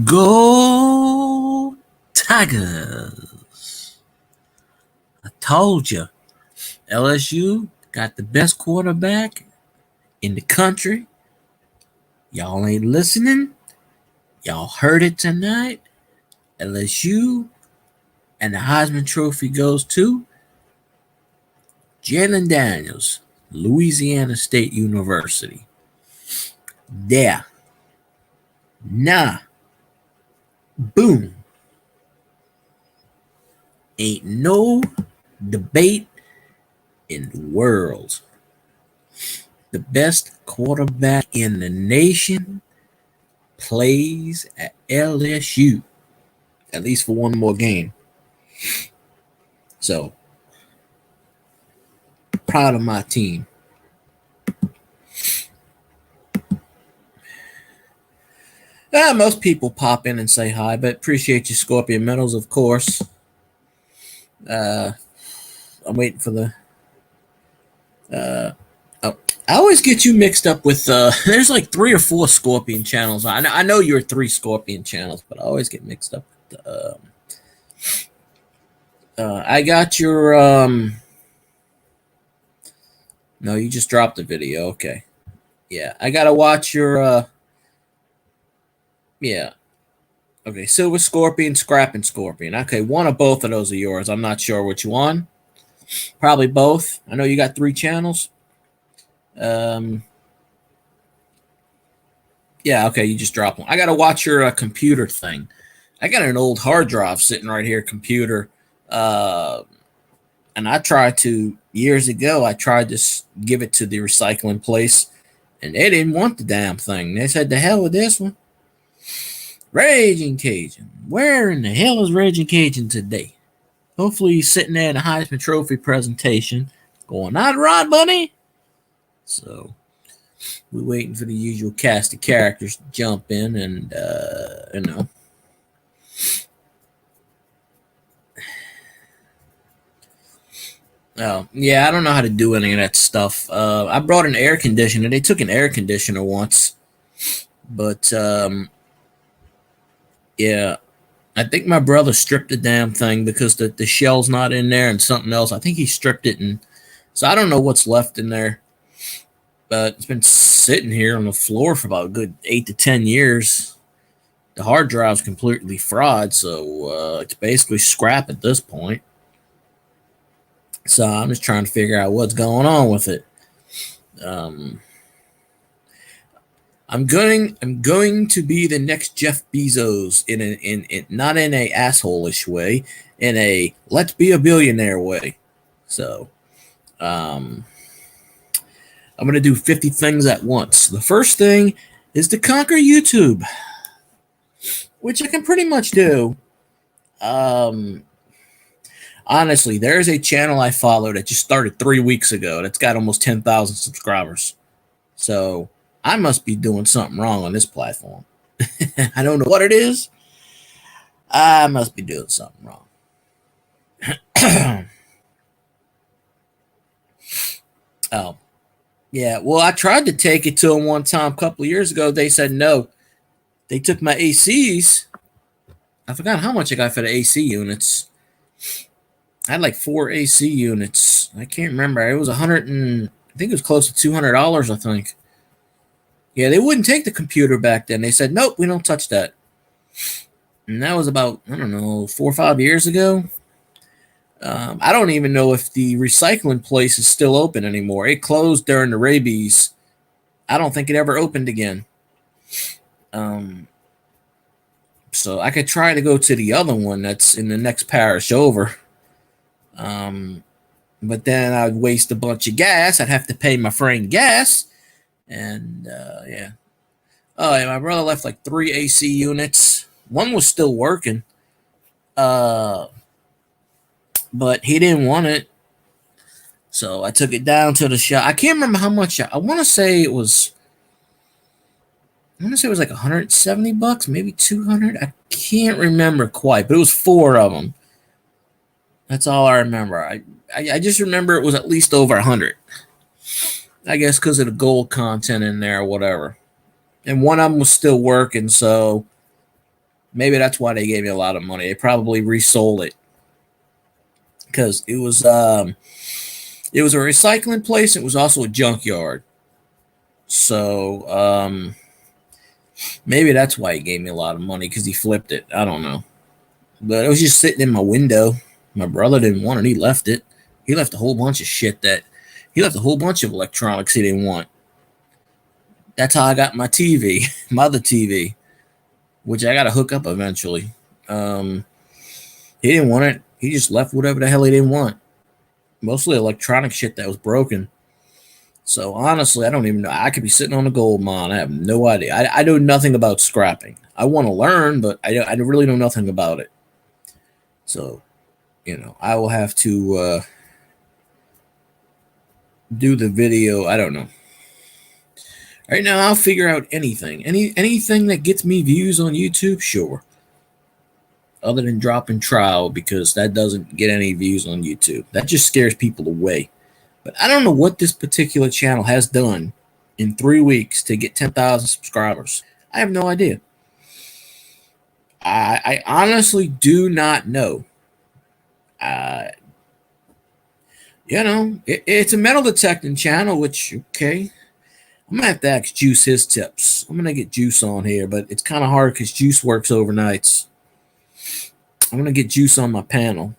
Go Tigers. I told you, LSU got the best quarterback in the country. Y'all ain't listening. Y'all heard it tonight. LSU and the Heisman Trophy goes to Jayden Daniels, Louisiana State University. There. Nah. Boom. Ain't no debate in the world. The best quarterback in the nation plays at LSU, at least for one more game. So, proud of my team. Most people pop in and say hi, but appreciate you, Scorpion Metals, of course. I'm waiting for the. I always get you mixed up with. There's like 3 or 4 Scorpion channels. I know you're 3 Scorpion channels, but I always get mixed up with the. I got your. No, you just dropped the video. Okay. Yeah, I gotta watch your. Yeah. Okay, Silver Scorpion, Scrapping Scorpion. Okay, one of both of those are yours. I'm not sure which one. Probably both. I know you got 3 channels. Yeah, okay, you just dropped one. I got to watch your computer thing. I got an old hard drive sitting right here, computer. And I tried to, years ago, I tried to give it to the recycling place, and they didn't want the damn thing. They said, the hell with this one. Raging Cajun. Where in the hell is Raging Cajun today? Hopefully he's sitting there in a Heisman Trophy presentation going, "Not right, buddy." So we're waiting for the usual cast of characters to jump in and, Oh, yeah, I don't know how to do any of that stuff. I brought an air conditioner. They took an air conditioner once. But, yeah, I think my brother stripped the damn thing because the shell's not in there and something else. I think he stripped it, and so I don't know what's left in there. But it's been sitting here on the floor for about a good 8 to 10 years. The hard drive's completely fried, so it's basically scrap at this point. So I'm just trying to figure out what's going on with it. I'm going to be the next Jeff Bezos in not in a asshole-ish way, in a let's be a billionaire way. So, I'm going to do 50 things at once. The first thing is to conquer YouTube, which I can pretty much do. Honestly, there's a channel I follow that just started 3 weeks ago that's got almost 10,000 subscribers. So I must be doing something wrong on this platform. I don't know what it is. I must be doing something wrong. Oh, yeah. Well, I tried to take it to them one time a couple of years ago. They said no. They took my ACs. I forgot how much I got for the AC units. I had like 4 AC units. I can't remember. It was I think it was close to $200, I think. Yeah, they wouldn't take the computer back then. They said, nope, we don't touch that. And that was about, I don't know, 4 or 5 years ago. I don't even know if the recycling place is still open anymore. It closed during the rabies. I don't think it ever opened again. So I could try to go to the other one that's in the next parish over. But then I'd waste a bunch of gas. I'd have to pay my friend gas. And, yeah. Oh, yeah, my brother left like 3 AC units. One was still working. But he didn't want it. So I took it down to the shop. I can't remember how much. I want to say it was like $170, maybe 200. I can't remember quite, but it was 4 of them. That's all I remember. I just remember it was at least over 100. I guess because of the gold content in there or whatever. And one of them was still working, so Maybe that's why they gave me a lot of money. They probably resold it because it was a recycling place. It was also a junkyard. So maybe that's why he gave me a lot of money, because he flipped it. I don't know. But it was just sitting in my window. My brother didn't want it. He left it. He left a whole bunch of shit that he left a whole bunch of electronics he didn't want. That's how I got my TV, my other TV, which I got to hook up eventually. He didn't want it. He just left whatever the hell he didn't want. Mostly electronic shit that was broken. So honestly, I don't even know. I could be sitting on a gold mine. I have no idea. I know nothing about scrapping. I want to learn, but I really know nothing about it. So, I will have to do the video. I don't know. Right now, I'll figure out anything. Anything that gets me views on YouTube, sure. Other than dropping trial, because that doesn't get any views on YouTube. That just scares people away. But I don't know what this particular channel has done in 3 weeks to get 10,000 subscribers. I have no idea. I honestly do not know. It's a metal detecting channel, which, okay. I'm going to have to ask Juice his tips. I'm going to get Juice on here, but it's kind of hard because Juice works overnights. I'm going to get Juice on my panel.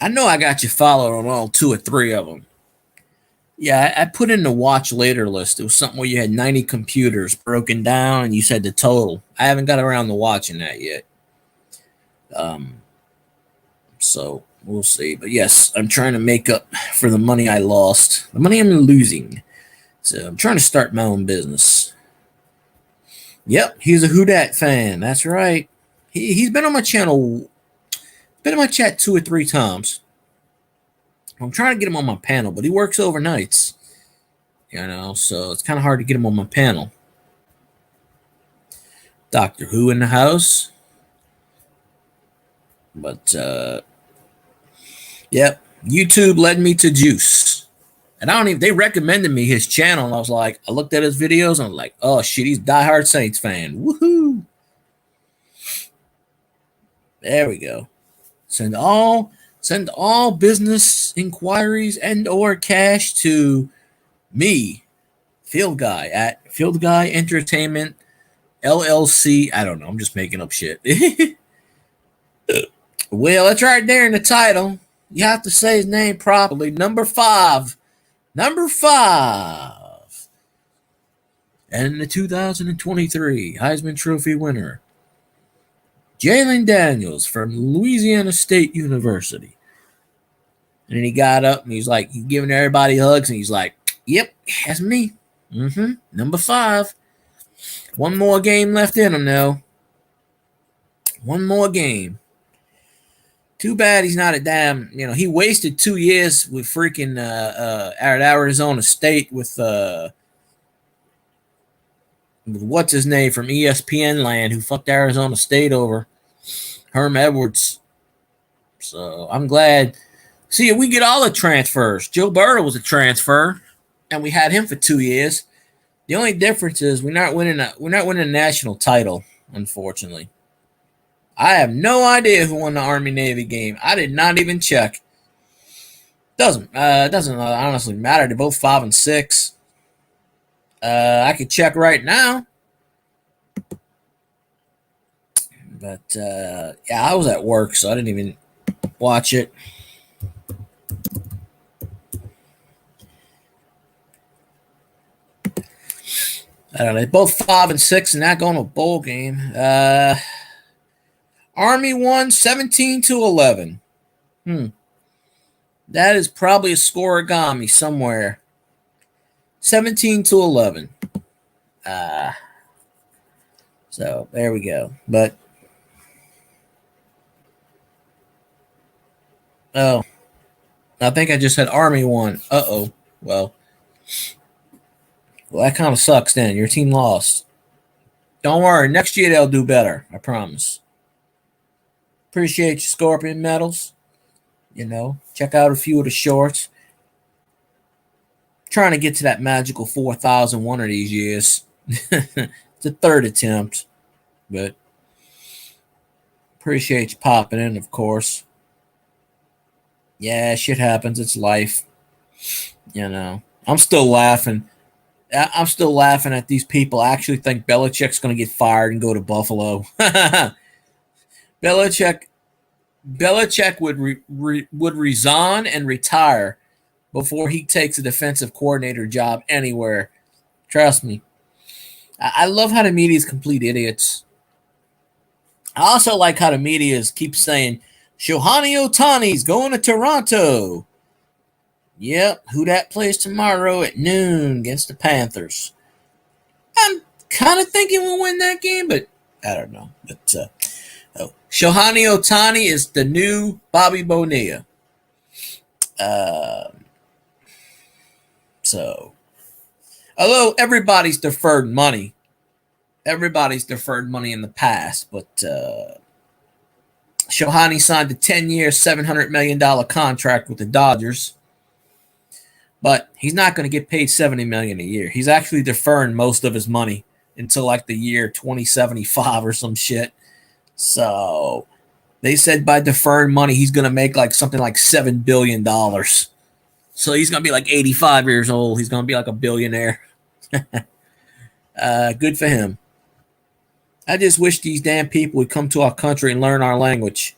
I know I got you followed on all 2 or 3 of them. Yeah, I put in the watch later list. It was something where you had 90 computers broken down and you said the total. I haven't got around to watching that yet. So we'll see. But yes, I'm trying to make up for the money I lost. The money I'm losing. So I'm trying to start my own business. Yep, he's a Who Dat fan. That's right. He's been on my channel. Been in my chat 2 or 3 times. I'm trying to get him on my panel, but he works overnights. So it's kind of hard to get him on my panel. Doctor Who in the house. But, yep, YouTube led me to Juice. And they recommended me his channel, and I looked at his videos, and I was like, oh, shit, he's a diehard Saints fan. Woohoo! There we go. Send all business inquiries and or cash to me, Field Guy, at Field Guy Entertainment LLC. I don't know. I'm just making up shit. Well, it's right there in the title. You have to say his name properly. Number 5. And the 2023 Heisman Trophy winner, Jayden Daniels from Louisiana State University. And then he got up and he's giving everybody hugs, and he's like, yep, that's me. Number 5. One more game left in him now. One more game. Too bad he's not a damn, he wasted 2 years with freaking at Arizona State with what's his name from ESPN land, who fucked Arizona State over, Herm Edwards. So I'm glad. See, we get all the transfers. Joe Burrow was a transfer, and we had him for 2 years. The only difference is we're not winning a national title, unfortunately. I have no idea who won the Army-Navy game. I did not even check. Doesn't honestly matter. They're both 5 and 6. I could check right now. But yeah, I was at work, so I didn't even watch it. I don't know. They're both 5 and 6 and not going to a bowl game. Army won 17-11. That is probably a scoregami somewhere. 17-11. So there we go. But I think I just had Army won. Well, that kind of sucks then. Your team lost. Don't worry. Next year they'll do better. I promise. Appreciate you, Scorpion Medals. Check out a few of the shorts. Trying to get to that magical 4,000 one of these years. It's a third attempt, but appreciate you popping in, of course. Yeah, shit happens. It's life. I'm still laughing. I'm still laughing at these people. I actually think Belichick's going to get fired and go to Buffalo. Belichick Belichick would resign and retire before he takes a defensive coordinator job anywhere. Trust me. I love how the media is complete idiots. I also like how the media keeps saying Shohei Ohtani's going to Toronto. Yep, who that plays tomorrow at noon against the Panthers. I'm kind of thinking we'll win that game, but I don't know. But Shohei Ohtani is the new Bobby Bonilla. Uh, so, although everybody's deferred money in the past, but Shohei signed a 10-year, $700 million contract with the Dodgers. But he's not going to get paid $70 million a year. He's actually deferring most of his money until like the year 2075 or some shit. So they said by deferring money, he's going to make like something like $7 billion. So he's going to be like 85 years old. He's going to be like a billionaire. Good for him. I just wish these damn people would come to our country and learn our language.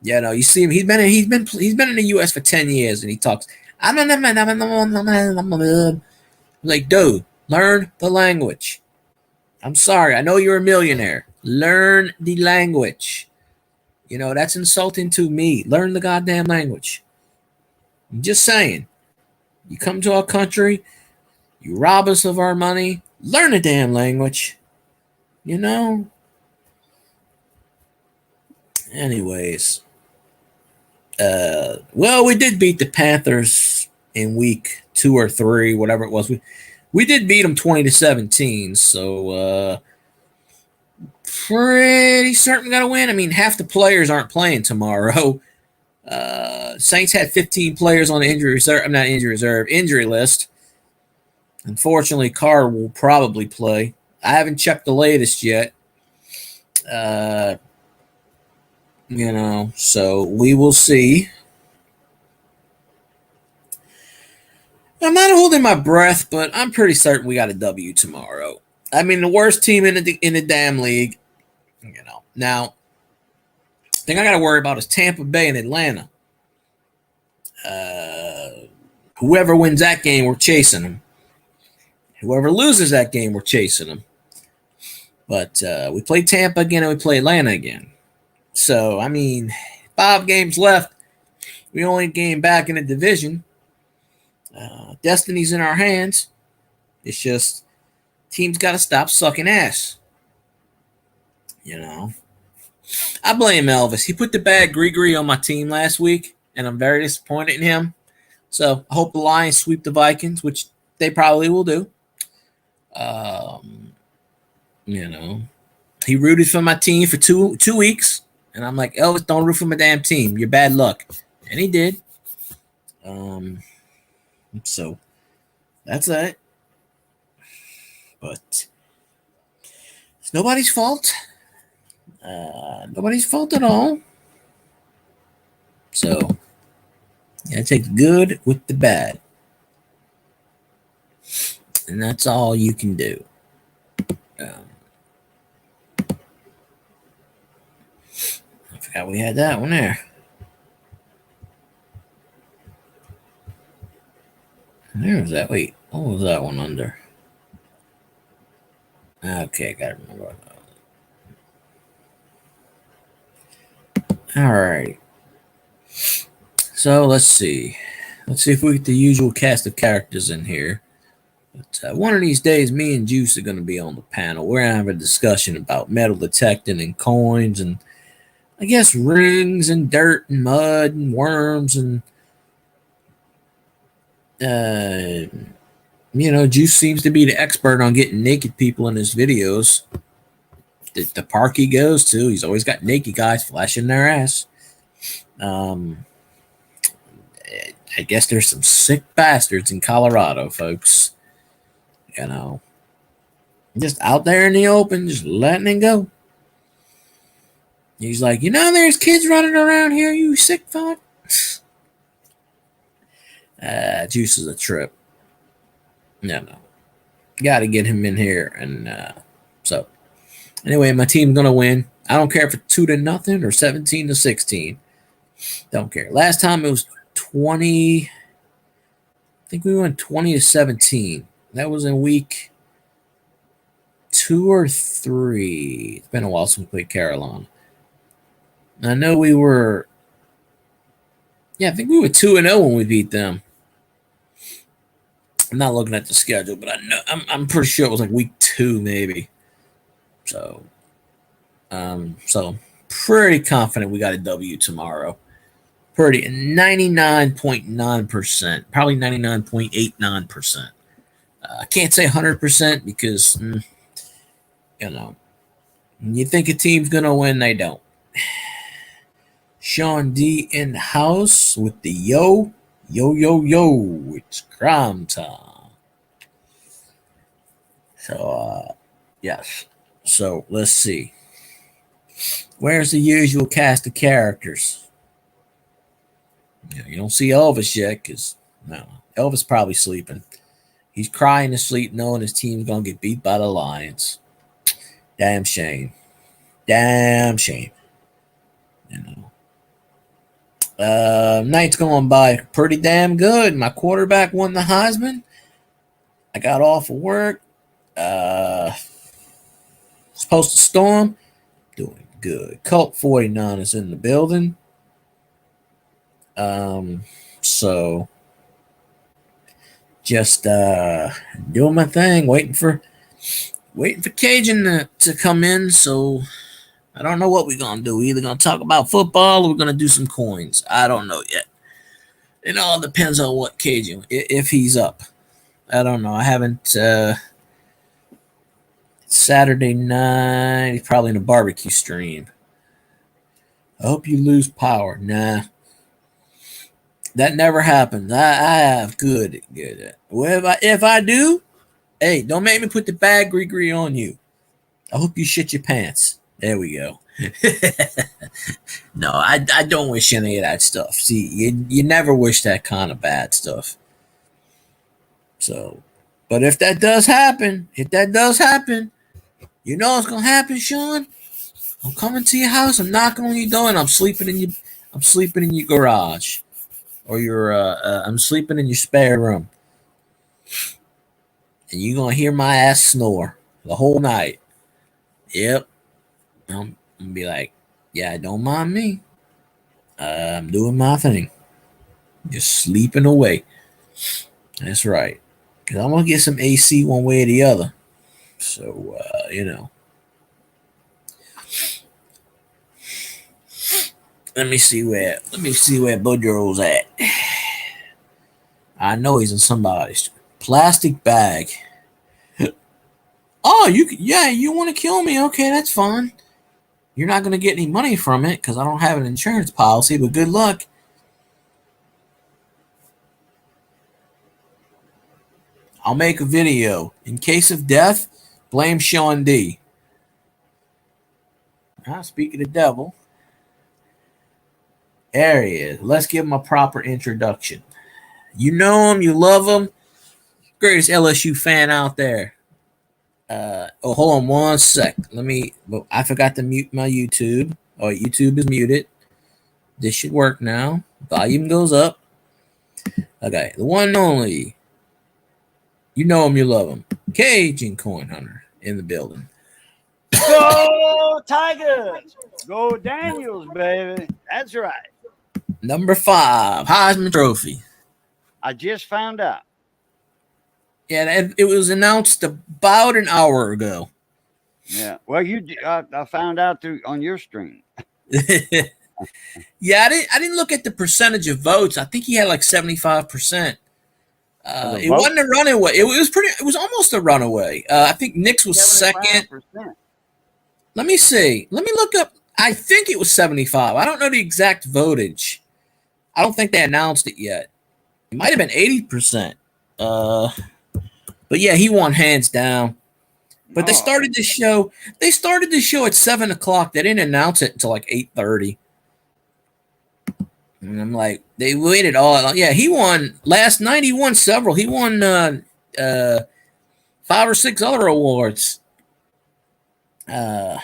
You know, you see him. He's been in the U.S. for 10 years, and he talks. Like, dude, learn the language. I'm sorry. I know you're a millionaire. Learn the language. You know, that's insulting to me. Learn the goddamn language. I'm just saying. You come to our country, you rob us of our money, learn the damn language. You know? Anyways. Well, we did beat the Panthers in week 2 or 3, whatever it was. We did beat them 20-17, so pretty certain we got to win. I mean, half the players aren't playing tomorrow. Saints had 15 players on the injury list. Unfortunately, Carr will probably play. I haven't checked the latest yet. So we will see. I'm not holding my breath, but I'm pretty certain we got a W tomorrow. I mean, the worst team in the damn league. Now, the thing I got to worry about is Tampa Bay and Atlanta. Whoever wins that game, we're chasing them. Whoever loses that game, we're chasing them. But we play Tampa again and we play Atlanta again. So, I mean, 5 games left. We only game back in the division. Destiny's in our hands. It's just teams got to stop sucking ass. I blame Elvis. He put the bad Grigri on my team last week, and I'm very disappointed in him. So I hope the Lions sweep the Vikings, which they probably will do. He rooted for my team for two weeks, and I'm like, Elvis, don't root for my damn team. You're bad luck. And he did. So that's it. But it's nobody's fault. Nobody's fault at all. So I take the good with the bad. And that's all you can do. I forgot we had that one there. There was that. Wait, what was that one under? Okay, I gotta remember what that was. Alright. So let's see. Let's see if we get the usual cast of characters in here. But one of these days, me and Juice are going to be on the panel. We're going to have a discussion about metal detecting and coins and, I guess, rings and dirt and mud and worms and, Juice seems to be the expert on getting naked people in his videos. The park he goes to, he's always got naked guys flashing their ass. I guess there's some sick bastards in Colorado, folks. Just out there in the open, just letting it go. He's like, there's kids running around here, you sick fuck. Juice is a trip. No. Got to get him in here. And so, anyway, my team's going to win. I don't care if it's 2-0 or 17-16. Don't care. Last time it was 20. I think we went 20-17. That was in week 2 or 3. It's been a while since we played Carolina. I know we were. Yeah, I think we were 2-0 when we beat them. I'm not looking at the schedule, but I'm pretty sure it was like week 2 maybe. So pretty confident we got a W tomorrow. Pretty 99.9%, probably 99.89%. I can't say 100% because you think a team's gonna win, they don't. Sean D in the house with the yo. It's crime time. So, yes. So, let's see. Where's the usual cast of characters? You don't see Elvis yet because, no, Elvis probably sleeping. He's crying to sleep knowing his team's going to get beat by the Lions. Damn shame. Night's going by pretty damn good. My quarterback won the Heisman. I got off of work. Supposed to storm. Doing good. Cult 49 is in the building. So just doing my thing, waiting for Cajun to come in. So I don't know what we're gonna do. We're either gonna talk about football or we're gonna do some coins. I don't know yet. It all depends on what Cajun, if he's up. I don't know. I haven't. Saturday night, he's probably in a barbecue stream. I hope you lose power. Nah, that never happens. I have good. Well, if I do, hey, don't make me put the bad gree on you. I hope you shit your pants. There we go. No, I don't wish any of that stuff. See, you never wish that kind of bad stuff. So, but if that does happen, you know what's gonna happen, Sean? I'm coming to your house. I'm knocking on your door, and I'm sleeping in your garage, or I'm sleeping in your spare room, and you're gonna hear my ass snore the whole night. Yep. I'm gonna be like, yeah, don't mind me. I'm doing my thing. Just sleeping away. That's right. Because I'm gonna get some AC one way or the other. So Let me see where Boudreaux's at. I know he's in somebody's plastic bag. Oh, you want to kill me? Okay, that's fine. You're not gonna get any money from it because I don't have an insurance policy. But good luck. I'll make a video. In case of death, blame Sean D. Now, speaking of the devil, there he is. Let's give him a proper introduction. You know him, you love him. Greatest LSU fan out there. Hold on one sec. I forgot to mute my YouTube. Oh, YouTube is muted. This should work now. Volume goes up. Okay, the one and only. You know him, you love him. Cajun Coin Hunter in the building. Go Tigers! Go Daniels, baby. That's right. Number 5, Heisman Trophy. I just found out. Yeah, it was announced about an hour ago. Yeah. Well, I found out on your stream. Yeah, I didn't look at the percentage of votes. I think he had like 75%. It wasn't a runaway. It was almost a runaway. I think Nix was 75%. second. Let me see. Let me look up. I think it was 75. I don't know the exact votage. I don't think they announced it yet. It might have been 80%. But yeah, he won hands down. But they started the show. They started the show at 7 o'clock. They didn't announce it until like 8:30. And I'm like, they waited all. Yeah, he won last night. He won several. He won 5 or 6 other awards. It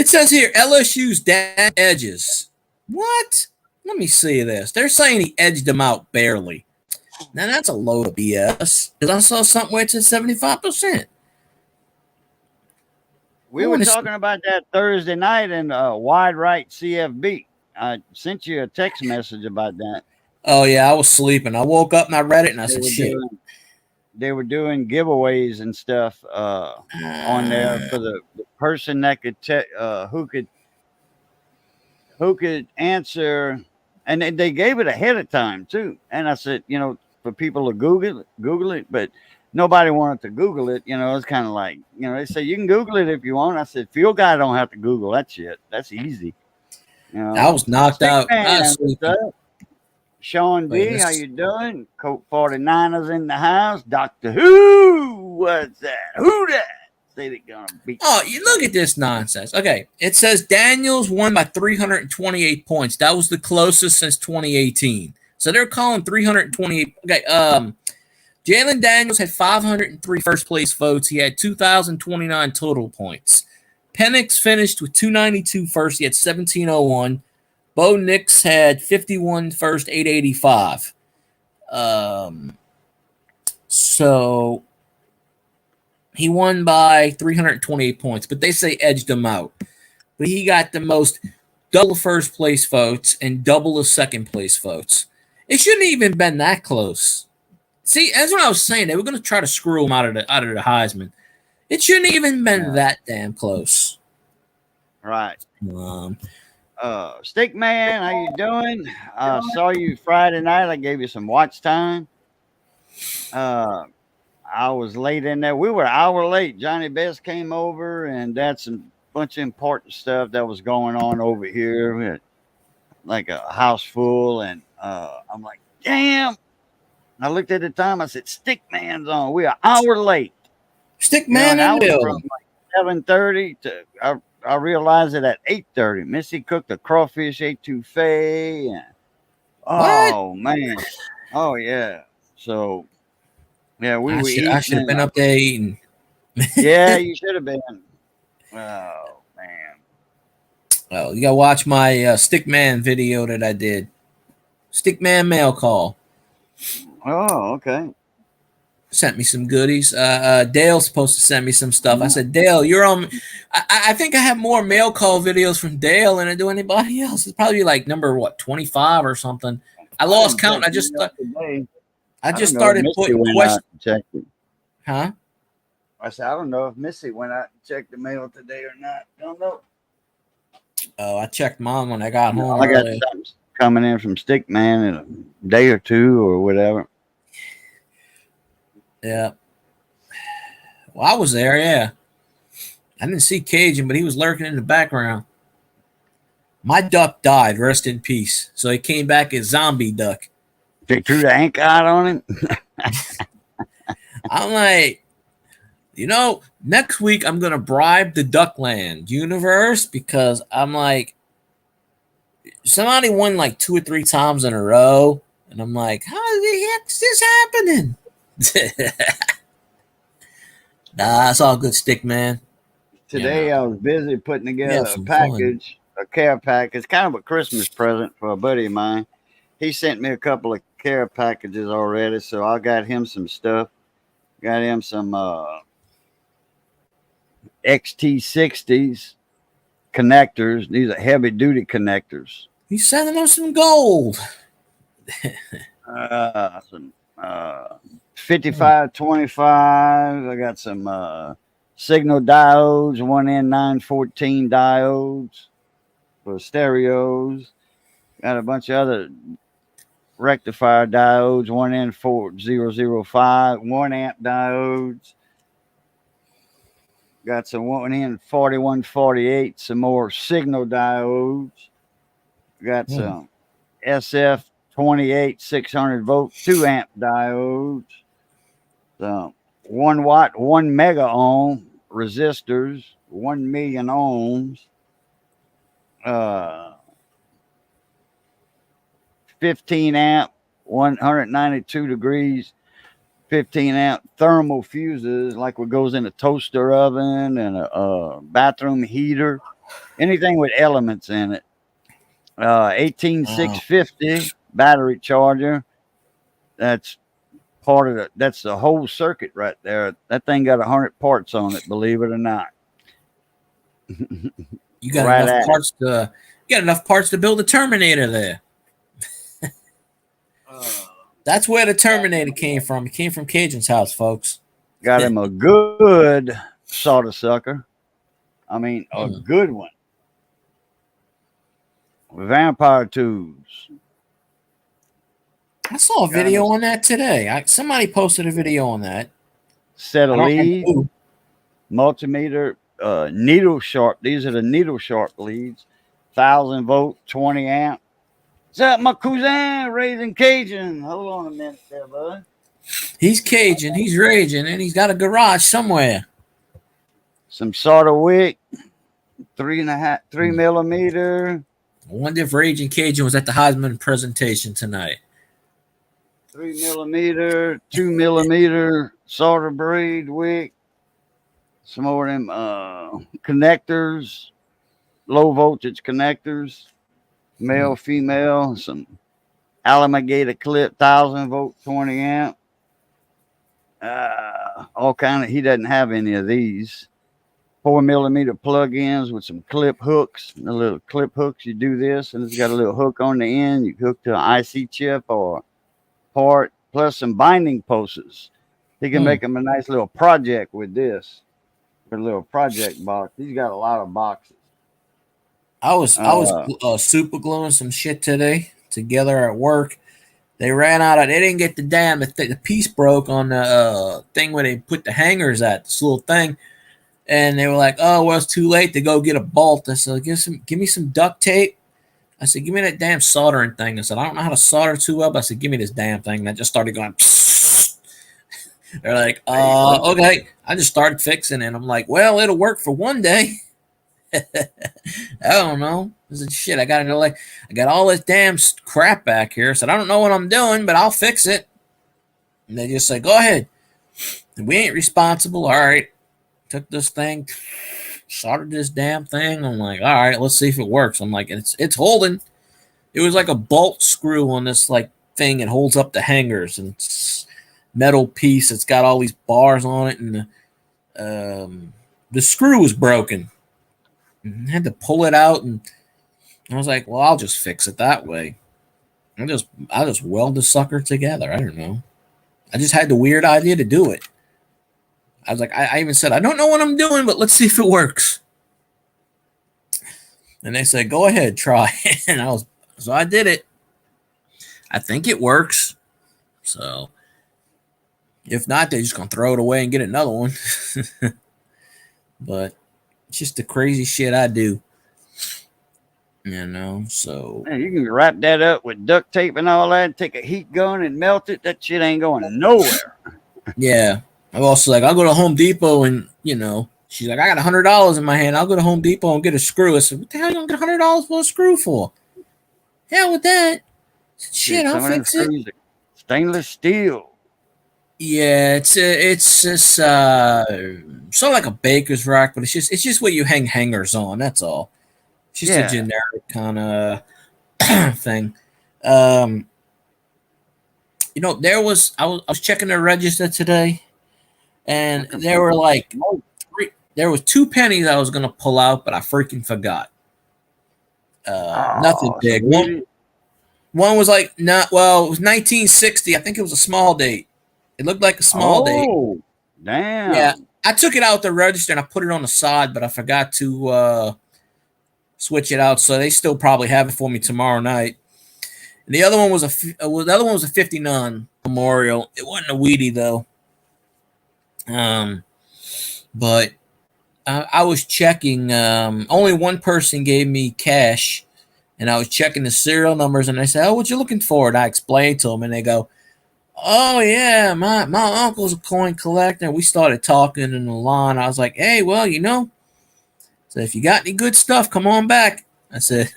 says here LSU's Dan edges. What? Let me see this. They're saying he edged him out barely. Now that's a load of BS. Because I saw something where it said 75%. We were talking about that Thursday night in Wide Right CFB. I sent you a text message about that. Oh yeah, I was sleeping. I woke up and I read it and I said, "Shit." They were doing giveaways and stuff on there for the person that could who could answer, and they gave it ahead of time too. And I said, for people to Google it, but nobody wanted to Google it. It's kind of like, they say you can Google it if you want. I said, Field Guy don't have to Google that shit. That's easy. I was knocked out. I was sleeping. Sean D, how you doing? Colt 49ers in the house. Doctor Who, what's that? Who that? Say they're gonna beat. Oh, you look at this nonsense. Okay, it says Daniels won by 328 points. That was the closest since 2018. So they're calling 328. Okay, Jayden Daniels had 503 first place votes. He had 2,029 total points. Penix finished with 292 first. He had 1,701. Bo Nix had 51 first, 885. So he won by 328 points, but they say edged him out. But he got the most double first place votes and double the second place votes. It shouldn't even been that close. See, that's what I was saying. They were going to try to screw him out of the Heisman. It shouldn't even been that damn close. Right. Stick Man, how you doing? Saw you Friday night. I gave you some watch time. I was late in there. We were an hour late. Johnny Best came over, and that's a bunch of important stuff that was going on over here. We had like a house full, and I'm like, damn. I looked at the time. I said, Stick Man's on. We're an hour late. Stick Man in the building. From like 7:30 to I realized it at 8:30. Missy cooked a crawfish etouffee. And, oh, man. Oh, yeah. So, yeah, we were eating. I should have been up there eating. Yeah, you should have been. Oh, man. Oh, you got to watch my Stick Man video that I did. Stick Man mail call. Oh, okay. Sent me some goodies. Dale's supposed to send me some stuff. I said, Dale, you're on. I think I have more mail call videos from Dale than I do anybody else. It's probably like number 25 or something. I lost count. I just started putting questions. Huh? I said, I don't know if Missy went out and checked the mail today or not. Don't know. Oh, I checked mine when I got home. I got something coming in from Stick Man in a day or two or whatever. Yeah. Well, I was there, yeah. I didn't see Cajun, but he was lurking in the background. My duck died, rest in peace. So he came back as zombie duck. They threw the ink out on him? I'm like, next week I'm going to bribe the Duckland universe because I'm like, somebody won like 2 or 3 times in a row. And I'm like, how the heck's this happening? Nah, it's all good, Stick Man. Today I was busy putting together a package, a care package. It's kind of a Christmas present for a buddy of mine. He sent me a couple of care packages already, so I got him some stuff. Got him some XT60s connectors. These are heavy duty connectors. He's sending them some gold. Some 5525. I got some signal diodes, 1N914 diodes for stereos. Got a bunch of other rectifier diodes, 1N4005, 1 amp diodes. Got some 1N4148, some more signal diodes. Got some SF28 600 volt 2 amp diodes. So 1 watt, 1 mega ohm resistors, 1 million ohms, uh, 15 amp, 192 degrees, 15 amp thermal fuses, like what goes in a toaster oven and a bathroom heater, anything with elements in it. Wow. 18650 battery charger. That's part of the. That's the whole circuit right there. That thing got 100 parts on it. Believe it or not. You got Right enough at it. parts to build a Terminator there. That's where the Terminator came from. It came from Cajun's house, folks. Got him a good solder sucker. I mean, a Hmm. good one. Vampire tubes. I saw a Got him a video on that today. Somebody posted a video on that. set I of don't remember leads, who. multimeter, needle sharp. These are the needle sharp leads. 1,000 volt, 20 amp. What's up, my cousin? Raising Cajun. Hold on a minute there, bud. He's Cajun. He's raging, and he's got a garage somewhere. Some solder wick, 3.5, three Hmm. millimeter, I wonder if Raging Cajun was at the Heisman presentation tonight. 3 millimeter, 2 millimeter solder braid wick. Some more of them connectors, low voltage connectors, Hmm. male, female. Some alligator clip, 1,000 volt, 20 amp. All kind of. He doesn't have any of these. 4 millimeter plug-ins with some clip hooks. The little clip hooks. You do this, and it's got a little hook on the end. You hook to an IC chip or part, plus some binding posts. He can Hmm. make him a nice little project with this. A little project box. He's got a lot of boxes. I was Uh, super gluing some shit today together at work. They ran out of. They didn't get the damn. The piece broke on the thing where they put the hangers at this little thing, and they were like, "Oh, well, it's too late to go get a bolt." I said, Give me some duct tape." I said, "Give me that damn soldering thing." I said, "I don't know how to solder too well," but I said, "Give me this damn thing." And I just started going. They're like, there you go. okay. I just started fixing it. I'm like, well, it'll work for one day. I don't know. This is shit. I got all this damn crap back here. So I don't know what I'm doing, but I'll fix it. And they just say, go ahead. We ain't responsible. All right. Took this thing, soldered this damn thing. I'm like, all right, let's see if it works. I'm like, it's holding. It was like a bolt screw on this like thing. It holds up the hangers and it's metal piece. It's got all these bars on it, and the screw was broken. I had to pull it out, and I was like, well, I'll just fix it that way. I just weld the sucker together. I don't know. I just had the weird idea to do it. I was like, I even said, I don't know what I'm doing, but let's see if it works. And they said, go ahead, try. And so I did it. I think it works. So if not, they're just gonna throw it away and get another one. But it's just the crazy shit I do. So Man, you can wrap that up with duct tape and all that. Take a heat gun and melt it. That shit ain't going nowhere. yeah. I'm also like, I'll go to Home Depot and she's like, I got $100 in my hand. I'll go to Home Depot and get a screw. I said, what the hell you gonna get $100 for a screw for? Hell with that. I said, shit, Shit, I'll some of them fix it. screws are stainless steel. Yeah, it's just sort of like a baker's rack, but it's just what you hang hangers on. That's all. It's just a Yeah. generic kind of thing. Um, I was checking the register today, and Looking there for were some like smoke. there was 2 pennies I was gonna pull out, but I freaking forgot. Nothing Oh, some big. weed. One was like not well. It was 1960. I think it was a small date. It looked like a small date. Oh, Yeah, damn. I took it out the register and I put it on the side, but I forgot to switch it out. So they still probably have it for me tomorrow night. And the other one was the other one was a 59 Memorial. It wasn't a weedy though. Um, but I was checking. Only one person gave me cash, and I was checking the serial numbers, and I said, "Oh, what you looking for?" And I explained to them, and they go, Oh yeah, my uncle's a coin collector. We started talking in the line. I was like, hey, well, so if you got any good stuff, come on back. I said,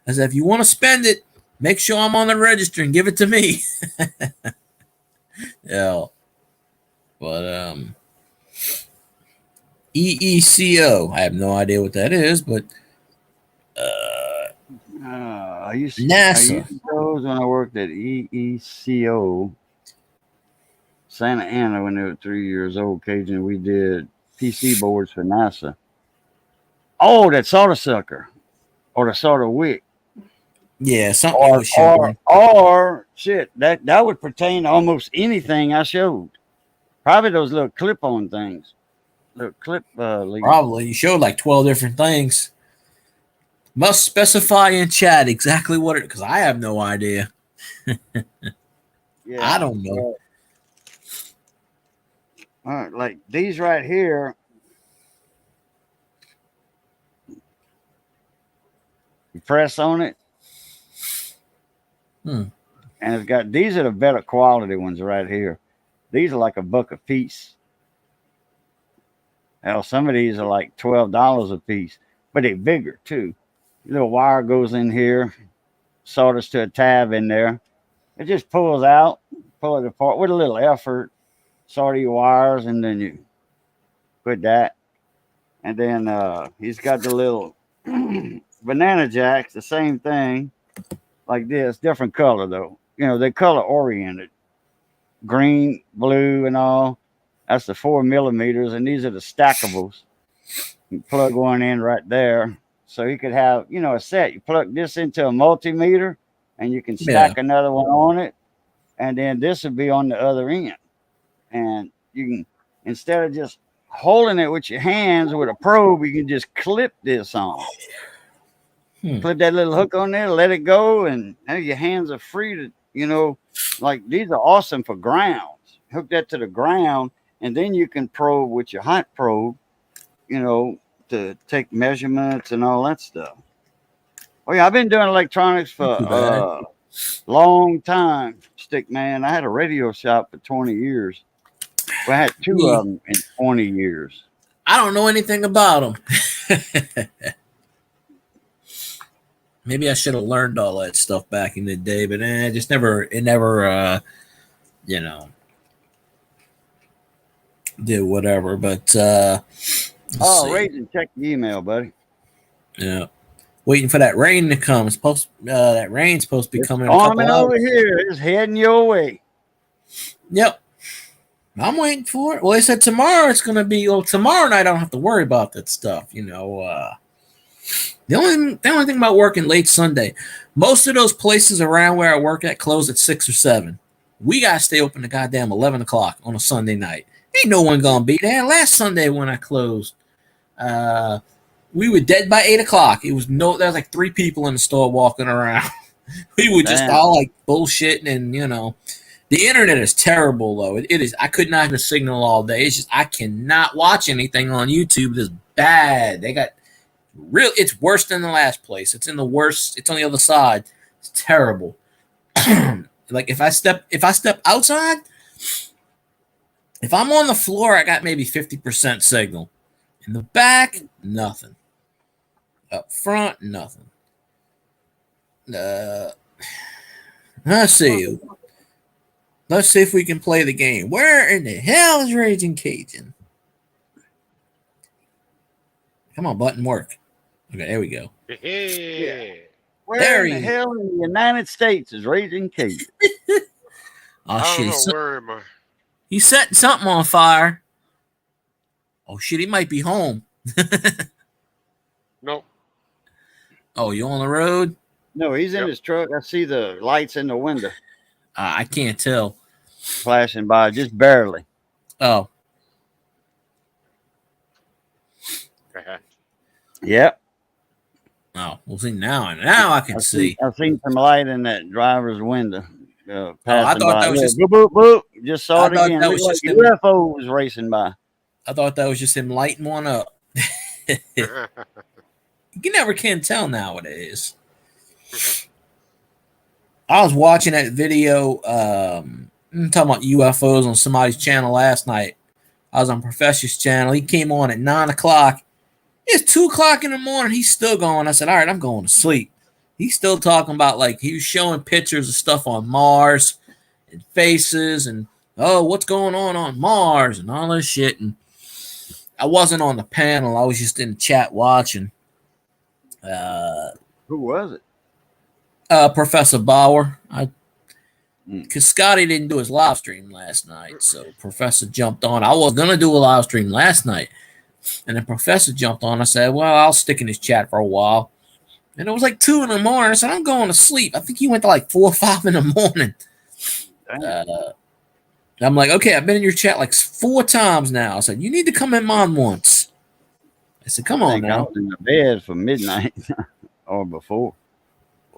I said, if you want to spend it, make sure I'm on the register and give it to me. Yeah, but EECO. I have no idea what that is, but I NASA. used those when I worked at EECO Santa Ana when they were 3 years old. Cajun, we did PC boards for NASA. Oh, that solder sucker or the solder wick. Yeah, something you was showing. Or shit, that would pertain to almost anything I showed. Probably those little clip-on things, little clip leads. Probably you showed like 12 different things. Must specify in chat exactly what it, because I have no idea. I Yeah, don't know. like these right here. You press on it, Hmm. and it's got these are the better quality ones right here. These are like $1 a piece. Now some of these are like $12 a piece, but they're bigger too. Little wire goes in here, solders to a tab in there. It just pulls out, pull it apart with a little effort. Solder your wires, and then you put that. And then he's got the little banana jacks, the same thing, like this, different color though. They're color oriented, green, blue, and all. That's the 4 millimeters, and these are the stackables. You plug one in right there, so you could have a set. You plug this into a multimeter, and you can Yeah. stack another one on it, and then this would be on the other end, and you can instead of just holding it with your hands with a probe, you can just clip this on. Hmm. Put that little hook on there, let it go, and now your hands are free to, like these are awesome for grounds. Hook that to the ground, and then you can probe with your hot probe, you know, to take measurements and all that stuff. Oh yeah, I've been doing electronics for Not too bad. a long time, stick man. I had a radio shop for 20 years. Well, I had two Me, of them in 20 years. I don't know anything about them. Maybe I should have learned all that stuff back in the day, but just never. It never. You know, did whatever. But let's Oh, see. Raging, check the email, buddy. Yeah, waiting for that rain to come. It's supposed that rain's supposed to be It's coming in a couple storming over hours. here. It's heading your way. Yep, I'm waiting for it. Well, they said tomorrow it's gonna be. Well, tomorrow night I don't have to worry about that stuff. The only thing about working late Sunday, most of those places around where I work at close at 6 or 7. We gotta stay open to goddamn 11 o'clock on a Sunday night. Ain't no one gonna be there. Last Sunday when I closed, uh, we were dead by 8 o'clock. There was like 3 people in the store walking around. We were just Damn. all like bullshitting, and the internet is terrible though. It is. I could not have a signal all day. It's just I cannot watch anything on YouTube. It's bad. They got real. It's worse than the last place. It's in the worst. It's on the other side. It's terrible. Like if I step outside, if I'm on the floor, I got maybe 50% signal. In the back, nothing. Up front, nothing. Uh, let's see. Let's see if we can play the game. Where in the hell is Raging Cajun? Come on, button work. Okay, there we go. Yeah. Where There in the he. hell in the United States is Raging Cajun? Oh I don't shit! know where am I. He's setting something on fire. Oh shit! He might be home. Nope. Oh, you on the road? No, he's in Yep. his truck. I see the lights in the window I can't tell. flashing by just barely. Oh, Yep. oh. We'll see now. Now I can see. I've seen some light in that driver's window I passing thought by. that was Look, just. boop, boop, boop. Just saw I it thought again. that Look was like just him. UFOs racing by. I thought that was just him lighting one up. You never can tell nowadays. I was watching that video. I'm talking about UFOs on somebody's channel last night. I was on Professor's channel. He came on at 9 o'clock. It's 2 o'clock in the morning. He's still going. I said, all right, I'm going to sleep. He's still talking about, like, he was showing pictures of stuff on Mars and faces and, oh, what's going on Mars and all this shit. And I wasn't on the panel. I was just in the chat watching. Who was it? Professor Bauer. Because Scotty didn't do his live stream last night, so Professor jumped on. I was going to do a live stream last night, and then Professor jumped on. I said, well, I'll stick in his chat for a while. And it was like 2 in the morning. I said, I'm going to sleep. I think he went to like 4 or 5 in the morning. I'm like, okay, I've been in your chat like 4 times now. I said, you need to come in mine once. I said, come on now. I was in the bed for midnight or before.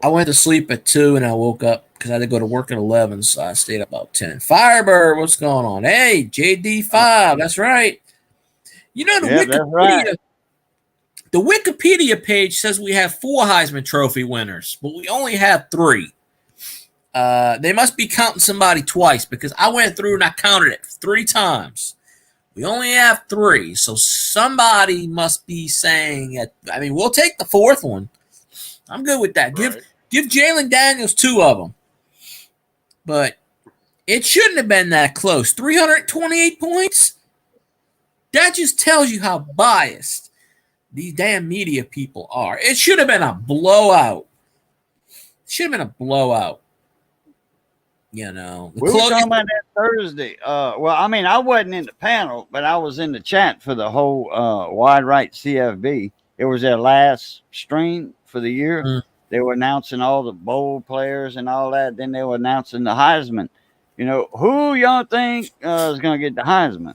I went to sleep at 2 and I woke up because I had to go to work at 11, so I stayed up about 10. Firebird, what's going on? Hey, JD5, that's right. You know, the Wikipedia page says we have 4 Heisman Trophy winners, but we only have 3. They must be counting somebody twice because I went through and I counted it 3 times. We only have 3, so somebody must be saying it. I mean, we'll take the 4th one. I'm good with that. Right. Give Jayden Daniels 2 of them. But it shouldn't have been that close. 328 points? That just tells you how biased these damn media people are. It should have been a blowout. You know. We were talking about that Thursday. Well, I mean, I wasn't in the panel, but I was in the chat for the whole Wide Right CFB. It was their last stream for the year. Mm. They were announcing all the bowl players and all that. Then they were announcing the Heisman. You know, who y'all think is going to get the Heisman?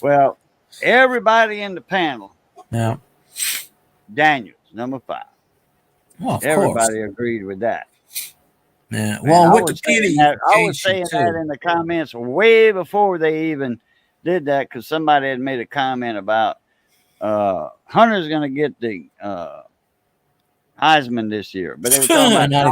Well, everybody in the panel, yeah, Daniels, number 5. Well, everybody agreed with that. Yeah. Well, I was saying that in the comments way before they even did that because somebody had made a comment about Hunter's going to get the Heisman this year, but they were talking about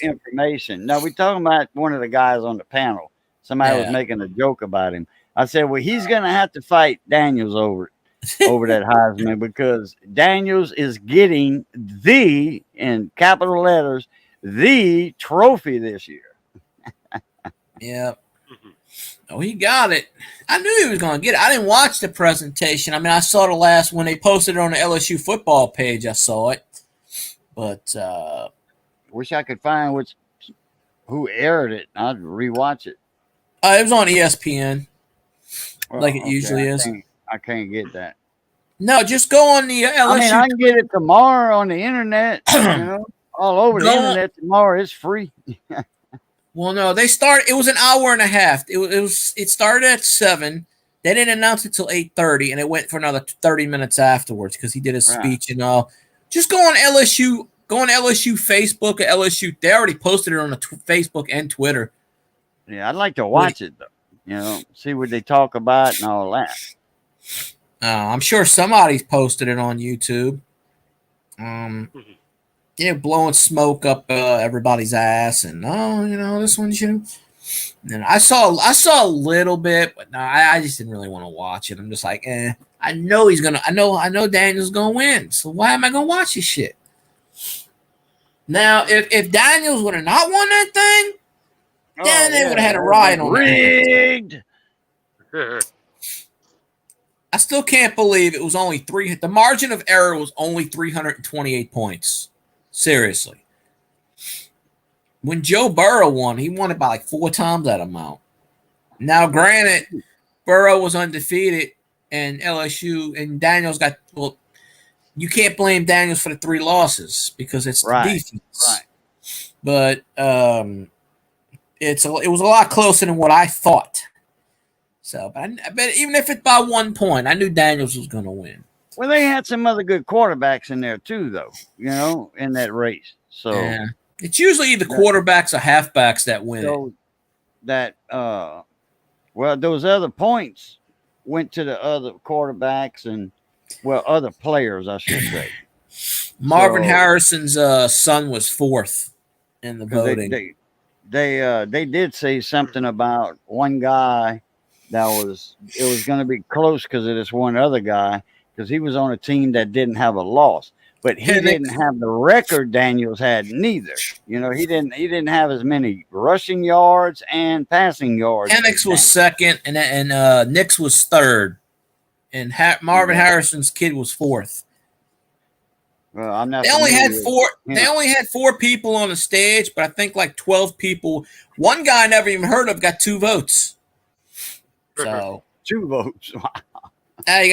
information. No, we're talking about one of the guys on the panel. Somebody was making a joke about him. I said, well, he's going to have to fight Daniels over that Heisman because Daniels is getting the, in capital letters, the trophy this year. Yeah. Oh, he got it. I knew he was going to get it. I didn't watch the presentation. I mean, I saw the last when they posted it on the LSU football page. I saw it. But wish I could find who aired it. I'd rewatch it. It was on ESPN, like it usually is. I can't get that. No, just go on the LSU. I mean, I can get it tomorrow on the internet. You know, all over the internet tomorrow. It's free. Well, no, they started. It was an hour and a half. It started at 7. They didn't announce it till 8:30, and it went for another 30 minutes afterwards because he did his speech and all. Just go on LSU. Go on LSU Facebook or LSU. They already posted it on the Facebook and Twitter. Yeah, I'd like to watch it though. You know, see what they talk about and all that. I'm sure somebody's posted it on YouTube. Yeah, blowing smoke up everybody's ass, and this one should. And I saw a little bit, but no, I just didn't really want to watch it. I'm just like, I know he's gonna. I know Daniel's gonna win. So why am I gonna watch this shit? Now, if Daniels would have not won that thing, then they would have had a riot on rigged. I still can't believe it was only 3. The margin of error was only 328 points. Seriously. When Joe Burrow won, he won it by like 4 times that amount. Now, granted, Burrow was undefeated, and LSU and Daniels got. Well, you can't blame Daniels for the 3 losses because it's the defense. Right. But it was a lot closer than what I thought. So, but even if it's by 1 point, I knew Daniels was going to win. Well, they had some other good quarterbacks in there too, though. You know, in that race. So it's usually either quarterbacks or halfbacks that win. So that those other points went to the other quarterbacks and other players, I should say. Marvin Harrison's son was 4th in the voting. they did say something about one guy it was going to be close because of this one other guy because he was on a team that didn't have a loss, but he didn't Penix. have the record Daniels had neither. You know, he didn't have as many rushing yards and passing yards as Penix was Daniels. second, and Nix was third, and Marvin Yeah. Harrison's kid was fourth. Well, I'm not They only familiar had with four. They him. only had 4 people on the stage, but I think like 12 people. One guy I never even heard of got 2 votes. So 2 votes. you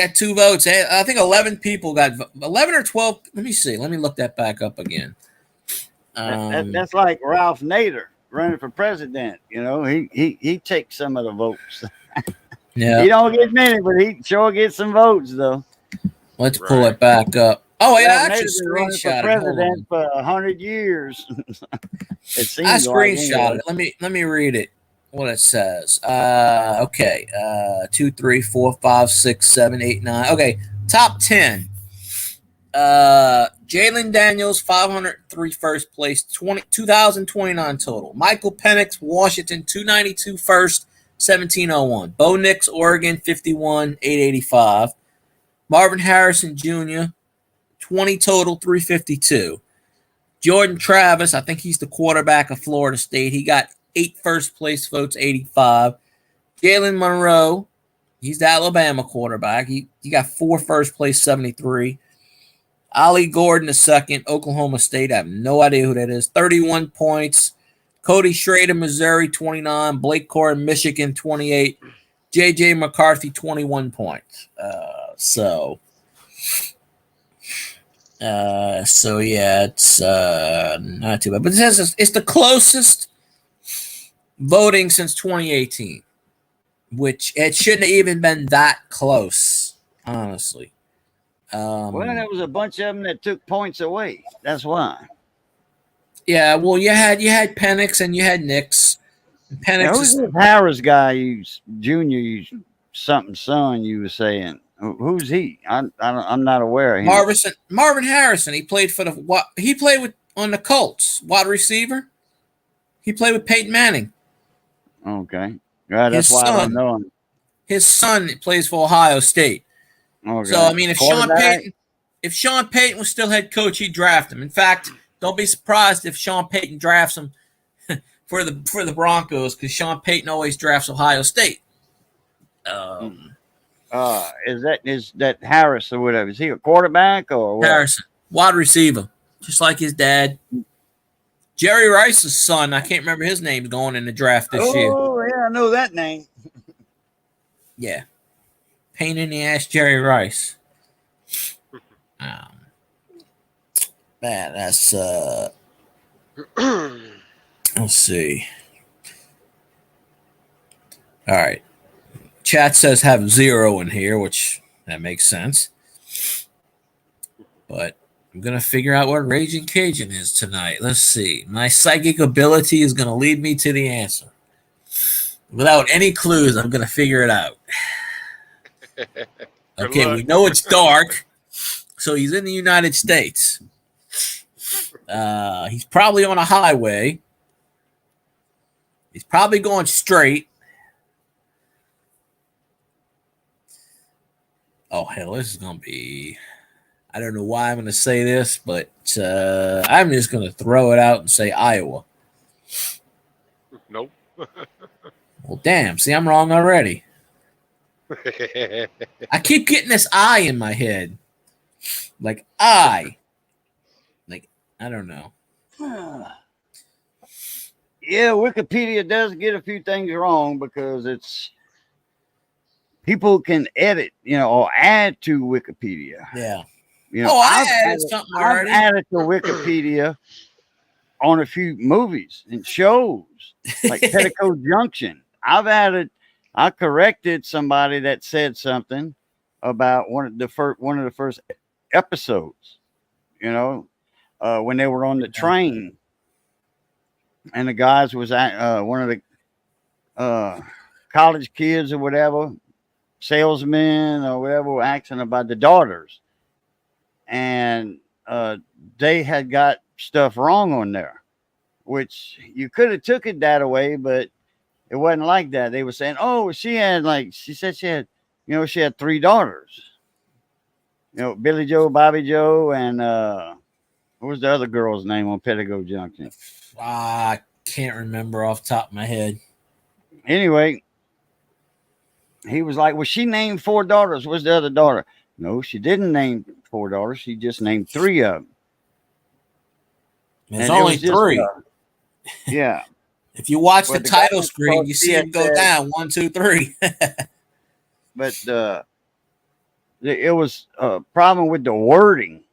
got 2 votes. I think 11 people got 11 or 12. Let me see. Let me look that back up again. That's like Ralph Nader running for president. You know, he takes some of the votes. Yeah. He don't get many, but he sure gets some votes though. Let's pull it back up. Oh, wait, I Ralph actually Nader's been running for screenshot it. Hold on. president for 100 years. It I seems like screenshot anyway. it. Let me read it. What it says. Okay. 2, 3, 4, 5, 6, 7, 8, 9. Okay. Top 10. Jayden Daniels, 503 first place, 2,029 total. Michael Penix, Washington, 292 first, 1701. Bo Nix, Oregon, 51, 885. Marvin Harrison Jr., 20 total, 352. Jordan Travis, I think he's the quarterback of Florida State. He got 8 first place votes, 85. Jalen Monroe, he's the Alabama quarterback. He got 4 first place, 73. Ollie Gordon, the second, Oklahoma State. I have no idea who that is. 31 points. Cody Schrader, Missouri, 29. Blake Corin, Michigan, 28. J.J. McCarthy, 21 points. So yeah, it's not too bad. But it says it's the closest voting since 2018, which it shouldn't have even been that close, honestly. Well, there was a bunch of them that took points away. That's why. Yeah, well, you had Penix and you had Nix. Now, Penix who's is this Harris guy? Junior, something son. You were saying who's he? I'm not aware of him. Marvin Harrison. He played for he played with on the Colts, wide receiver. He played with Peyton Manning. Okay, yeah, that's His why I don't son, know him. his son plays for Ohio State. Okay, So I mean, quarterback. If Sean Payton was still head coach, he'd draft him. In fact, don't be surprised if Sean Payton drafts him for the Broncos because Sean Payton always drafts Ohio State. Is that Harris or whatever? Is he a quarterback or what? Harrison, wide receiver, just like his dad. Jerry Rice's son, I can't remember his name, going in the draft this year. Oh yeah, I know that name. Yeah, pain in the ass, Jerry Rice. Man, that's let's see. All right. Chat says have 0 in here, which that makes sense. But I'm going to figure out what Raging Cajun is tonight. Let's see. My psychic ability is going to lead me to the answer. Without any clues, I'm going to figure it out. Okay, we know it's dark. So he's in the United States. He's probably on a highway. He's probably going straight. Oh, hell, this is going to be... I don't know why I'm going to say this, but I'm just going to throw it out and say Iowa. Nope. Well, damn. See, I'm wrong already. I keep getting this I in my head. Like, I. Like, I don't know. Yeah, Wikipedia does get a few things wrong because it's people can edit, or add to Wikipedia. Yeah. I've added something already. I've added to Wikipedia on a few movies and shows like Petticoat Junction. I corrected somebody that said something about one of the first episodes, when they were on the train and the guys was one of the college kids or whatever, salesmen or whatever, were asking about the daughters, and they had got stuff wrong on there. which you could have took it that way, but it wasn't like that. They were saying, "Oh, she said she had, she had 3 daughters. Billy Joe, Bobby Joe, and what was the other girl's name on Petticoat Junction? I can't remember off the top of my head. Anyway, he was like, "Well, she named 4 daughters. What's the other daughter?" No, she didn't name 4 daughters. She just named 3 of them. There's only 3. Yeah. If you watch the title screen, you see him go down 1, 2, 3. But it was a problem with the wording,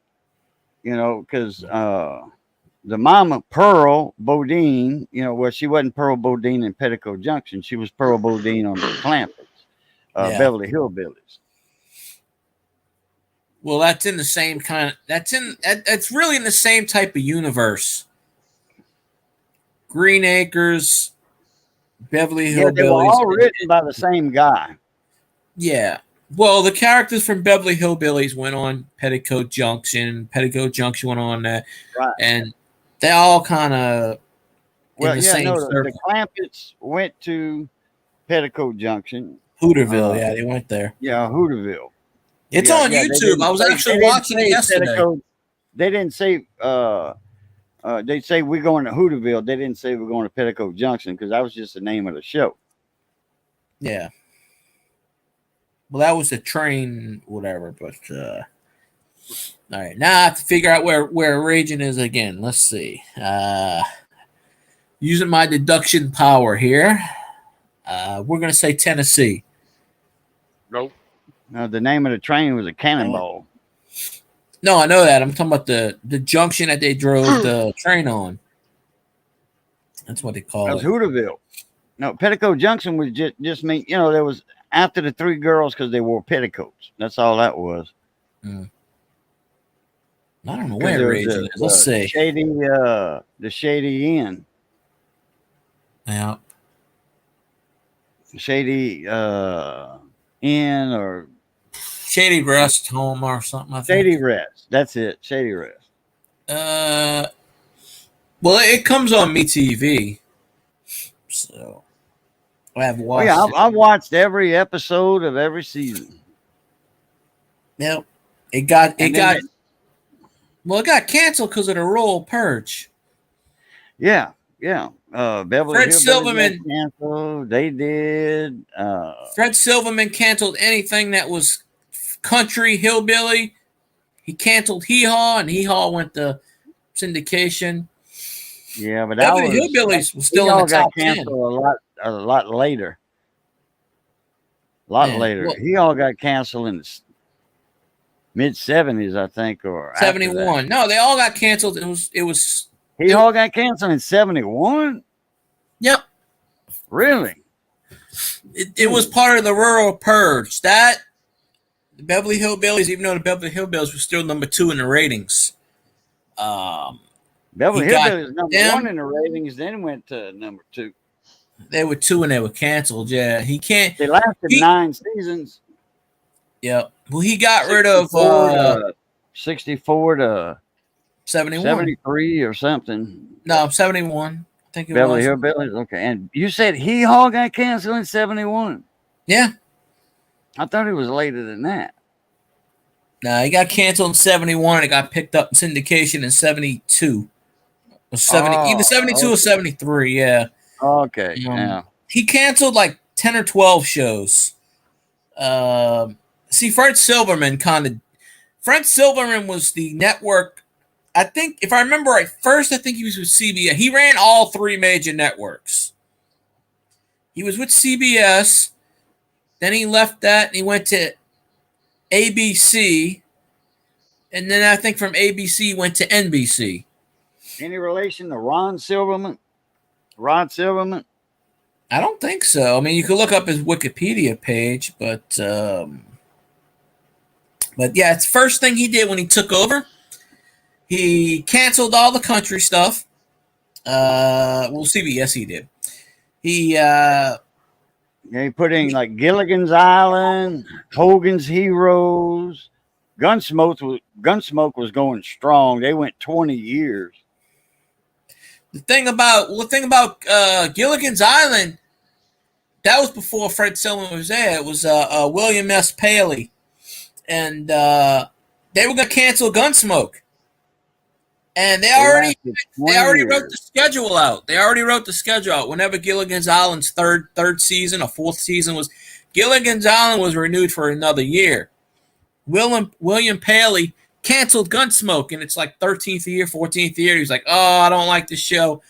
because the mama, Pearl Bodine, well, she wasn't Pearl Bodine in Petticoat Junction. She was Pearl Bodine on the Clampets, Beverly Hillbillies. Well, that's in the same kind of. That's really in the same type of universe. Green Acres, Beverly Hillbillies. Yeah, they were all written by the same guy. Yeah. Well, the characters from Beverly Hillbillies went on Petticoat Junction. Petticoat Junction went on that, right. And they all kind of the Clampets went to Petticoat Junction. Hooterville, they went there. Yeah, Hooterville. It's on YouTube. I was actually watching it yesterday. They didn't say they say we're going to Hooterville. They didn't say we're going to Petticoat Junction because that was just the name of the show. Yeah. Well, that was the train, whatever. But all right, now I have to figure out where Raging is again. Let's see. Using my deduction power here, we're gonna say Tennessee. Nope. No, the name of the train was a Cannonball. No, I know that. I'm talking about the junction that they drove the train on. That's what they call it. That was Hooterville. No, Petticoat Junction was just mean, there was after the 3 girls because they wore petticoats. That's all that was. I don't know where Raging is. Let's see. The Shady Inn. Yeah. Shady Inn or Shady Rest Home or something. I think. Shady Rest. That's it. Shady Rest. Well, it comes on MeTV, so I have watched. Oh, yeah, I watched every episode of every season. Yep, it got canceled because of the Royal Purge. Yeah. Beverly Fred Silverman canceled. They did. Fred Silverman canceled anything that was country hillbilly. He canceled Hee Haw, and Hee Haw went to syndication. Yeah, but Beverly Hillbillies was still in the top 10. A lot later. Later. He all got canceled in the mid-70s, I think, or 71. No, they all got canceled. It was. He all got canceled in 71. Yep. Really? It was part of the Rural Purge. That the Beverly Hillbillies, even though the Beverly Hillbillies were still number 2 in the ratings. Beverly Hillbillies number 1 in the ratings, then went to number 2. They were 2 and they were canceled. Yeah, he can't. They lasted 9 seasons. Yeah. Well, he got rid of 64 to 71, 73 or something. No, 71. I think it Beverly was Hillbillies. Okay, and you said Hee Haw got canceled in 71. Yeah. I thought it was later than that. No, he got canceled in 71. It got picked up in syndication in 72. Or 70, either 72 or 73, yeah. Okay, yeah. He canceled like 10 or 12 shows. See, Fred Silverman was the network. I think, if I remember right, first I think he was with CBS. He ran all 3 major networks. He was with CBS. Then he left that and he went to ABC. And then I think from ABC he went to NBC. Any relation to Ron Silverman? Rod Silverman? I don't think so. I mean, you could look up his Wikipedia page, but yeah, it's the first thing he did when he took over. He canceled all the country stuff. We'll see. Yes, he did. He put in like Gilligan's Island, Hogan's Heroes. Gunsmoke was going strong. They went 20 years. The thing about Gilligan's Island, that was before Fred Silverman was there. It was William S. Paley, and they were gonna cancel Gunsmoke, and they already wrote the schedule out. They already wrote the schedule out. Whenever Gilligan's Island's third season or fourth season was, Gilligan's Island was renewed for another year. William Paley canceled Gunsmoke, and it's like 13th year, 14th year. He's like, oh, I don't like this show.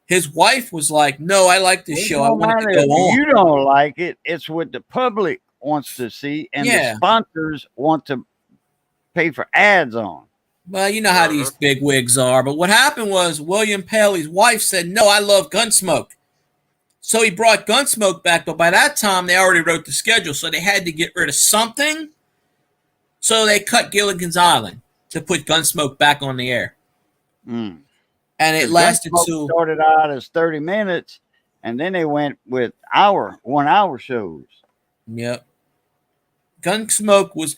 His wife was like, no, I like this show. I want it to go on. You don't like it. It's what the public wants to see, and the sponsors want to pay for ads on. Well, you know how these big wigs are. But what happened was William Paley's wife said, no, I love Gunsmoke. So he brought Gunsmoke back. But by that time, they already wrote the schedule. So they had to get rid of something. So they cut Gilligan's Island to put Gunsmoke back on the air. Mm. And it lasted to started out as 30 minutes, and then they went with 1 hour shows. Yep. Gunsmoke was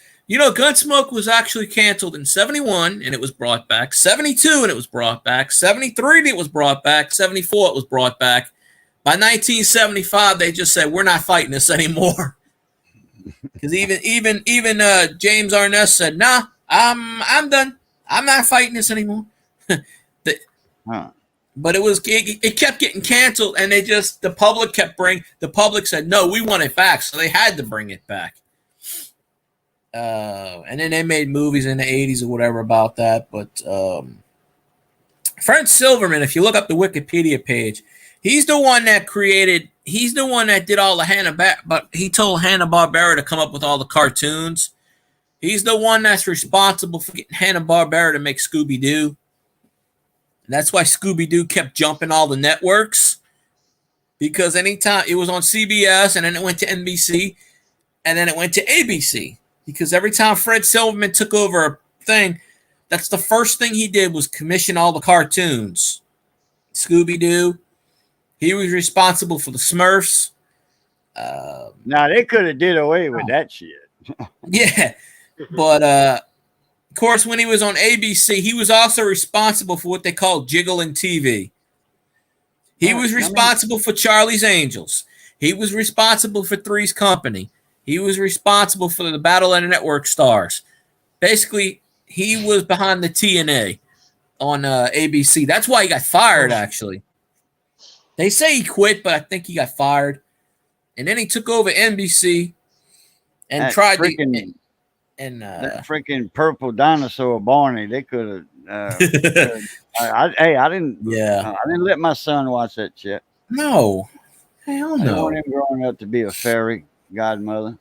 actually canceled in 71 and it was brought back, 72 and it was brought back, 73 and it was brought back, 74 it was brought back. By 1975 they just said we're not fighting this anymore. Because even James Arness said, nah, I'm done. I'm not fighting this anymore. But it kept getting canceled, and the public said no, we want it back, so they had to bring it back. And then they made movies in the 80s or whatever about that. But Fred Silverman, if you look up the Wikipedia page, he's the one that did all the but he told Hanna-Barbera to come up with all the cartoons. He's the one that's responsible for getting Hanna-Barbera to make Scooby-Doo. And that's why Scooby-Doo kept jumping all the networks, because anytime it was on CBS and then it went to NBC and then it went to ABC, because every time Fred Silverman took over a thing, that's the first thing he did was commission all the cartoons. Scooby-Doo. He was responsible for the Smurfs. Now they could have did away with that shit. Yeah, but of course, when he was on ABC, he was also responsible for what they call jiggling TV. He was responsible for Charlie's Angels. He was responsible for Three's Company. He was responsible for the Battle of the Network Stars. Basically, he was behind the TNA on ABC. That's why he got fired, actually. They say he quit, but I think he got fired. And then he took over NBC and that freaking purple dinosaur Barney. They could have. I didn't let my son watch that shit. No, hell no. I want him growing up to be a fairy godmother.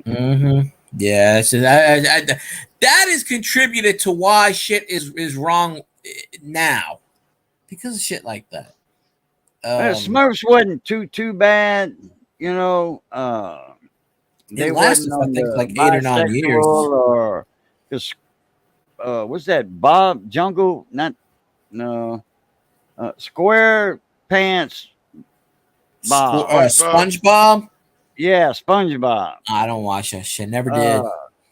Mm-hmm. Yeah, that is contributed to why shit is wrong now, because of shit like that. Smurfs wasn't too bad, you know. They lasted, I think, like 8 or 9 years. Or just what's that? Bob Jungle? Square Pants Bob. SpongeBob. Yeah, SpongeBob. I don't watch that shit. Never did.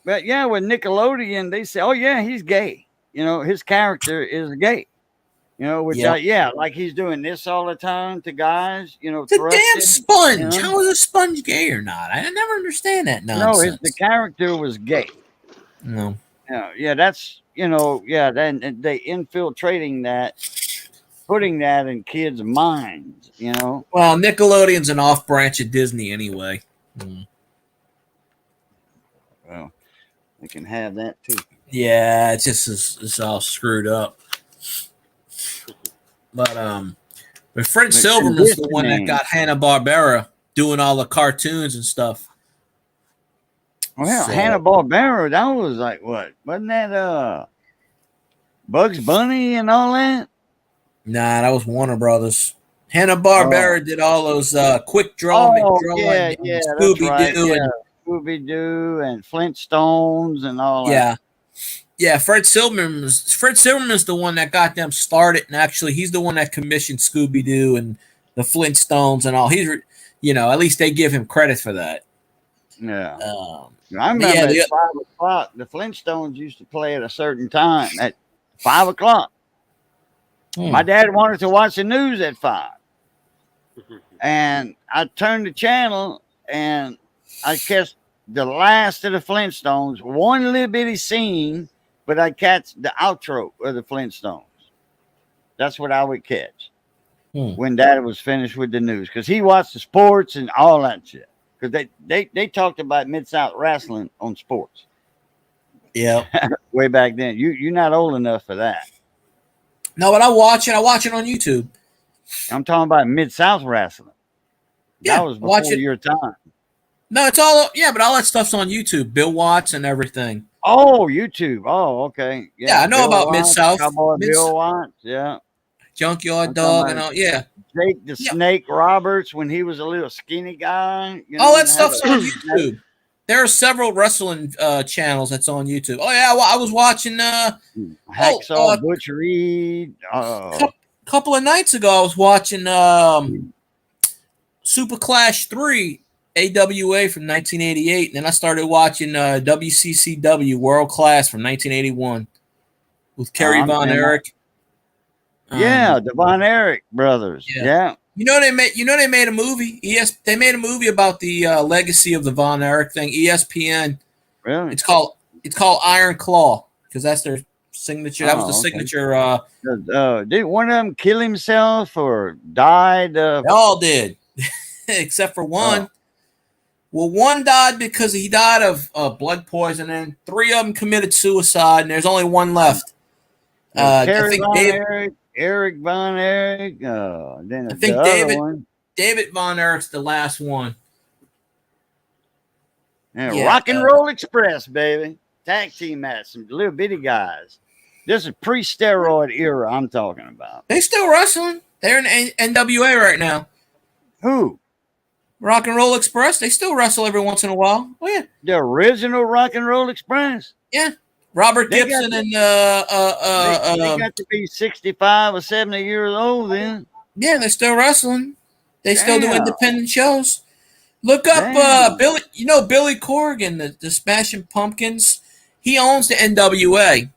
But yeah, with Nickelodeon, they say, "Oh yeah, he's gay." You know, his character is gay. You know, which like he's doing this all the time to guys. You know, the damn sponge. You know? How is a sponge gay or not? I never understand that nonsense. No, the character was gay. No. Yeah, that's then they infiltrating that, putting that in kids' minds. You know. Well, Nickelodeon's an off branch of Disney anyway. Well, they can have that too. Yeah, it's all screwed up. But Fred Silverman was the one that got Hanna-Barbera doing all the cartoons and stuff. Well, Hanna-Barbera, that was like what? Wasn't that Bugs Bunny and all that? Nah, that was Warner Brothers. Hanna-Barbera did all those quick draw, Scooby-Doo, and Scooby-Doo and Flintstones and all that. Yeah, Fred Silverman's the one that got them started, and actually he's the one that commissioned Scooby-Doo and the Flintstones and all. He's, at least they give him credit for that. Yeah. I remember at 5 o'clock, the Flintstones used to play at a certain time at 5 o'clock. My dad wanted to watch the news at 5. And I turned the channel and I catch the last of the Flintstones, one little bitty scene, but I catch the outro of the Flintstones. That's what I would catch when Dad was finished with the news, because he watched the sports and all that shit. Because they talked about Mid-South wrestling on sports. Yeah. Way back then. You're not old enough for that. No, but I watch it on YouTube. I'm talking about Mid-South wrestling. Yeah, that was before your time. No, it's all but all that stuff's on YouTube. Bill Watts and everything. Oh, YouTube. Oh, okay. Yeah, I know Bill about Watts, Mid-South. Cowboy Bill Watts. Yeah. Junkyard Dog and all. Yeah. Jake the Snake Roberts when he was a little skinny guy. All that stuff's on YouTube. There are several wrestling channels that's on YouTube. Oh yeah, I was watching Hacksaw Butch Reed. Couple of nights ago, I was watching Super Clash 3 AWA from 1988, and then I started watching WCCW World Class from 1981 with Kerry Von Erich. Yeah, the Von Erich brothers. Yeah. You know they made a movie. They made a movie about the legacy of the Von Erich thing. ESPN. Really? It's called Iron Claw because that's their signature. That was the signature. Did one of them kill himself or died? They all did, except for one. Well, one died because he died of blood poisoning, and 3 of them committed suicide, and there's only one left. I think Eric Von Erich. Then I think David Von Erich's the last one. Yeah, Rock and Roll Express, baby. Tag team match, some little bitty guys. This is pre-steroid era I'm talking about. They still wrestling. They're in NWA right now. Who? Rock and Roll Express. They still wrestle every once in a while. Oh yeah. The original Rock and Roll Express. Yeah. Robert Gibson and they got to be 65 or 70 years old then. Yeah, they're still wrestling. They still do independent shows. Look up Billy. You know Billy Corgan, the Smashing Pumpkins. He owns the NWA.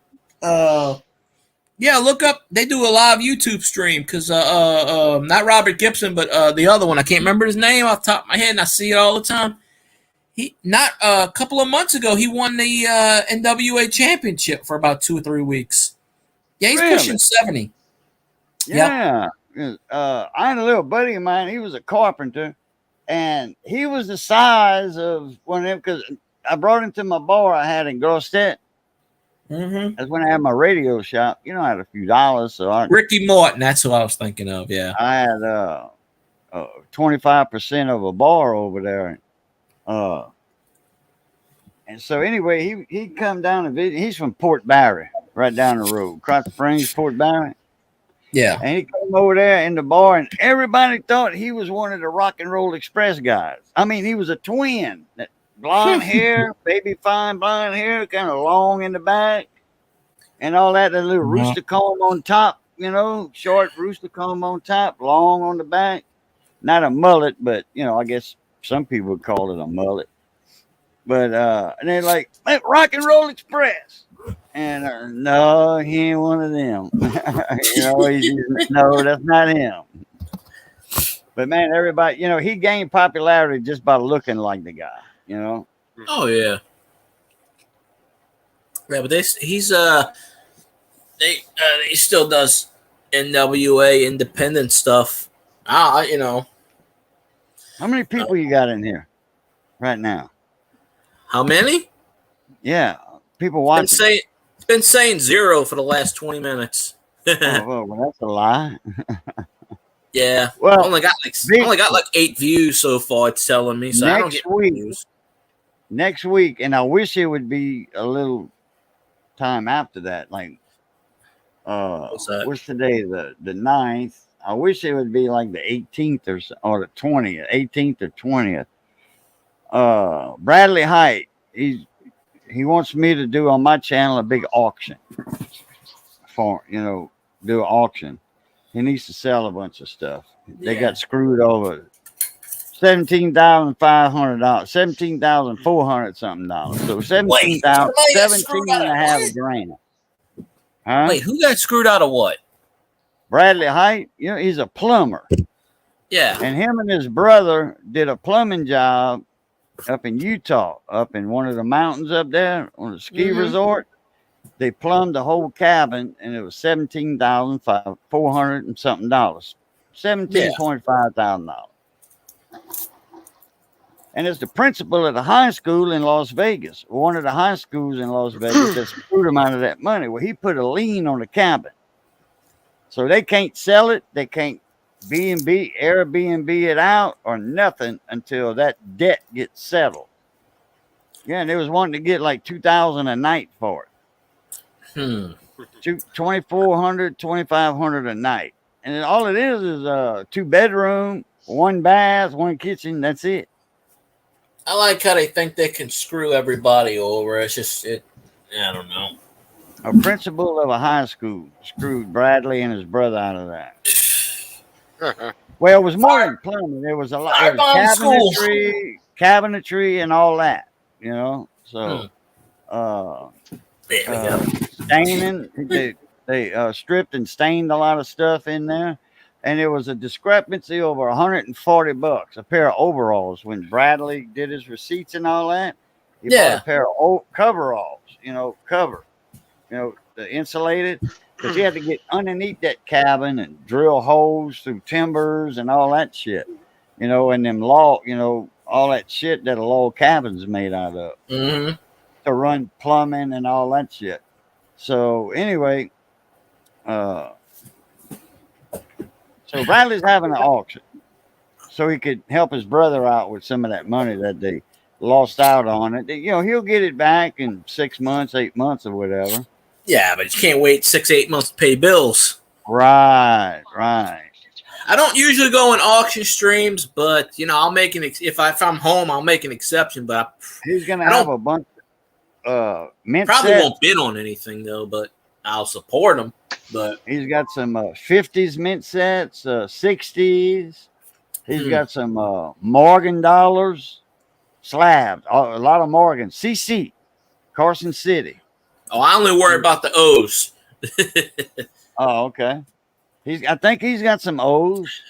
Yeah, look up. They do a live YouTube stream because not Robert Gibson, but the other one. I can't remember his name off the top of my head, and I see it all the time. A couple of months ago, he won the NWA championship for about 2 or 3 weeks. Yeah, he's pushing 70. Yeah. Yep. I had a little buddy of mine. He was a carpenter, and he was the size of one of them because I brought him to my bar I had in Grosset. Mm-hmm. That's when I had my radio shop. You know, I had a few dollars. So Ricky Morton, that's who I was thinking of, yeah. I had 25% of a bar over there. And so anyway, he come down and visit. He's from Port Barry, right down the road. Cross Springs, Port Barry. Yeah. And he came over there in the bar, and everybody thought he was one of the Rock and Roll Express guys. I mean, he was a twin. Blonde hair, baby fine blonde hair, kind of long in the back, and all that. The little rooster comb on top, you know, short rooster comb on top, long on the back. Not a mullet, but, you know, I guess some people would call it a mullet. But, and they're like, hey, Rock and Roll Express. And no, he ain't one of them. You know, no, that's not him. But, man, everybody, you know, he gained popularity just by looking like the guy. You know? Oh yeah. Yeah, but he still does NWA independent stuff. You know. How many people you got in here right now? How many? Yeah, people watching. It's been saying 0 for the last 20 minutes. well, that's a lie. Yeah. Well, I only got like 8 views so far. It's telling me, so I don't get views. Next week, and I wish it would be a little time after that. Like, what's today? The 9th. I wish it would be like the 18th or the 20th, 18th or 20th. Bradley Height, he wants me to do on my channel a big auction for, you know, do an auction. He needs to sell a bunch of stuff. They got screwed over. $17,500, $17,400 something dollars. So 17,000, 17 and a half grand. Huh? Wait, who got screwed out of what? Bradley Height, he's a plumber. Yeah. And him and his brother did a plumbing job up in Utah, up in one of the mountains up there on a ski resort. They plumbed the whole cabin, and it was $17,400 and something dollars, $17,500. And it's the principal of the high school in Las Vegas, one of the high schools in Las Vegas that screwed him out of that money. Well, he put a lien on the cabin, so they can't sell it. They can't Airbnb it out or nothing until that debt gets settled. Yeah, and they was wanting to get like $2,000 a night for it. $2,400, $2,500 a night, and all it is 2-bedroom, 1 bath, 1 kitchen. That's it. I like how they think they can screw everybody over. It's just I don't know. A principal of a high school screwed Bradley and his brother out of that. Well, it was more than plumbing. There was a lot. There was cabinetry, and all that. So staining. They stripped and stained a lot of stuff in there. And there was a discrepancy over $140 a pair of overalls when Bradley did his receipts and all that. He bought a pair of coveralls, the insulated, because he had to get underneath that cabin and drill holes through timbers and all that shit, and them all that shit that a log cabin's made out of to run plumbing and all that shit. So anyway, so Bradley's having an auction so he could help his brother out with some of that money that they lost out on it. He'll get it back in 6 months, 8 months or whatever. Yeah, but you can't wait 6-8 months to pay bills. Right. I don't usually go in auction streams, but I'll make if I'm home, I'll make an exception. But he's gonna have a bunch of mint probably sets. Won't bid on anything though, but I'll support him. But he's got some 50s mint sets, 60s. He's got some Morgan dollars, slabs, a lot of Morgan. CC, Carson City. Oh, I only worry about the O's. Oh, okay. I think he's got some O's.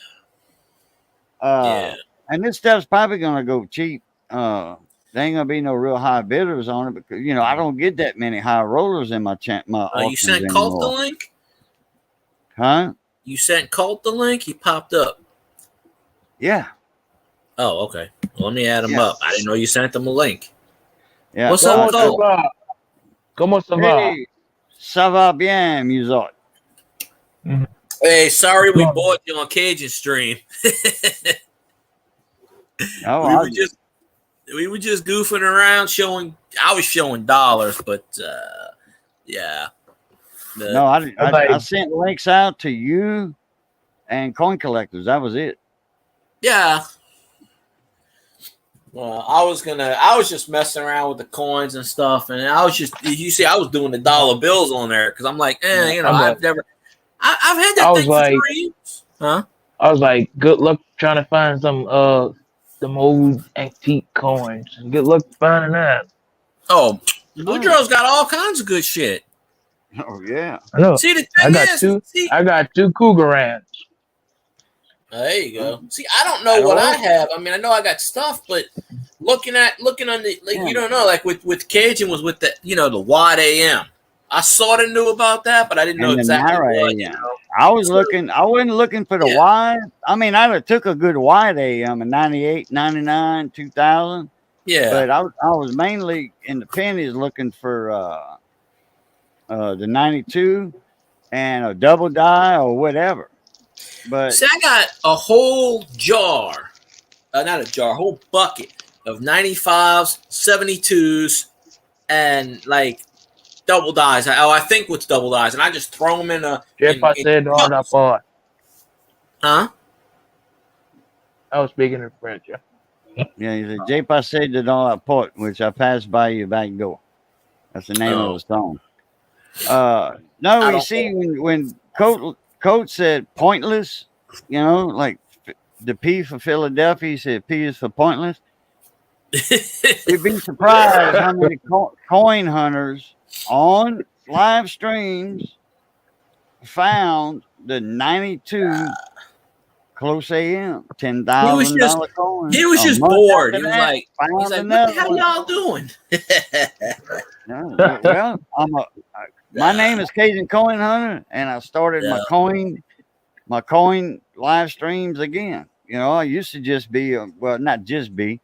And this stuff's probably gonna go cheap. There ain't gonna be no real high bidders on it because I don't get that many high rollers in my auctions. You sent Colt the link? Huh? You sent Colt the link? He popped up. Yeah. Oh, okay. Well, let me add him up. I didn't know you sent him a link. Yeah. What's up, Colt? Comment ça va? Hey, ça va bien, Muzot. Hey, sorry we bought you on Cajun stream. We were just goofing around I was showing dollars, but yeah. No, I sent links out to you and coin collectors. That was it. Yeah. Well, I was just messing around with the coins and stuff, and I was doing the dollar bills on there because I'm like, I've had that thing for 3 years. Huh? I was like, good luck trying to find some old antique coins. Good luck finding that. Oh, Boudreaux's got all kinds of good shit. Oh yeah. I know. See, the thing I got two Cougarans. There you go. See, I don't know what I have. I mean, I know I got stuff, but looking on the you don't know, like with Cajun was with the the wide AM. I sort of knew about that, but I didn't know exactly what. I wasn't looking for the wide. I mean, I took a good wide AM in 98, 99, 2000. Yeah. But I was mainly in the pennies looking for the 92 and a double die or whatever. But see, I got a whole jar, a whole bucket of 95s, 72s, and like double dies. I think what's double dies, and I just throw them in a. Huh? I was speaking in French. Yeah, he said, "J'ai passé dans la porte," which I passed by your back door. That's the name of the song. No, you see, when Coach said pointless, like the P for Philadelphia, he said P is for pointless. You'd be surprised how many coin hunters on live streams found the 92 close AM, He was just $10,000 coin. he was A just month bored. after He was that, like, found what the another hell one. y'all doing? Yeah, well, my name is Cajun Coin Hunter, and I started Yeah. my coin live streams again. You know, I used to just be, not just be.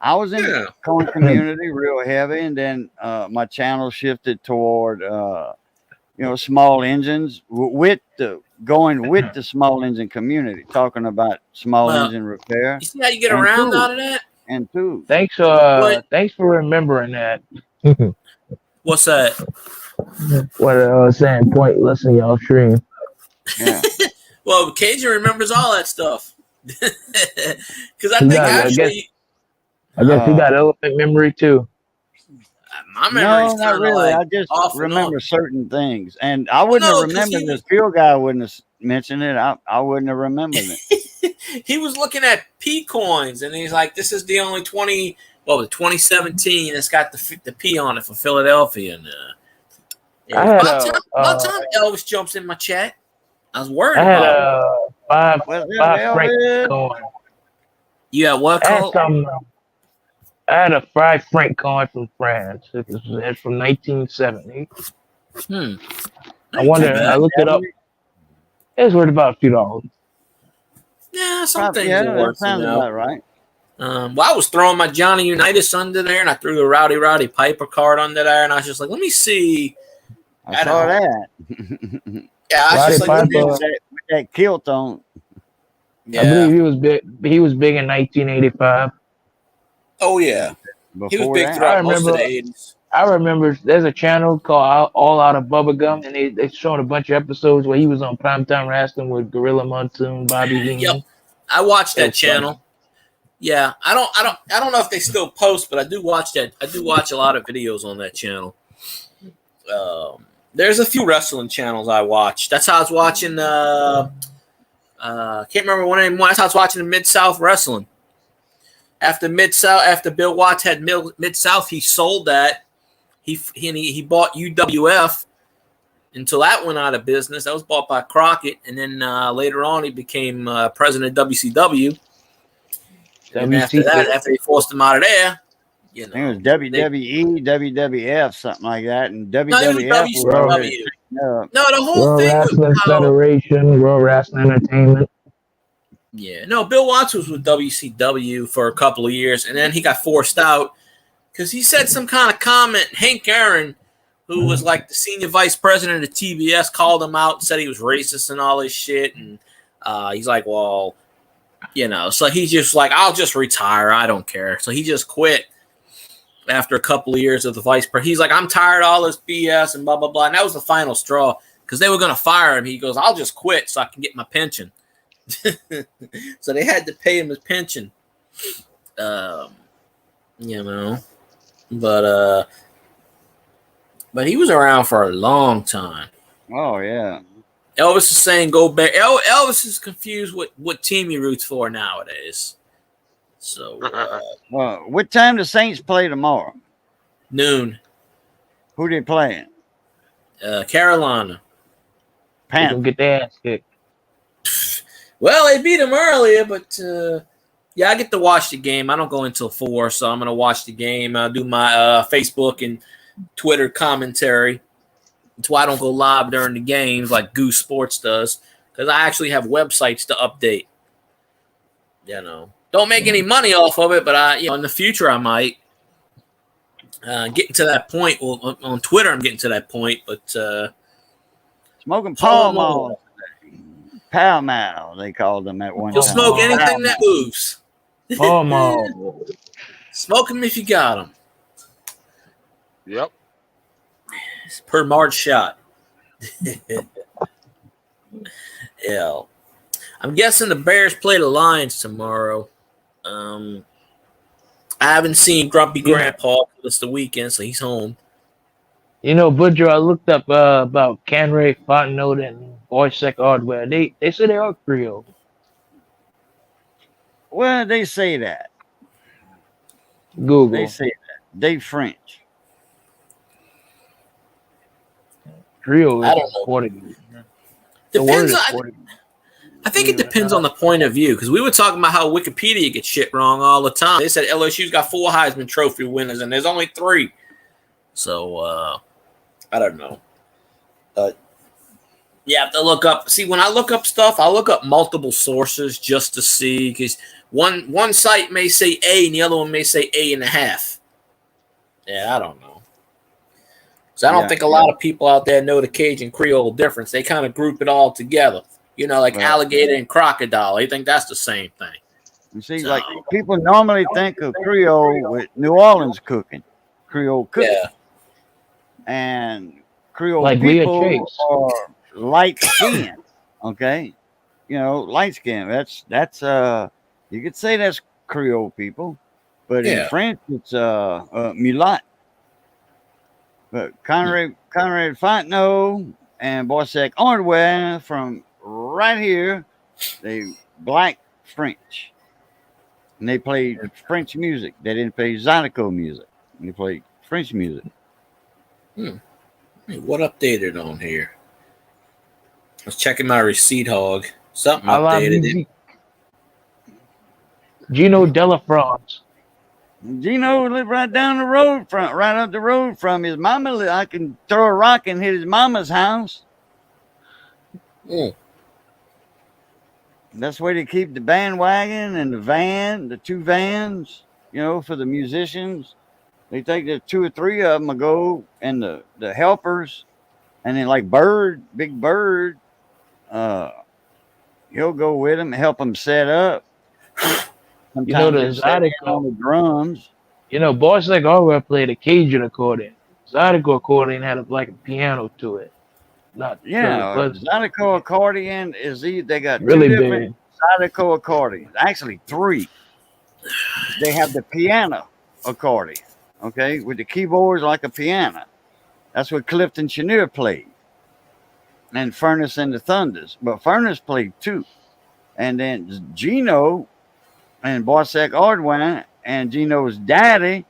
I was in the coin community real heavy, and then my channel shifted toward, small engines going with the small engine community, talking about small Well, engine repair you see how you get and around tools out of that? and tools. Thanks What? for remembering that. What's that? What I was saying, pointless in y'all stream. Yeah. Well, Cajun remembers all that stuff. Because I You think got, actually, I guess you got elephant memory too. my No, memory's not kind of really. like I just off and on. remember certain things, and I Well, wouldn't have no, because remembered this field guy wouldn't have mentioned it. I wouldn't have remembered it. he was looking at P coins, and he's like, "This is the only 2017 that's got the P on it for Philadelphia." And I had about time Elvis jumps in my chat. I was worried I had about it. five franc coin. You got what, I had Cole? I had a 5 franc coin from France. It's from 1970. I wonder. I looked it up. It was worth about a few dollars. Yeah, some things Yeah, are that worth, sounds about right. Well, I was throwing my Johnny Unitas under there, and I threw the Rowdy Piper card under there, and I was just like, let me see. I saw that. Yeah, I was just like, with that kilt on. Yeah. I believe he was big. He was big in 1985. Oh yeah, he was big throughout most of the 80s. I remember there's a channel called All Out of Bubblegum, and they showed a bunch of episodes where he was on primetime wrestling with Gorilla Monsoon, Bobby Heenan. Yep, I watched that channel. Funny. Yeah, I don't know if they still post, but I do watch that. I do watch a lot of videos on that channel. There's a few wrestling channels I watch. That's how I was watching. Can't remember one anymore. That's how I was watching the Mid-South Wrestling. After Bill Watts had Mid-South, he sold that. He bought UWF until that went out of business. That was bought by Crockett, and then later on he became president of WCW. And after that, after they forced him out of there, it was WWE, WWF, something like that, and WWF was WCW. No, the whole World thing Wrestling was Federation, World Wrestling Entertainment. Yeah, no, Bill Watts was with WCW for a couple of years, and then he got forced out because he said some kind of comment. Hank Aaron, who was like the senior vice president of TBS, called him out and said he was racist and all this shit, and he's like, well, so he's just like, I'll just retire. I don't care. So he just quit after a couple of years of the vice president. He's like, I'm tired of all this BS and blah, blah, blah. And that was the final straw because they were going to fire him. He goes, I'll just quit so I can get my pension. So they had to pay him his pension. But he was around for a long time. Oh, yeah. Elvis is saying go back. Elvis is confused what team he roots for nowadays. So, well, what time the Saints play tomorrow? Noon. Who they playing? Carolina. Panthers. Get their ass kicked. Well, they beat them earlier, but I get to watch the game. I don't go until 4, so I'm going to watch the game. I'll do my Facebook and Twitter commentary. That's why I don't go live during the games like Goose Sports does, because I actually have websites to update. Don't make any money off of it, but in the future I might. Getting to that point. Well, on Twitter I'm getting to that point, but smoking Pall Mall. Pall Mall, they called them at one time. You'll smoke anything that moves. Pall Mall. Smoke them if you got them. Yep. Per March shot. Yeah. I'm guessing the Bears play the Lions tomorrow. I haven't seen Grumpy Grandpa. It's the weekend, so he's home. Butcher, I looked up about Canray, Fontenot, and Boysec Hardware. They say they are Creole. Well, they say that. Google. They say that. They French. Creole I don't know. Portuguese. Depends is on. 40. I think it depends on the point of view, because we were talking about how Wikipedia gets shit wrong all the time. They said LSU's got 4 Heisman Trophy winners, and there's only 3. So I don't know. You have to look up. See, when I look up stuff, I look up multiple sources just to see, because one site may say A and the other one may say A.5. Yeah, I don't know. So I don't think a lot of people out there know the Cajun Creole difference. They kind of group it all together. You know, like alligator and crocodile. They think that's the same thing. You see, like people normally think of Creole with New Orleans cooking, Creole cooking. Yeah. And Creole Like people are light skinned. Okay. You know, light skinned. That's you could say that's Creole people, but in French it's mulat. But Conrad Fontenot and Boisec Ordway from right here, they black French. And they played French music. They didn't play Zydeco music. They played French music. What updated on here? I was checking my receipt hog. Something updated. Gino Delafrance. Gino lived right down the road right up the road from his mama. I can throw a rock and hit his mama's house. That's where they keep the bandwagon and the van, the 2 vans, you know, for the musicians. They take the 2 or 3 of them go, and the helpers, and then like Big Bird, he'll go with them, help them set up. Sometimes you know, the Zydeco on the drums. You know, Boys Like Orwell played a Cajun accordion. Zydeco accordion had a piano to it. Zydeco accordion is they got really 2 different Zydeco accordions. Actually 3. They have the piano accordion, okay, with the keyboards like a piano. That's what Clifton Chenier played. And Furnace and the Thunders. But Furnace played 2. And then Gino and Boisec Ordway and Gino's daddy,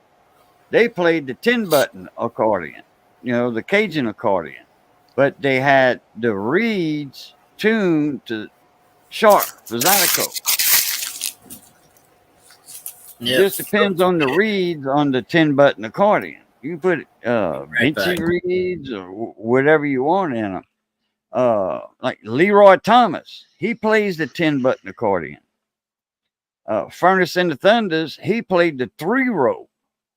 they played the 10-button accordion, you know, the Cajun accordion. But they had the reeds tuned to sharp for Zydeco. It just depends on the reeds on the 10-button accordion. You can put Vinci reeds or whatever you want in them. Like Leroy Thomas, he plays the 10-button accordion. Furnace and the Thunders, he played the 3-row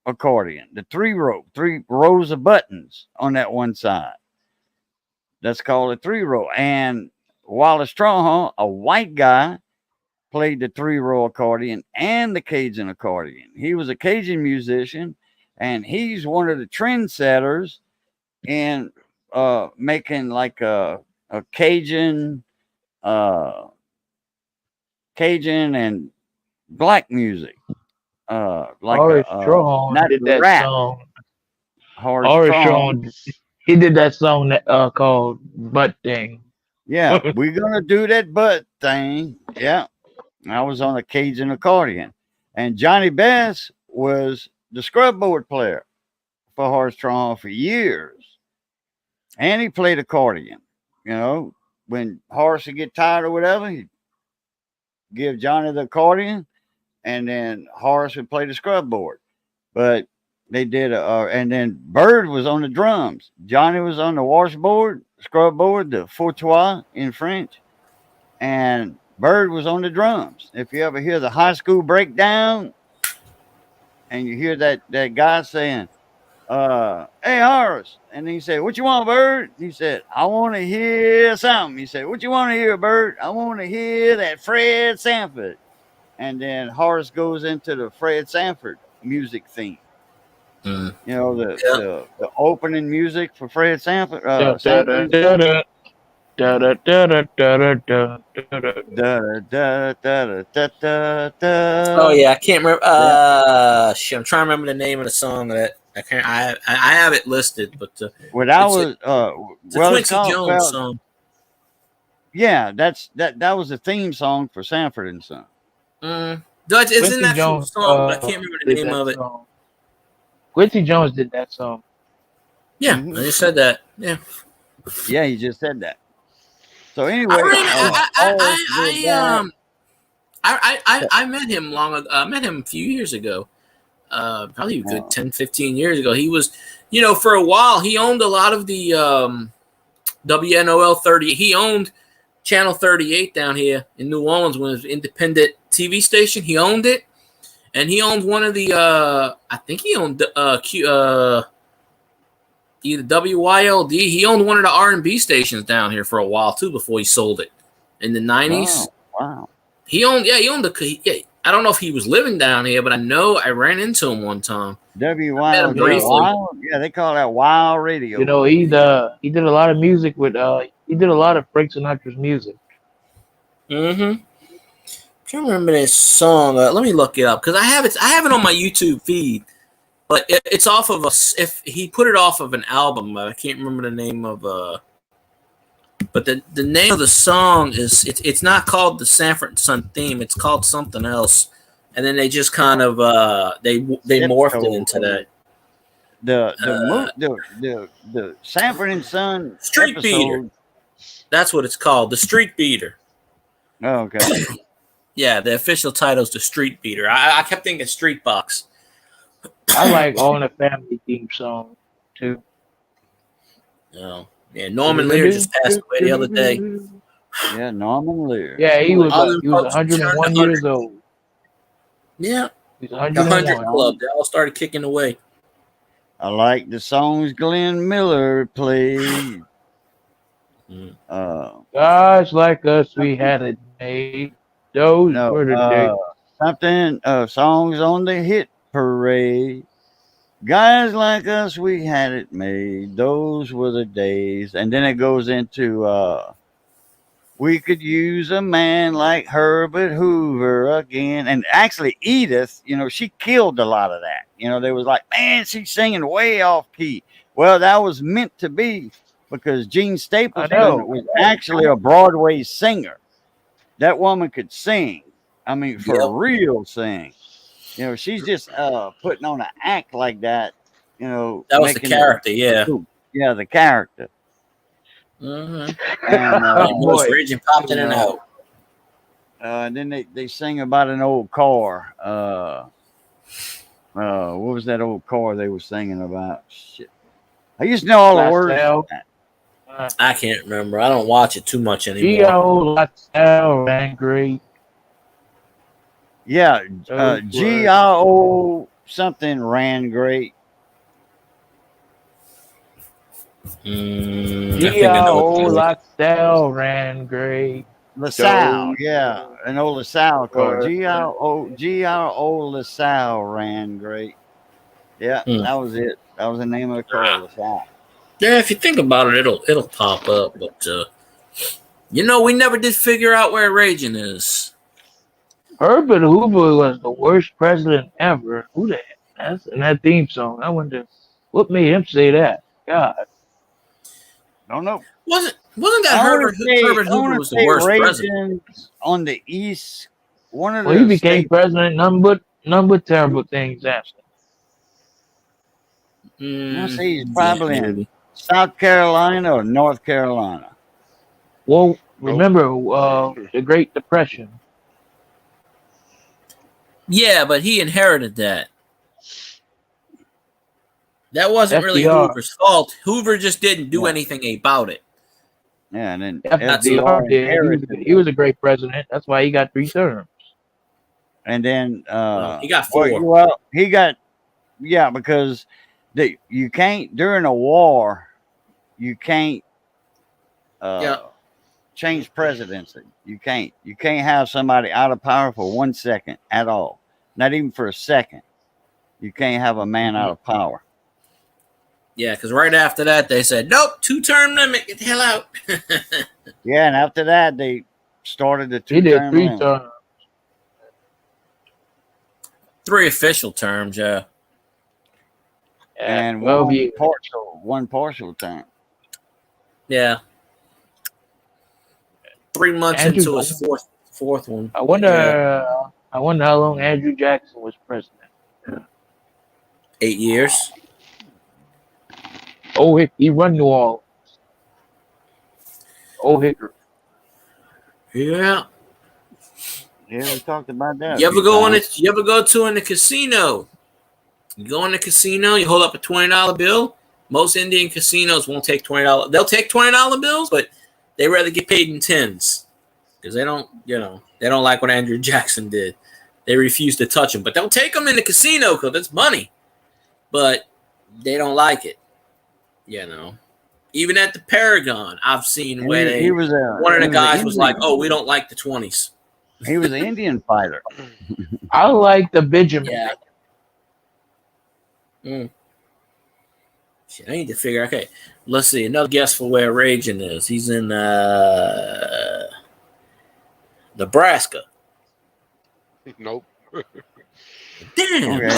accordion, the 3 rows of buttons on that one side. That's called a 3-row. And Wallace Strawhorn, a white guy, played the 3-row accordion and the Cajun accordion. He was a Cajun musician, and he's one of the trendsetters in making like a Cajun and black music. Horace Strawhorn did that rap. song. Horace Strawhorn, he did that song that called Butt Thing. Yeah, we're gonna do that butt thing. Yeah. I was on a Cajun accordion. And Johnny Best was the scrub board player for Horace Strawhorn for years. And he played accordion. You know, when Horace would get tired or whatever, he'd give Johnny the accordion, and then Horace would play the scrub board. But they did, and then Bird was on the drums. Johnny was on the washboard, scrub board, the fauteuil in French, and Bird was on the drums. If you ever hear the high school breakdown, and you hear that guy saying, "Hey Horace," and he said, "What you want, Bird?" He said, "I want to hear something." He said, "What you want to hear, Bird?" "I want to hear that Fred Sanford." And then Horace goes into the Fred Sanford music theme. You know, the opening music for Fred Sanford. Oh yeah, I can't remember. Shit, I'm trying to remember the name of the song that I can't. I have it listed, but well, that was it's a Quincy Jones song. Yeah, that was the theme song for Sanford and Son. It's in that song, but I can't remember the name of it. Quincy Jones did that song. Yeah, I just said that. Yeah. Yeah, he just said that. So anyway, I met him long ago. I met him a few years ago. Probably a good 10, 15 years ago. He was, for a while, he owned a lot of the WNOL 30. He owned Channel 38 down here in New Orleans when it was an independent TV station. He owned it. And he owned one of the, I think he owned either WYLD. He owned one of the R&B stations down here for a while, too, before he sold it in the 90s. Wow. He owned the, I don't know if he was living down here, but I know I ran into him one time. WYLD. Yeah, they call that Wild Radio. He did a lot of music with, he did a lot of Frank Sinatra's music. Mm-hmm. I can't remember this song. Let me look it up because I have it on my YouTube feed, but it's off of if he put it off of an album. I can't remember the name of but the name of the song is it's not called the Sanford Son theme. It's called something else, and then they just kind of they morphed it into that. The Sanford and Son Street episode. Beater. That's what it's called. The Street Beater. Oh, okay. Yeah, the official title is The Street Beater. I kept thinking Street Box. I like All in the Family theme song too. Oh, yeah, Norman Lear just passed away the other day. Yeah, Norman Lear. Yeah, he was 101 years old. Yeah, he's 100 Club. They all started kicking away. I like the songs Glenn Miller played. Guys like us, we had it made. Those were the days. Songs on the hit parade. Guys like us, we had it made. Those were the days. And then it goes into we could use a man like Herbert Hoover again. And actually, Edith, she killed a lot of that. They was like, man, she's singing way off key. Well, that was meant to be because Jean Stapleton was actually a Broadway singer. That woman could sing. I mean, for real sing. She's just putting on an act like that. That was the character, yeah. Yeah, the character. Mm-hmm. And Raging popped in and out. And then they sing about an old car. What was that old car they were singing about? Shit. I used to know all the words. I can't remember. I don't watch it too much anymore. G.O. ran great. Yeah, G.O. something ran great. G.O. LaSalle ran great. LaSalle, yeah, an old LaSalle car. G.O. LaSalle ran great. Yeah, that was it. That was the name of the car, LaSalle. Yeah, if you think about it, it'll pop up. But we never did figure out where Raging is. Herbert Hoover was the worst president ever. Who the heck? That's in that theme song. I wonder what made him say that. God, don't know. Wasn't that Herbert Hoover was the worst president on the East? He became president. None but terrible things after. I say he's probably in South Carolina or North Carolina. Well, remember the Great Depression. Yeah, but he inherited that. That wasn't really Hoover's fault. Hoover just didn't do anything about it. Yeah, and then FDR did. He was a great president. That's why he got 3 terms. And then he got 4. Well, he got because you can't during a war. You can't change presidency. You can't have somebody out of power for 1 second at all. Not even for a second. You can't have a man out of power. Yeah, because right after that they said, nope, 2-term limit, get the hell out. Yeah, and after that they started the 2-term He did 3 limit. terms. 3 official terms, yeah. And one partial term. Yeah. 3 months into his fourth one. I wonder how long Andrew Jackson was president. 8 years. Oh, he run New Orleans. Oh, Hickory. Yeah. Yeah, we talked about that. You ever go to in the casino? You go in the casino, you hold up a $20 bill. Most Indian casinos won't take $20. They'll take $20 bills, but they rather get paid in tens because they don't like what Andrew Jackson did. They refuse to touch them, but they'll take them in the casino because it's money. But they don't like it, Even at the Paragon, I've seen where one of the guys was like, "Oh, we don't like the 20s." He was an Indian fighter. I like the Benjamin. Yeah. Shit, I need to figure. Okay, let's see. Another guess for where Raging is. He's in Nebraska. Nope. Damn. Okay,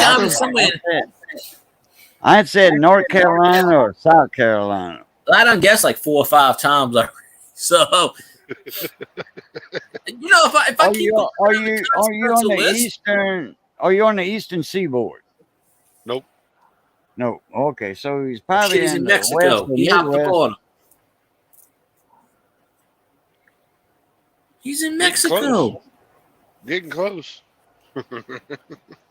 I had said North Carolina or South Carolina. I done guessed like 4 or 5 times already. So, if I keep are you on the eastern? Are you on the eastern seaboard? Nope. No. Okay, so he's probably in Mexico. He hopped the border. He's in Mexico. Getting close.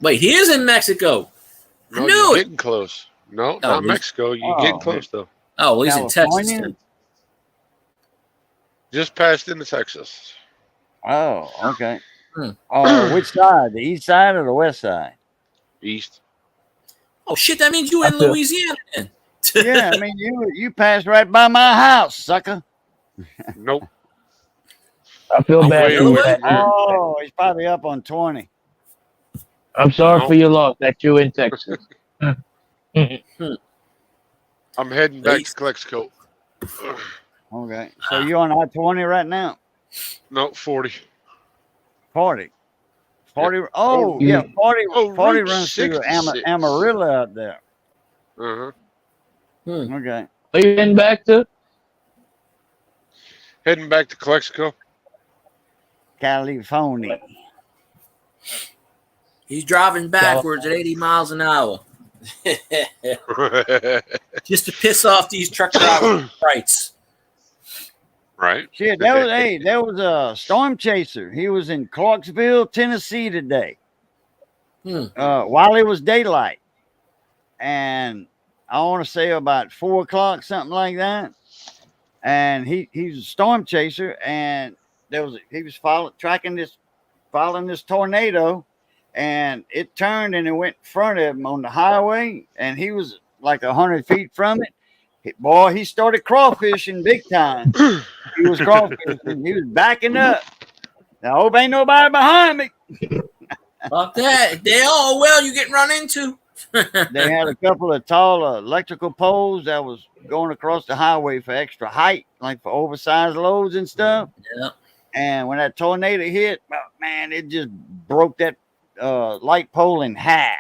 Wait, he is in Mexico. No, you're getting close. No, not Mexico. You're getting close though. Oh, well, he's in Texas. Then. Just passed into Texas. Oh, okay. Which side? The east side or the west side? East. Oh shit! That means you in Louisiana then. Yeah, I mean you passed right by my house, sucker. Nope. I feel bad. Oh, he's probably up on 20. I'm sorry for your loss that you're in Texas. I'm heading back to Calexico. Okay. So you're on I-20 right now? No, 40. 40. 40. Yeah. Oh, yeah. 40 runs through Amarillo out there. Uh-huh. Okay. Are you heading back to? Heading back to Calexico. California. He's driving backwards at 80 miles an hour. Just to piss off these truck drivers. Right. Shit, there was a storm chaser. He was in Clarksville, Tennessee today. While it was daylight. And I want to say about 4 o'clock, something like that. And he's a storm chaser, and he was following this tornado, and it turned and it went in front of him on the highway, and he was like 100 feet from it. Boy, he started crawfishing big time. He was crawfishing. He was backing up. I hope ain't nobody behind me. Fuck that. You getting run into. They had a couple of tall electrical poles that was going across the highway for extra height, like for oversized loads and stuff. Yeah. And when that tornado hit, man, it just broke that light pole in half.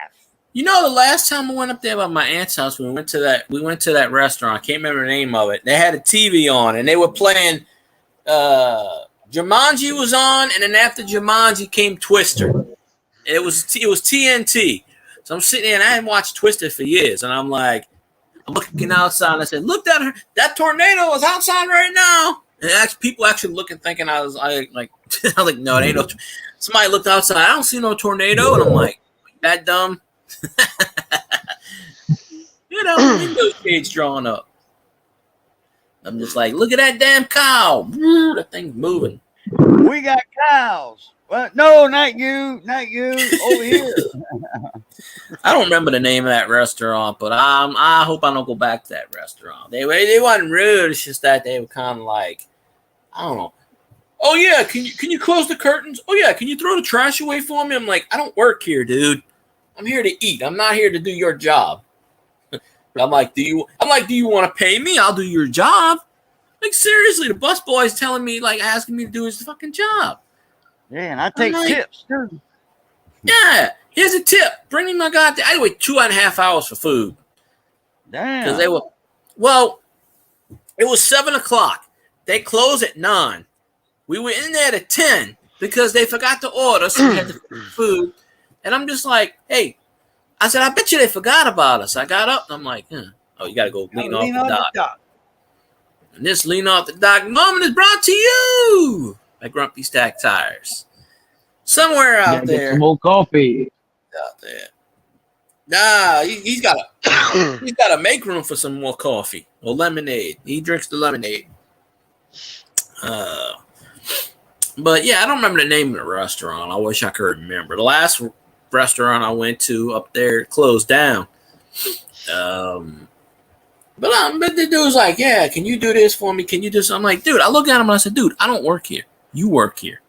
The last time I went up there by my aunt's house, we went to that restaurant. I can't remember the name of it. They had a TV on, and they were playing Jumanji was on, and then after Jumanji came Twister. It was TNT. So I'm sitting there, and I hadn't watched Twister for years, and I'm looking outside, and I said, "Look, that tornado is outside right now." And people actually looking, thinking I was like, "No, it ain't no." Somebody looked outside. I don't see no tornado, and I'm like, "That dumb." Window shades drawn up. I'm just like, look at that damn cow. That thing's moving. We got cows. Well, no, not you. Over here. I don't remember the name of that restaurant, but I hope I don't go back to that restaurant. They wasn't rude. It's just that they were kind of like, I don't know. Oh yeah, can you close the curtains? Oh yeah, can you throw the trash away for me? I'm like, I don't work here, dude. I'm here to eat. I'm not here to do your job. I'm like, do you want to pay me? I'll do your job. Like, seriously, the busboy's telling me, like, asking me to do his fucking job. Yeah, and I take tips, too. Yeah, here's a tip. Bring me my goddamn. I wait 2.5 hours for food. Damn. Because it was 7 o'clock. They closed at 9. We were in there at 10 because they forgot to order, so we had the food. And I'm just like, hey, I said, I bet you they forgot about us. I got up and I'm like, oh, you got to go lean off the dock. And this lean off the dock moment is brought to you by Grumpy Stack Tires. Somewhere out Get there. some more coffee. Out there. Nah, he's got to make room for some more coffee or lemonade. He drinks the lemonade. But yeah, I don't remember the name of the restaurant. I wish I could remember. The last restaurant I went to up there closed down. But the dude was like, "Yeah, can you do this for me? Can you do something?" I'm like, dude, I looked at him and I said, "Dude, I don't work here. You work here.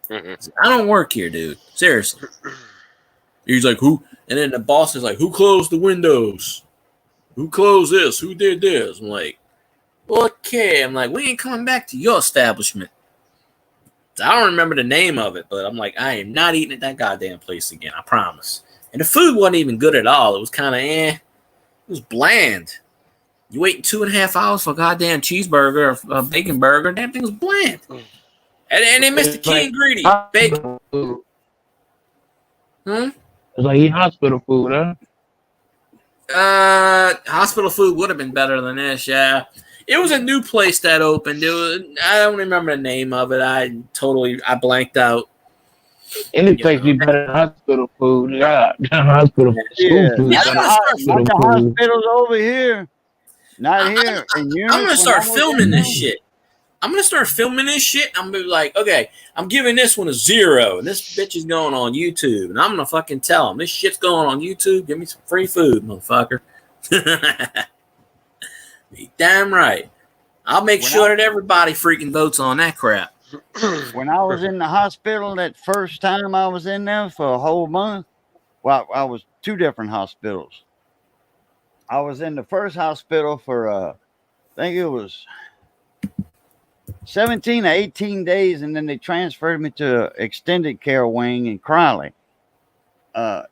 I don't work here, dude. Seriously." He's like, "Who?" And then the boss is like, "Who closed the windows? Who closed this? Who did this?" I'm like, "Okay." I'm like, "We ain't coming back to your establishment." I don't remember the name of it, but I'm like, I am not eating at that goddamn place again. I promise. And the food wasn't even good at all. It was kind of It was bland. You waiting 2.5 hours for a goddamn cheeseburger or a bacon burger. Damn thing was bland. And they missed the key ingredient. Bacon. It's like eating hospital food, huh? Hospital food would have been better than this, yeah. It was a new place that opened. I don't remember the name of it. I blanked out. Any place be better than hospital food. Yeah, hospital food. Yeah. Food Yeah, Not the hospitals over here. Not here. I'm gonna start filming this shit. I'm gonna start filming this shit. I'm gonna be like, okay, I'm giving this one a 0, and this bitch is going on YouTube, and I'm gonna fucking tell them this shit's going on YouTube. Give me some free food, motherfucker. Be damn right. I'll make sure that everybody freaking votes on that crap. When I was in the hospital that first time I was in there for a whole month, well, I was 2 different hospitals. I was in the first hospital for, I think it was 17 or 18 days, and then they transferred me to an extended care wing in Crowley.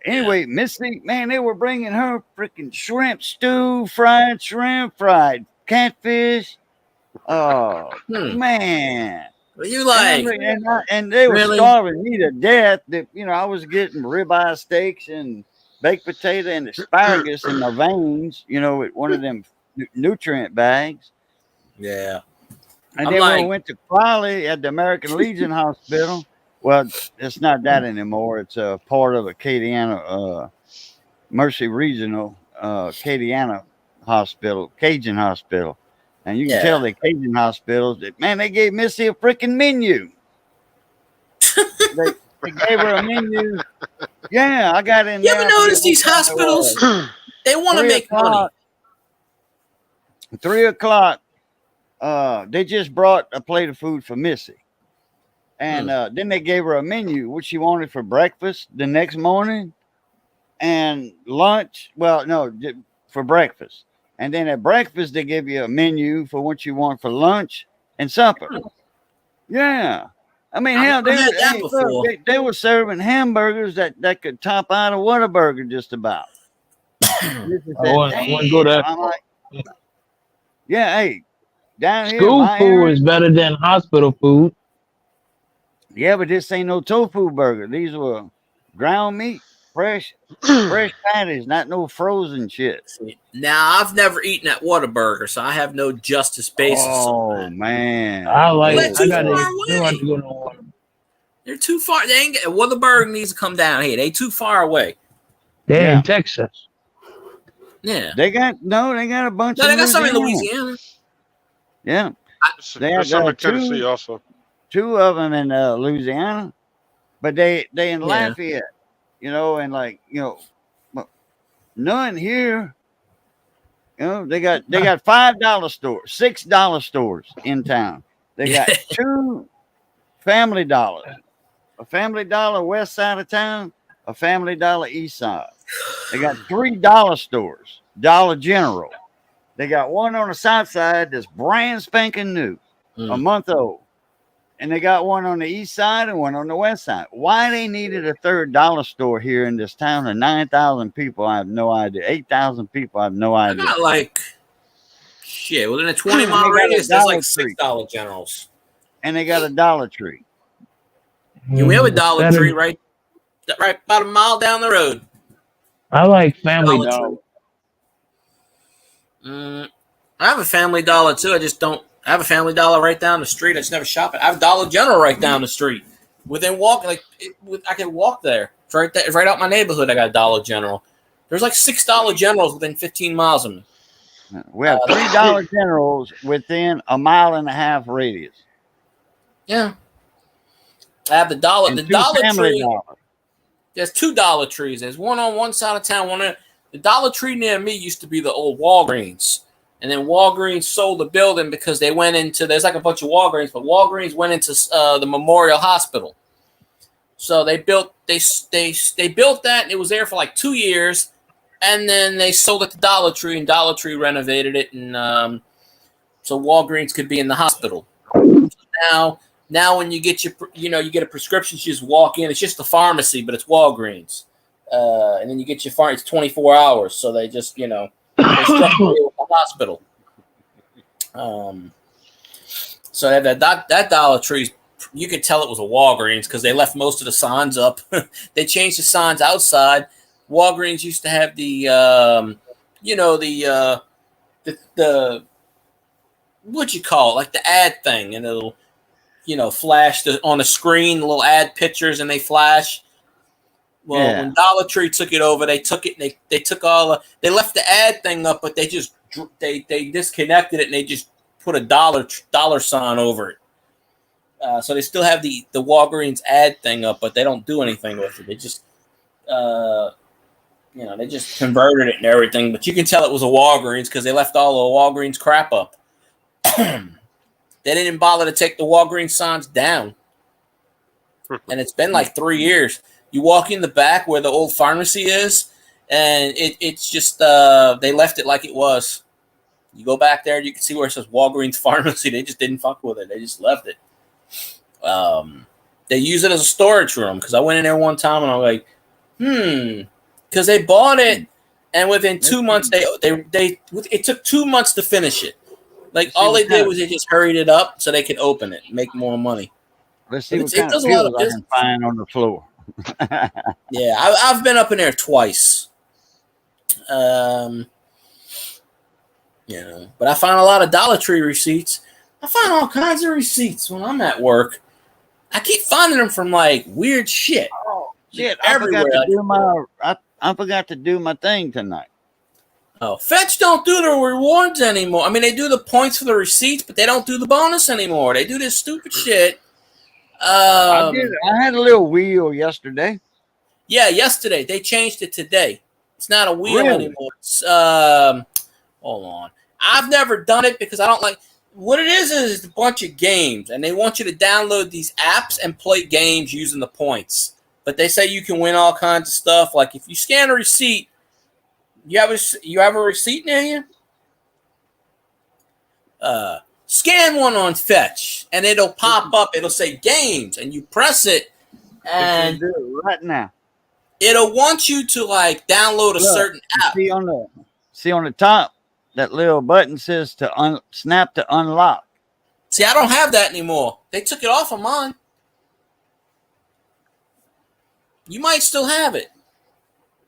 Anyway, Missy, man, they were bringing her freaking shrimp stew, fried shrimp, fried catfish. Oh, man. What you like? And they were Really? starving me to death. That, I was getting ribeye steaks and baked potato and asparagus in my veins, with one of them nutrient bags. Yeah. And then when we went to Crowley at the American Legion Hospital, well, it's not that anymore. It's a part of a Acadiana, Mercy Regional, Acadiana Hospital, Cajun Hospital. And you can tell the Cajun hospitals that, man, they gave Missy a freaking menu. they gave her a menu. Yeah, I got in there. You ever notice these hospitals? They want to make money. 3 o'clock, they just brought a plate of food for Missy. And then they gave her a menu, what she wanted for breakfast the next morning and lunch. Well, no, for breakfast. And then at breakfast, they give you a menu for what you want for lunch and supper. Yeah. I mean, hell, they were serving hamburgers that could top out a Whataburger just about. I want to go there. Yeah, hey, down here. School food is better than hospital food. Yeah, but this ain't no tofu burger. These were ground meat, fresh patties, not no frozen shit. Now, I've never eaten at Whataburger, so I have no justice basis. Oh, man. I like it. To They're too far. They ain't Whataburger needs to come down here. They too far away. They're in Texas. Yeah. They got a bunch of they got some in Louisiana. Yeah. They have some in Tennessee also. 2 of them in Louisiana, but they in Lafayette, and none here. They got $5 stores, $6 stores in town. They got 2 Family Dollars, a Family Dollar west side of town, a Family Dollar east side. They got $3 stores, Dollar General. They got one on the south side that's brand spanking new, a month old. And they got one on the east side and one on the west side. Why they needed a third dollar store here in this town of 9,000 people, I have no idea. 8,000 people, I have no idea. Not shit. Within a 20-mile radius, there's like $6 Generals. And they got a Dollar Tree. Yeah, we have a Dollar Tree right about a mile down the road. I like Family Dollar. I have a Family Dollar too. I I have a Family Dollar right down the street. I just never shop it. I have Dollar General right down the street. Within walking, I can walk there. It's right there, right out my neighborhood. I got Dollar General. There's like 6 Dollar Generals within 15 miles of me. We have 3 Dollar Generals within a 1.5 mile radius. Yeah. I have the Dollar Tree. Dollar. There's 2 Dollar Trees. There's one on one side of town. The Dollar Tree near me used to be the old Walgreens. And then Walgreens sold the building because they went into, there's like a bunch of Walgreens, but Walgreens went into the Memorial Hospital. So they built that, and it was there for like 2 years, and then they sold it to Dollar Tree, and Dollar Tree renovated it, and so Walgreens could be in the hospital. So now when you get you get a prescription, you just walk in. It's just a pharmacy, but it's Walgreens, and then you get your it's 24 hours. So they just they structure it with the hospital. So that Dollar Tree's. You could tell it was a Walgreens because they left most of the signs up. They changed the signs outside. Walgreens used to have the what you call it, like the ad thing, and it'll flash on the screen, the little ad pictures, and they flash. Well, when Dollar Tree took it over, they took it. And they took they left the ad thing up, but they disconnected it and they just put a dollar sign over it. So they still have the Walgreens ad thing up, but they don't do anything with it. They just, they just converted it and everything. But you can tell it was a Walgreens because they left all the Walgreens crap up. They didn't bother to take the Walgreens signs down. And it's been like 3 years. You walk in the back where the old pharmacy is, and it's just they left it like it was. You go back there, you can see where it says Walgreens Pharmacy. They just didn't fuck with it. They just left it. They use it as a storage room because I went in there one time and I'm like, because they bought it, and within 2 months it took 2 months to finish it. Like all they did was they just hurried it up so they could open it and make more money. Let's see what kind of pills I can find on the floor. Yeah, I've been up in there twice. But I found a lot of Dollar Tree receipts. I find all kinds of receipts when I'm at work. I keep finding them from like weird shit. Oh shit! I forgot to do my thing tonight. Oh, Fetch don't do the rewards anymore. I mean, they do the points for the receipts, but they don't do the bonus anymore. They do this stupid shit. I had a little wheel yesterday. Yeah, yesterday. They changed it today. It's not a wheel anymore. It's, hold on. I've never done it because I don't like. What it is a bunch of games, and they want you to download these apps and play games using the points. But they say you can win all kinds of stuff. Like if you scan a receipt, you have a receipt near you? Scan one on Fetch, and it'll pop up. It'll say games, and you press it, and do it right now. It'll want you to like download a certain app. See on the top, that little button says to snap to unlock. See, I don't have that anymore. They took it off of mine. You might still have it,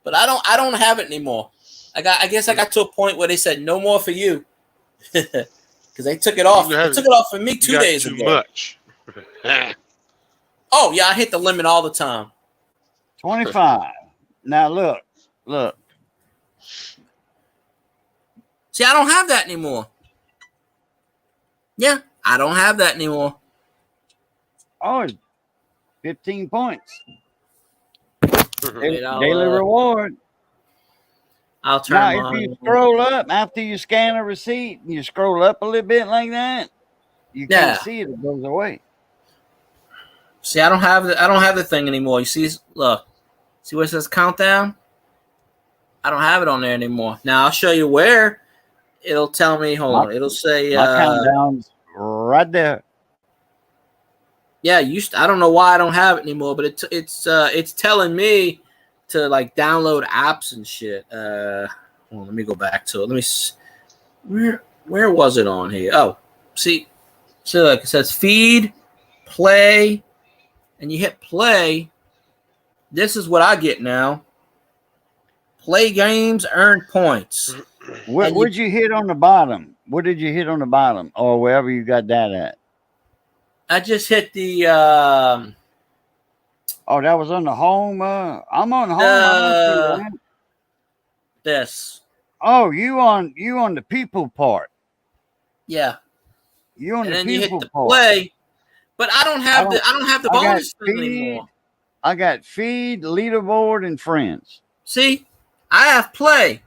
but I don't have it anymore. I guess I got to a point where they said no more for you because they took it off. They took it off for me 2 days ago. Too much. Oh yeah, I hit the limit all the time. 25. Now look. See, I don't have that anymore. Yeah, I don't have that anymore. Oh, 15 points. Daily reward. I'll turn now, if you scroll up after you scan a receipt, and you scroll up a little bit like that, you can't see it. It goes away. See, I don't have the thing anymore. You see, look. See where it says countdown? I don't have it on there anymore. Now I'll show you where. It'll tell me. Hold on. It'll say my countdown's right there. Yeah, I don't know why I don't have it anymore, but it's telling me to like download apps and shit. Let me go back to it. Let me where was it on here? Oh, see, like it says feed, play, and you hit play. This is what I get now. Play games, earn points. What would you hit on the bottom? What did you hit on the bottom, or wherever you got that at? I just hit the. Oh, that was on the home. I'm on home. I don't see that. This. Oh, you on the people part. Yeah. You on and the then you hit people the part. play, but I don't have the bonus thing anymore. I got feed, leaderboard, and friends. See, I have play.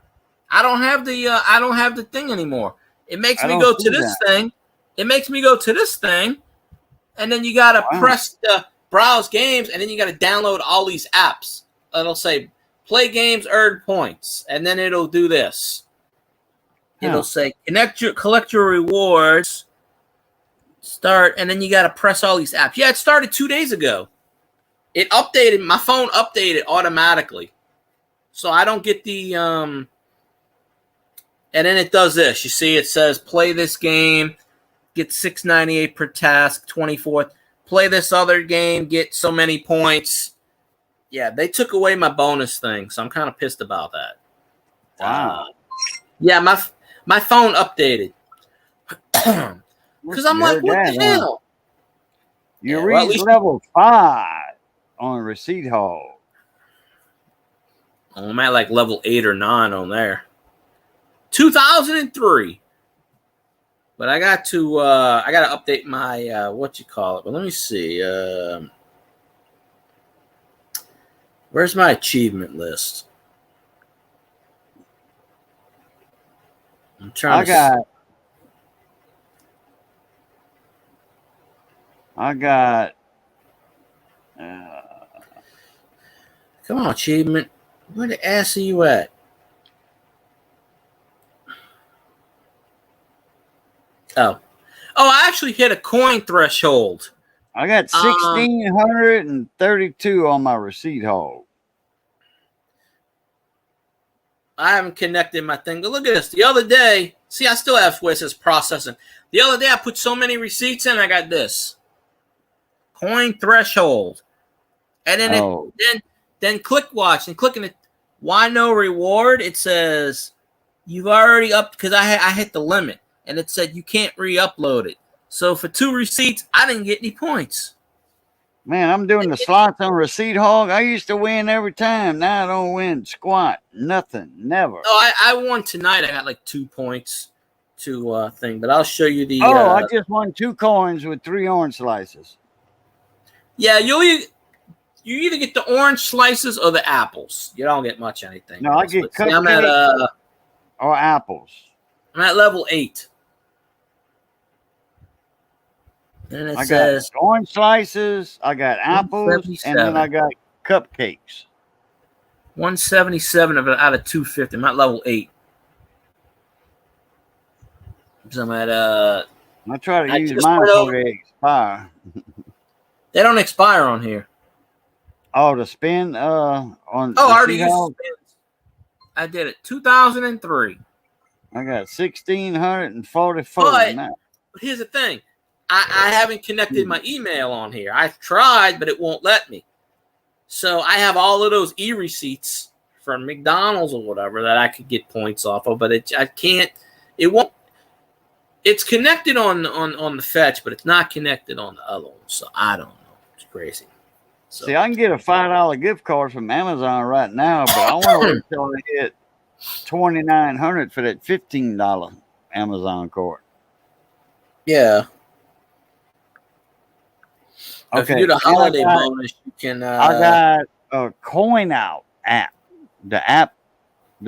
I don't have the thing anymore. It makes me go to this thing. It makes me go to this thing, and then you gotta press the browse games, and then you gotta download all these apps. It'll say play games, earn points, and then it'll do this. It'll say collect your rewards, start, and then you gotta press all these apps. Yeah, it started 2 days ago. It updated. My phone updated automatically, so I don't get the And then it does this. You see, it says play this game, get $6.98 per task, 24th. Play this other game, get so many points. Yeah, they took away my bonus thing, so I'm kind of pissed about that. Wow. Yeah, my phone updated. Because I'm like, what the hell? You reached level 5 on Receipt Hall. I'm at like level 8 or 9 on there. 2003. But I got to update my what you call it. But let me see. Where's my achievement list? I'm trying I got come on, achievement. Where the ass are you at? Oh, I actually hit a coin threshold. I got 1,632 on my Receipt Hall. I haven't connected my thing, but look at this. The other day, see, I still have where it says processing. The other day, I put so many receipts in, I got this coin threshold, and then then click watch and clicking it. Why no reward? It says you've already upped because I hit the limit, and it said you can't re-upload it. So for 2 receipts, I didn't get any points. Man, I'm doing the slots on Receipt Hog. I used to win every time. Now I don't win squat. Nothing. Never. Oh, I won tonight. I got like 2 points to thing, but I'll show you the. I just won 2 coins with 3 orange slices. Yeah, you either get the orange slices or the apples. You don't get much anything. No, I get cupcakes I'm at or apples. I'm at level 8. And it says got orange slices, I got apples, and then I got cupcakes. 177 out of 250. I'm at level 8. So I'm at I try to use mine before they expire. They don't expire on here. Oh, to spin on. Oh, I already used spins. I did it. 2003. I got 1,644. But here's the thing. I haven't connected my email on here. I've tried, but it won't let me. So I have all of those e-receipts from McDonald's or whatever that I could get points off of, but I can't. It won't. It's connected on the fetch, but it's not connected on the other one. So I don't know. It's crazy. So, see, I can get a $5 gift card from Amazon right now, but I want to wait until I hit $2,900 for that $15 Amazon card. Yeah. Okay. If you do the holiday bonus, you can. I got a Coin Out app. The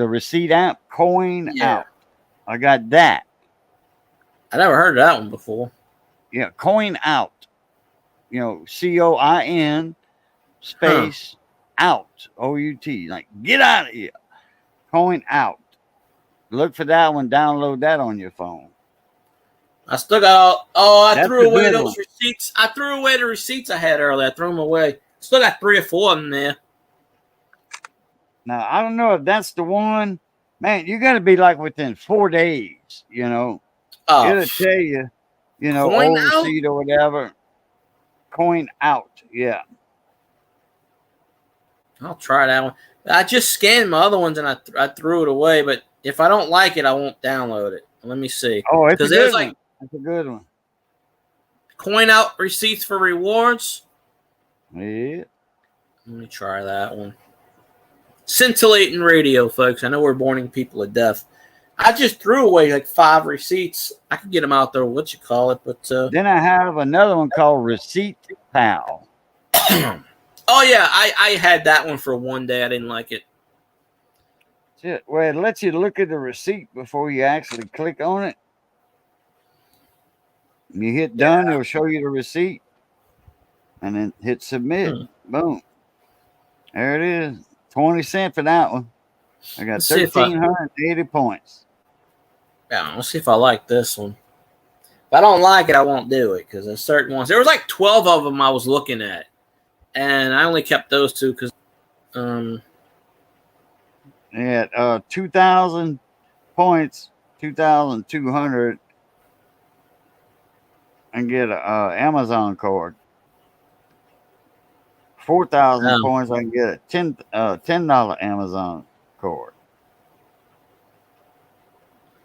receipt app, Coin Out. I got that. I never heard of that one before. Yeah, Coin Out. COIN space out. OUT. Like, get out of here. Coin Out. Look for that one. Download that on your phone. I still got I threw away those receipts. I threw away the receipts I had earlier. I threw them away. Still got 3 or 4 of them there. Now, I don't know if that's the one. Man, you got to be like within 4 days, It'll tell you, old receipt or whatever. Coin Out, yeah. I'll try that one. I just scanned my other ones and I threw it away, but if I don't like it, I won't download it. Let me see. Oh, it's a good one. That's a good one. Coin out receipts for rewards. Yeah. Let me try that one. Scintillating radio, folks. I know we're boring people to death. I just threw away like 5 receipts. I could get them out there, what you call it, but then I have another one called Receipt Pal. Oh yeah, I had that one for one day. I didn't like it. Well, it lets you look at the receipt before you actually click on it. You hit done, it'll show you the receipt, and then hit submit. Boom. There it is. 20 cents for that one. I got 1,380 points. Yeah, let's see if I like this one. If I don't like it, I won't do it because there's certain ones. There was like 12 of them I was looking at, and I only kept those 2 because. Yeah, 2,000 points, 2,200, and get a Amazon card. 4,000 points, I can get a $10 Amazon card.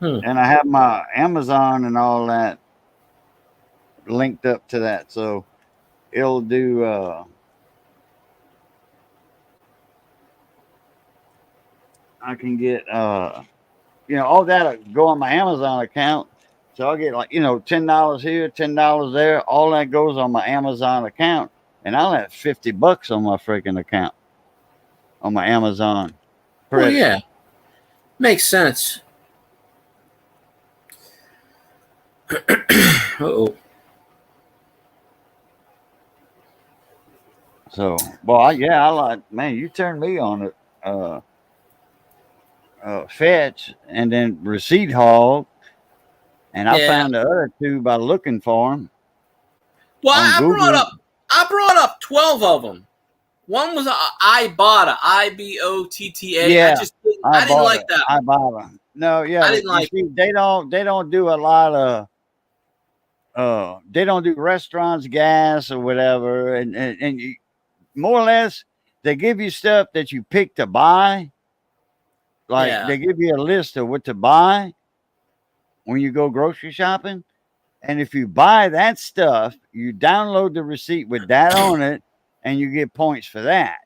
And I have my Amazon and all that linked up to that, so it'll do. I can get all that'll go on my Amazon account. So I'll get like, $10 here, $10 there. All that goes on my Amazon account. And I'll have $50 on my freaking account. On my Amazon. Oh yeah. Makes sense. Uh-oh. So, well, I like, man, you turned me on it. Fetch and then Receipt Hog, and I found the other 2 by looking for them. Well, I brought up 12 of them. One was Ibotta, Ibotta. Yeah, I didn't like that. Ibotta. No, yeah, I didn't like. They don't do a lot of. They don't do restaurants, gas, or whatever, and you, more or less they give you stuff that you pick to buy. Like they give you a list of what to buy when you go grocery shopping. And if you buy that stuff, you download the receipt with that on it and you get points for that.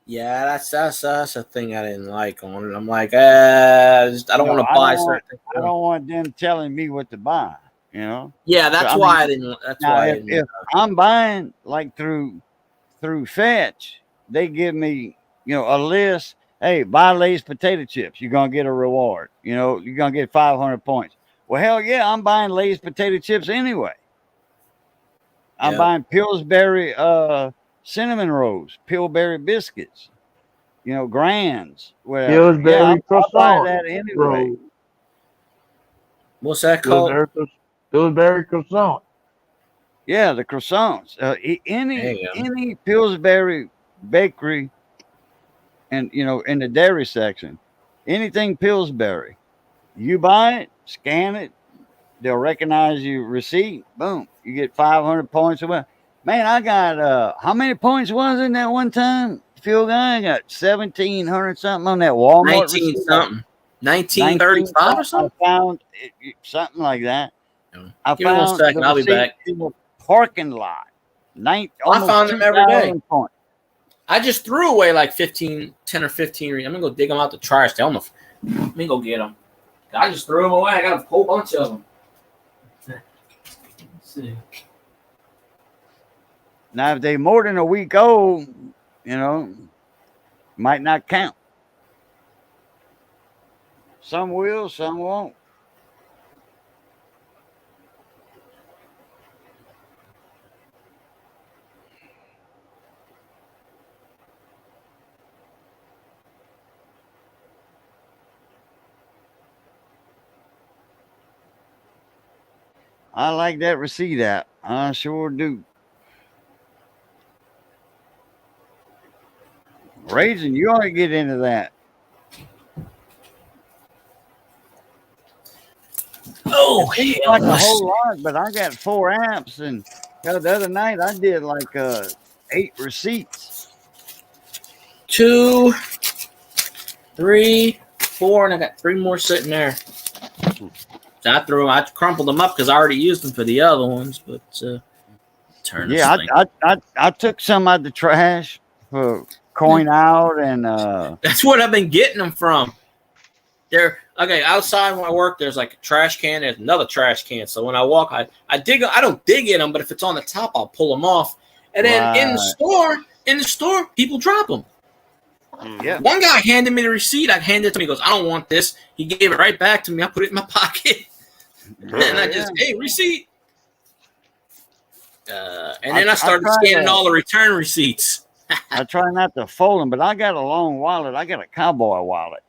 Yeah, that's a thing I didn't like on it. I'm like, I don't want to buy something. I don't want them telling me what to buy, Yeah, that's why I didn't. That's why if I'm buying like through Fetch, they give me, a list. Hey, buy Lay's potato chips. You're going to get a reward. You're going to get 500 points. Well, hell yeah, I'm buying Lay's potato chips anyway. I'm buying Pillsbury cinnamon rolls, Pillsbury biscuits, Grands. Pillsbury croissant. I'll buy that anyway. What's that called? Pillsbury croissant. Yeah, the croissants. Any Pillsbury bakery. And, in the dairy section, anything Pillsbury, you buy it, scan it, they'll recognize your receipt. Boom, you get 500 points. Man, I got, how many points was it that one time? Fuel guy, I got 1,700 something on that Walmart 19 receipt. Something. 1935 or something? I found something like that. I Give me 1 second, I'll be back. In the parking lot. I found them every day. Points. I just threw away like 10 or 15. I'm going to go dig them out the trash. Let me go get them. I just threw them away. I got a whole bunch of them. Let's see. Now, if they're more than a week old, might not count. Some will, some won't. I like that receipt app. I sure do. Raisin, you ought to get into that. Oh, it's like a whole lot, but I got 4 apps, and the other night I did like 8 receipts. 2, 3, 4, and I got 3 more sitting there. So I threw them. I crumpled them up because I already used them for the other ones. But turn this thing. I took some out the trash for coin out, and that's what I've been getting them from. They're okay outside when I work. There's like a trash can. There's another trash can. So when I walk, I dig. I don't dig in them, but if it's on the top, I'll pull them off. And then in the store, people drop them. Yeah. One guy handed me the receipt. I handed it to him. He goes, "I don't want this." He gave it right back to me. I put it in my pocket, and I just, hey, receipt. And then I started scanning all the return receipts. I try not to fold them, but I got a long wallet. I got a cowboy wallet.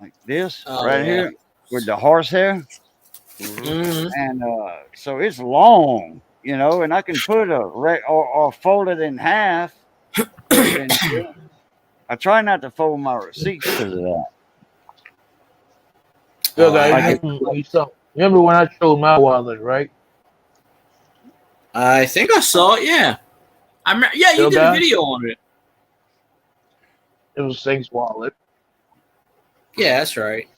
Like this here with the horsehair. Mm-hmm. And so it's long, you know, and I can put or fold it in half. I try not to fold my receipts because of that. Remember when I showed my wallet, right? I think I saw it, yeah. You did a video on it. It was Saint's wallet. Yeah, that's right.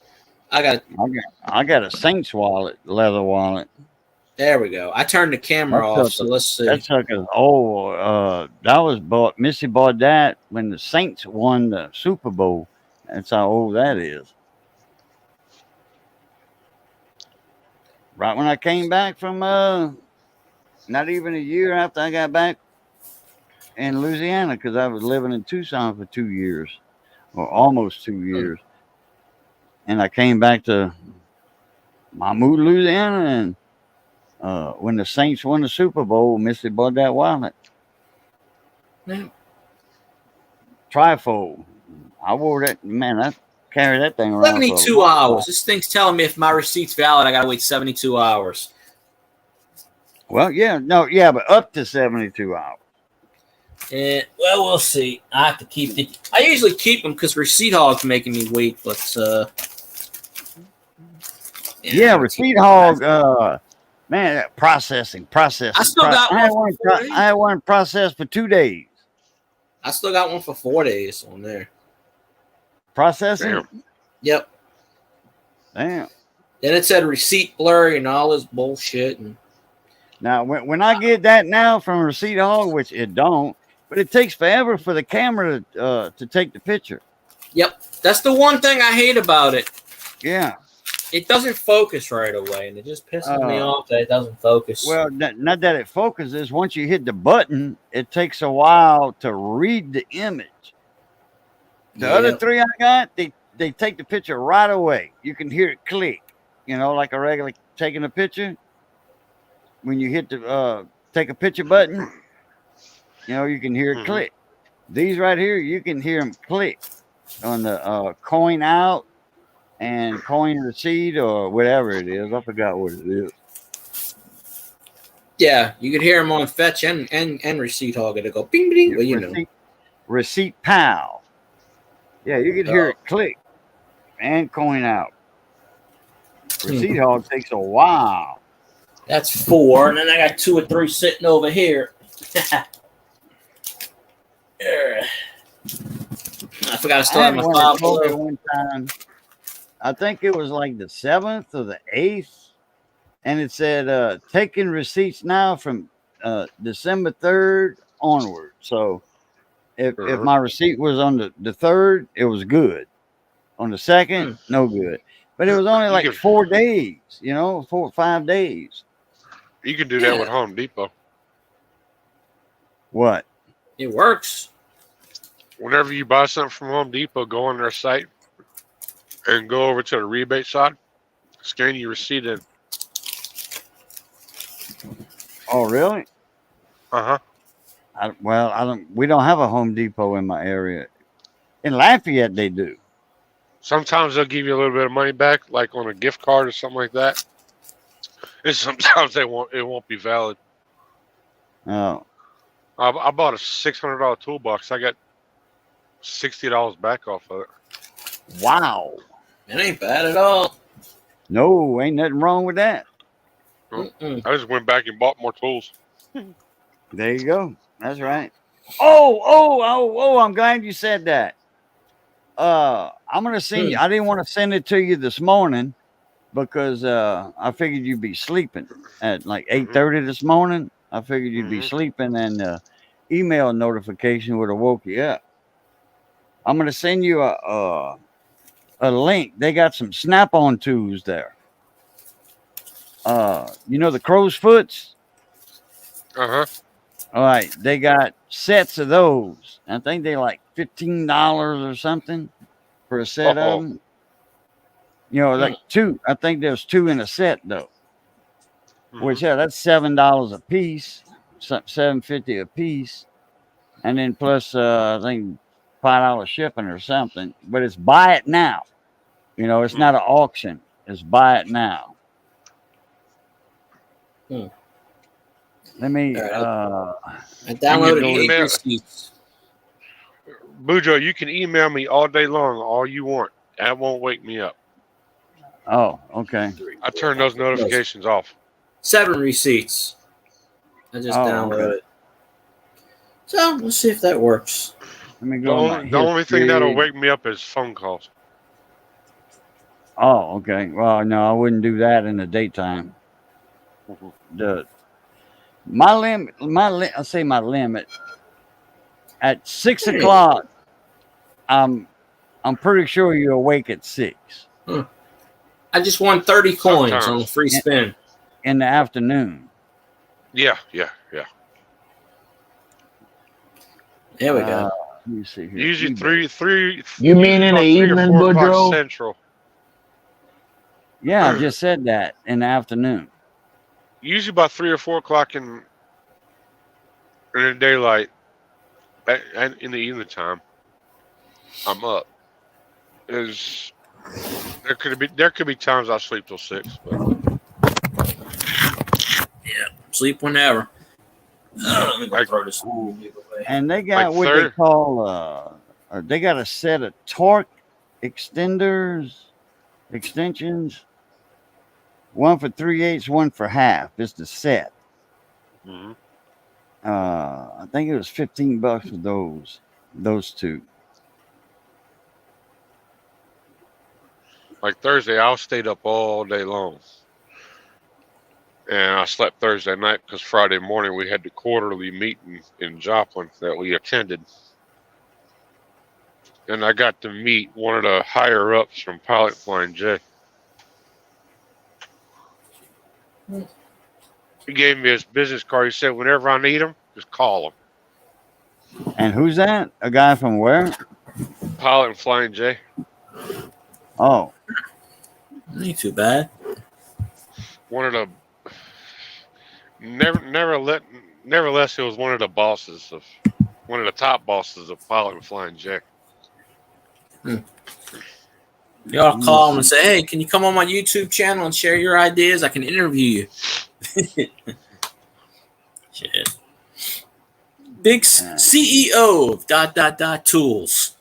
I got a Saints wallet, leather wallet. There we go. I turned the camera off, so let's see. That's like an old. That was bought. Missy bought that when the Saints won the Super Bowl. That's how old that is. Right when I came back from, not even a year after I got back in Louisiana, because I was living in Tucson for 2 years, or almost 2 years. And I came back to Mahmoud, Louisiana, and when the Saints won the Super Bowl, Missy bought that wallet. Yeah. Trifold. I wore that, man, I carried that thing around 72 hours. This thing's telling me if my receipt's valid, I got to wait 72 hours. Well, but up to 72 hours. Well, we'll see. I have to keep the. I usually keep them because Receipt Hog's making me wait, but Receipt Hog. Man, processing. I still got one. I had one processed for 2 days. I still got one for 4 days on there. Processing. Damn. Yep. Damn. Then it said receipt blurry and all this bullshit. And now, when I get that now from Receipt Hog, which it don't. But it takes forever for the camera to take the picture. Yep. That's the one thing I hate about it. Yeah. It doesn't focus right away, and it just pisses me off that it doesn't focus. Well, not that it focuses. Once you hit the button, it takes a while to read the image. The other three I got, they take the picture right away. You can hear it click, you know, like a regular taking a picture. When you hit the take a picture button, you know, you can hear it click. These right here, you can hear them click on the coin out and coin receipt or whatever it is. I forgot what it is. Yeah, you could hear them on Fetch and Receipt Hog. It'll go bing, bing. Well, you know. Receipt Pal. Yeah, you can hear it click and coin out. Receipt Hog takes a while. That's 4, and then I got 2 or 3 sitting over here. I forgot to start my file below. One time, I think it was like the 7th or the 8th, and it said taking receipts now from December 3rd onward. So if my receipt was on the 3rd, it was good. On the 2nd, no good. But it was only like 4 days, you know, 4 or 5 days. You can do that with Home Depot. What? It works. Whenever you buy something from Home Depot, go on their site and go over to the rebate side, scan your receipt in. Oh, really? Uh-huh. We don't have a Home Depot in my area. In Lafayette, they do. Sometimes they'll give you a little bit of money back, like on a gift card or something like that. And sometimes it won't be valid. Oh. I bought a $600 toolbox. I got $60 back off of it. Wow. It ain't bad at all. No, ain't nothing wrong with that. I just went back and bought more tools. There you go. That's right. Oh, I'm glad you said that. I'm going to send you. I didn't want to send it to you this morning, because I figured you'd be sleeping at like 8:30 this morning. I figured you'd be sleeping, and email notification would have woke you up. I'm gonna send you a link. They got some Snap-on tools there. You know the crow's foots? Uh-huh. All right, they got sets of those. I think they like $15 or something for a set of them. You know, like two. I think there's two in a set though. Which that's $7 a piece, $7.50 a piece, and then plus I think $5 shipping or something. But it's buy it now. You know, it's not an auction. It's buy it now. Let me. I downloaded 8 receipts. Bujo, you can email me all day long, all you want. That won't wake me up. Oh, okay. I turn those notifications off. 7 receipts. I just downloaded it. So let's see if that works. Let me go. The only thing that'll wake me up is phone calls. Oh, okay. Well, no, I wouldn't do that in the daytime. My limit. I say my limit. At 6 o'clock, I'm pretty sure you're awake at 6. I just won 30 coins on a free spin in the afternoon. Yeah. There we go. Let me see here. Usually three. You mean in the evening, Boudreaux? Central. Yeah, I just said that in the afternoon. Usually about 3 or 4 o'clock in the daylight, and in the evening time, I'm up. There could be times I sleep till 6. But. Yeah, sleep whenever. Let me go throw this. And they got what they call they got a set of torque extensions. One for 3/8, one for half. It's the set. I think it was $15 for those two. Like Thursday, I stayed up all day long. And I slept Thursday night because Friday morning we had the quarterly meeting in Joplin that we attended. And I got to meet one of the higher ups from Pilot Flying J. He gave me his business card. He said, whenever I need him, just call him. And who's that? A guy from where? Pilot Flying J. Oh. Ain't too bad. One of the nevertheless, he was one of the top bosses of Pilot and Flying J. Y'all call him and say, "Hey, can you come on my YouTube channel and share your ideas? I can interview you." Shit. Big CEO of ... tools.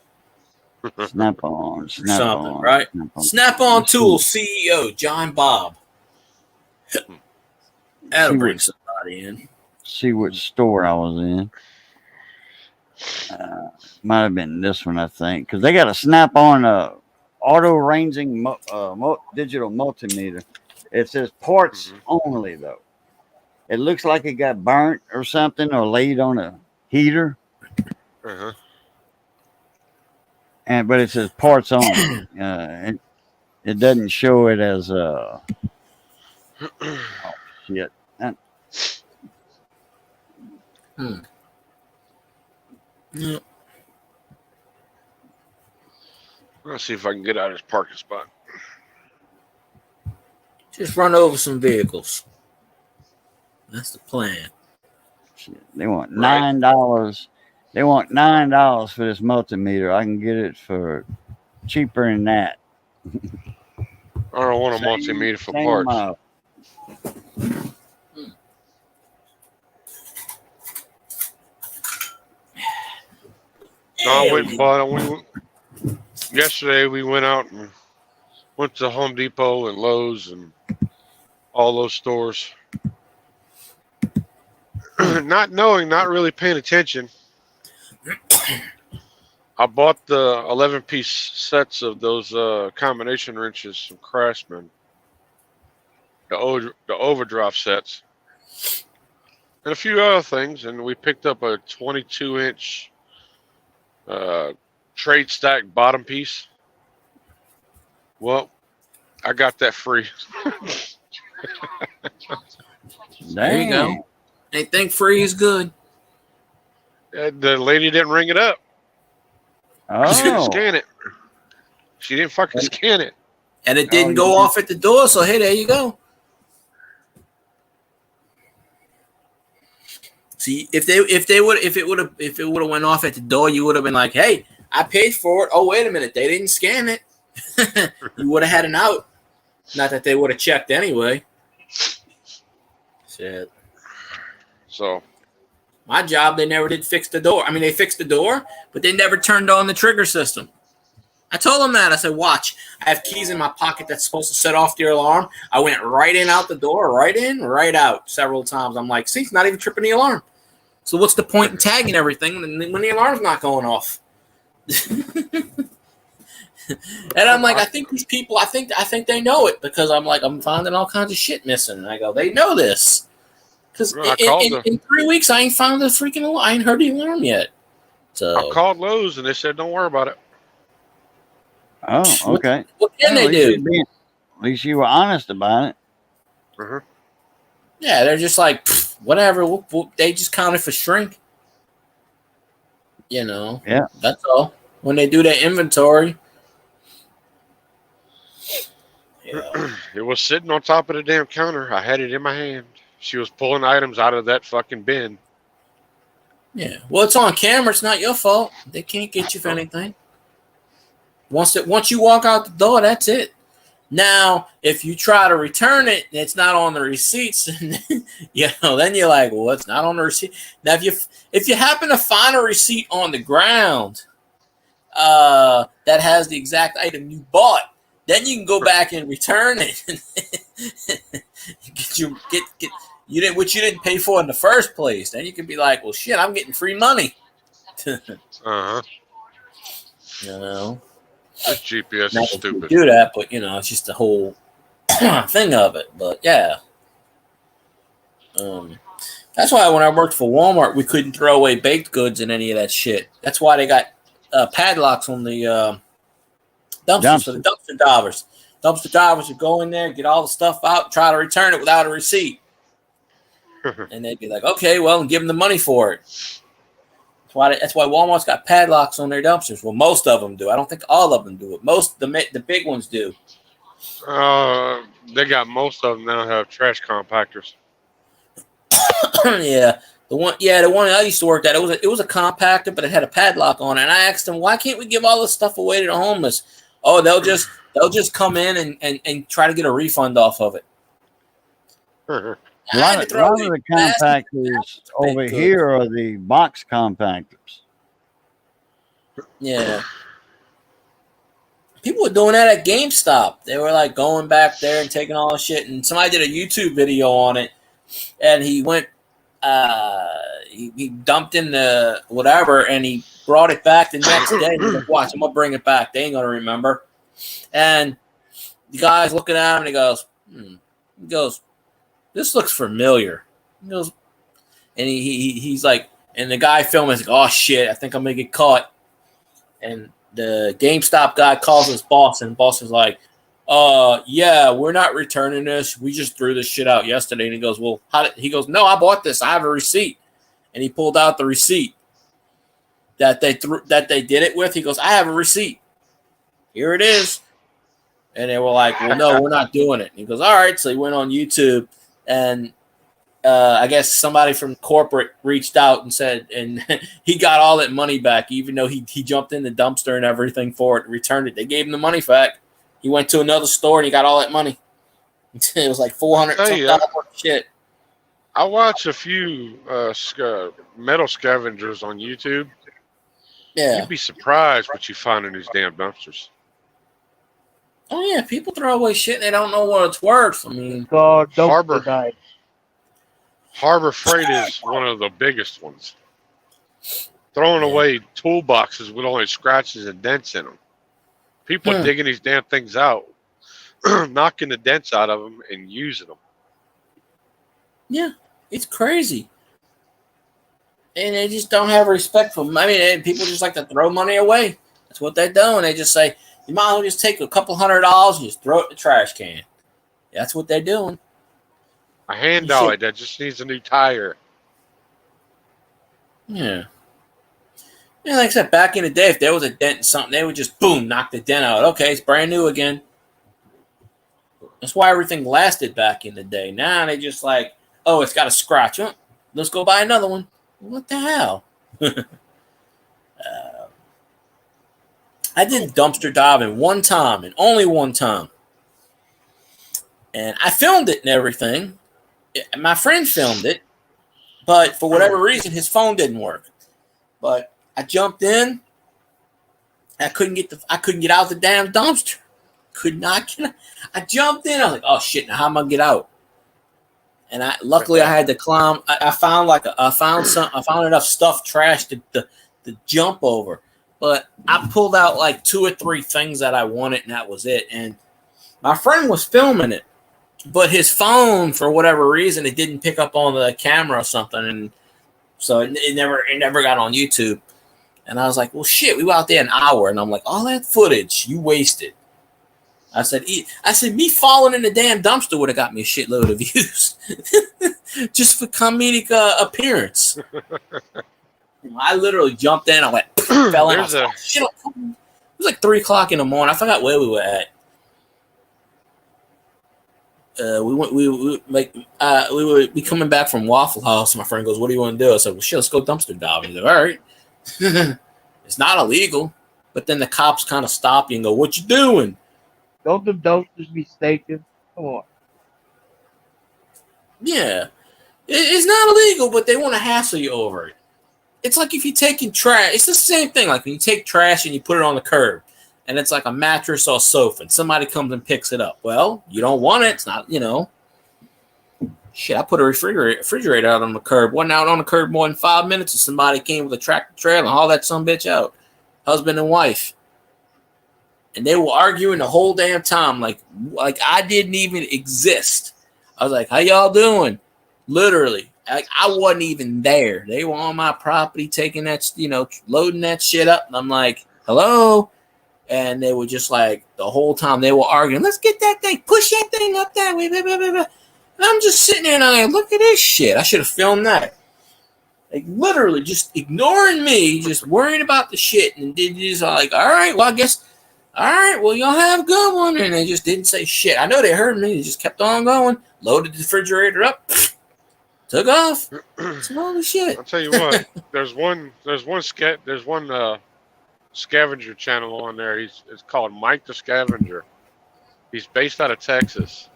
Snap-on, something, right? Snap-on Tools CEO John Bob. That'll bring somebody in. See what store I was in. Might have been this one, I think, because they got a Snap-on auto ranging digital multimeter. It says parts only though. It looks like it got burnt or something or laid on a heater. But it says parts only. It doesn't show it as oh shit. Yeah. Let's see if I can get out of this parking spot. Just run over some vehicles. That's the plan. Shit. They want $9. They want $9 for this multimeter. I can get it for cheaper than that. I don't want a multimeter for parts. No, I went and bought it. Yesterday we went out and went to Home Depot and Lowe's and all those stores. Not knowing, not really paying attention. I bought the 11-piece sets of those combination wrenches from Craftsman. the overdraft sets, and a few other things. And we picked up a 22-inch trade stack bottom piece. Well, I got that free. There you go. Anything free is good. The lady didn't ring it up. She didn't scan it. She didn't fucking scan it. And it didn't go off at the door, so hey, there you go. See, if it would have went off at the door, you would have been like, hey, I paid for it. Oh, wait a minute, they didn't scan it. You would have had an out. Not that they would have checked anyway. Shit. So my job, they never did fix the door. I mean, they fixed the door, but they never turned on the trigger system. I told them that. I said, watch, I have keys in my pocket that's supposed to set off the alarm. I went right in, out the door, right in, right out several times. I'm like, see, it's not even tripping the alarm. So what's the point in tagging everything when the alarm's not going off? And I'm like, I think these people, I think they know it, because I'm like, I'm finding all kinds of shit missing. And I go, they know this. Because in 3 weeks, I ain't found the freaking alarm. I ain't heard the alarm yet. So I called Lowe's and they said, don't worry about it. Oh, okay. What can they do? At least you were honest about it. Mm-hmm. Yeah, they're just like, whatever. They just counted for shrink. You know? Yeah. That's all. When they do their inventory. Yeah. It was sitting on top of the damn counter. I had it in my hand. She was pulling items out of that fucking bin. Yeah. Well, it's on camera. It's not your fault. They can't get you for anything. Once you walk out the door, that's it. Now, if you try to return it and it's not on the receipts, then you're like, well, it's not on the receipt. Now, if you happen to find a receipt on the ground that has the exact item you bought, then you can go back and return it. Which you didn't pay for in the first place. Then you can be like, well, shit, I'm getting free money. Uh-huh. You know? This GPS is stupid. Do that, but it's just the whole thing of it. But yeah, that's why when I worked for Walmart, we couldn't throw away baked goods and any of that shit. That's why they got padlocks on the dumpsters for the dumpster divers. Dumpster divers would go in there, get all the stuff out, try to return it without a receipt, and they'd be like, "Okay, well," and give them the money for it. That's why Walmart's got padlocks on their dumpsters. Well, most of them do. I don't think all of them do it. Most the big ones do. They got most of them now have trash compactors. Yeah, the one I used to work at, it was a compactor, but it had a padlock on it. And I asked them, why can't we give all this stuff away to the homeless? Oh, they'll just come in and try to get a refund off of it. A lot of the compactors over here are the box compactors. Yeah. People were doing that at GameStop. They were like going back there and taking all the shit. And somebody did a YouTube video on it. And he went, he dumped in the whatever and he brought it back the next day. He's like, watch, I'm going to bring it back. They ain't going to remember. And the guy's looking at him and he goes, this looks familiar. He goes, and he's like, and the guy filming is like, oh shit, I think I'm gonna get caught. And the GameStop guy calls his boss, and the boss is like, yeah, we're not returning this. We just threw this shit out yesterday. And he goes, well, he goes, no, I bought this. I have a receipt. And he pulled out the receipt that they did it with. He goes, I have a receipt. Here it is. And they were like, well, no, we're not doing it. And he goes, all right. So he went on YouTube. And I guess somebody from corporate reached out and said, and he got all that money back, even though he jumped in the dumpster and everything for it and returned it. They gave him the money back. He went to another store and he got all that money. It was like $400 shit. I watch a few metal scavengers on YouTube. Yeah. You'd be surprised what you find in these damn dumpsters. Oh, yeah. People throw away shit and they don't know what it's worth. I mean, Harbor Freight is one of the biggest ones. Throwing away toolboxes with only scratches and dents in them. People are digging these damn things out. knocking the dents out of them and using them. Yeah, it's crazy. And they just don't have respect for them. I mean, people just like to throw money away. That's what they do. And they just say, you might as well just take a couple $100 and just throw it in the trash can. That's what they're doing. A hand dolly that just needs a new tire. Yeah. Yeah, like I said, back in the day, if there was a dent in something, they would just, boom, knock the dent out. Okay, it's brand new again. That's why everything lasted back in the day. Now they just like, oh, it's got a scratch. Oh, let's go buy another one. What the hell? I did dumpster diving one time and only one time. And I filmed it and everything. My friend filmed it, but for whatever reason, his phone didn't work. But I jumped in. I couldn't get out of the damn dumpster. Could not get out. I jumped in. I was like, oh shit! Now how am I gonna get out? And luckily I had to climb. I found enough stuff, trash to jump over. But I pulled out like 2 or 3 things that I wanted, and that was it. And my friend was filming it, but his phone, for whatever reason, it didn't pick up on the camera or something, and so it never got on YouTube. And I was like, well, shit, we were out there an hour, and I'm like, all that footage you wasted. I said, me falling in the damn dumpster would have got me a shitload of views, just for comedic appearance. I literally jumped in. I went, fell in. Shit, it was like 3:00 in the morning. I forgot where we were at. We would be coming back from Waffle House. And my friend goes, "What do you want to do?" I said, "Well, shit, let's go dumpster diving." He's like, "All right." It's not illegal, but then the cops kind of stop you and go, "What you doing?" Don't the dumpsters be stinking? Come on. Yeah, it's not illegal, but they want to hassle you over it. It's like if you're taking trash. It's the same thing. Like when you take trash and you put it on the curb, and it's like a mattress or a sofa, and somebody comes and picks it up. Well, you don't want it. It's not, Shit, I put a refrigerator out on the curb. Wasn't out on the curb more than 5 minutes, and somebody came with a tractor trailer and hauled that sumbitch out. Husband and wife. And they were arguing the whole damn time, like I didn't even exist. I was like, "How y'all doing?" Literally, I wasn't even there. They were on my property, taking that, loading that shit up, and I'm like, "Hello," and they were just like the whole time they were arguing. Let's get that thing, push that thing up that way, blah, blah, blah, blah. And I'm just sitting there and I'm like, "Look at this shit! I should have filmed that." Like literally, just ignoring me, just worrying about the shit, and they just like, "All right, well, I guess." All right, well, y'all have a good one. And they just didn't say shit. I know they heard me. They just kept on going. Loaded the refrigerator up. Took off. Some holy shit. I'll tell you what. There's one scavenger channel on there. It's called Mike the Scavenger. He's based out of Texas.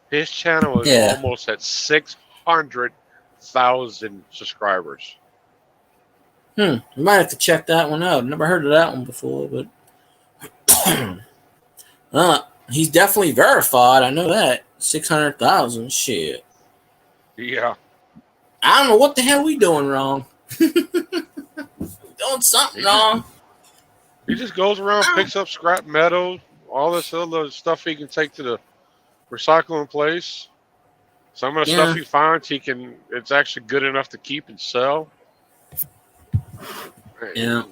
His channel is almost at 600,000 subscribers. You might have to check that one out. Never heard of that one before, but he's definitely verified. I know that. 600,000. Shit. Yeah. I don't know what the hell we doing wrong. Doing something wrong. He just goes around, picks up scrap metal, all this other stuff he can take to the recycling place. Some of the stuff he finds, it's actually good enough to keep and sell. Yeah.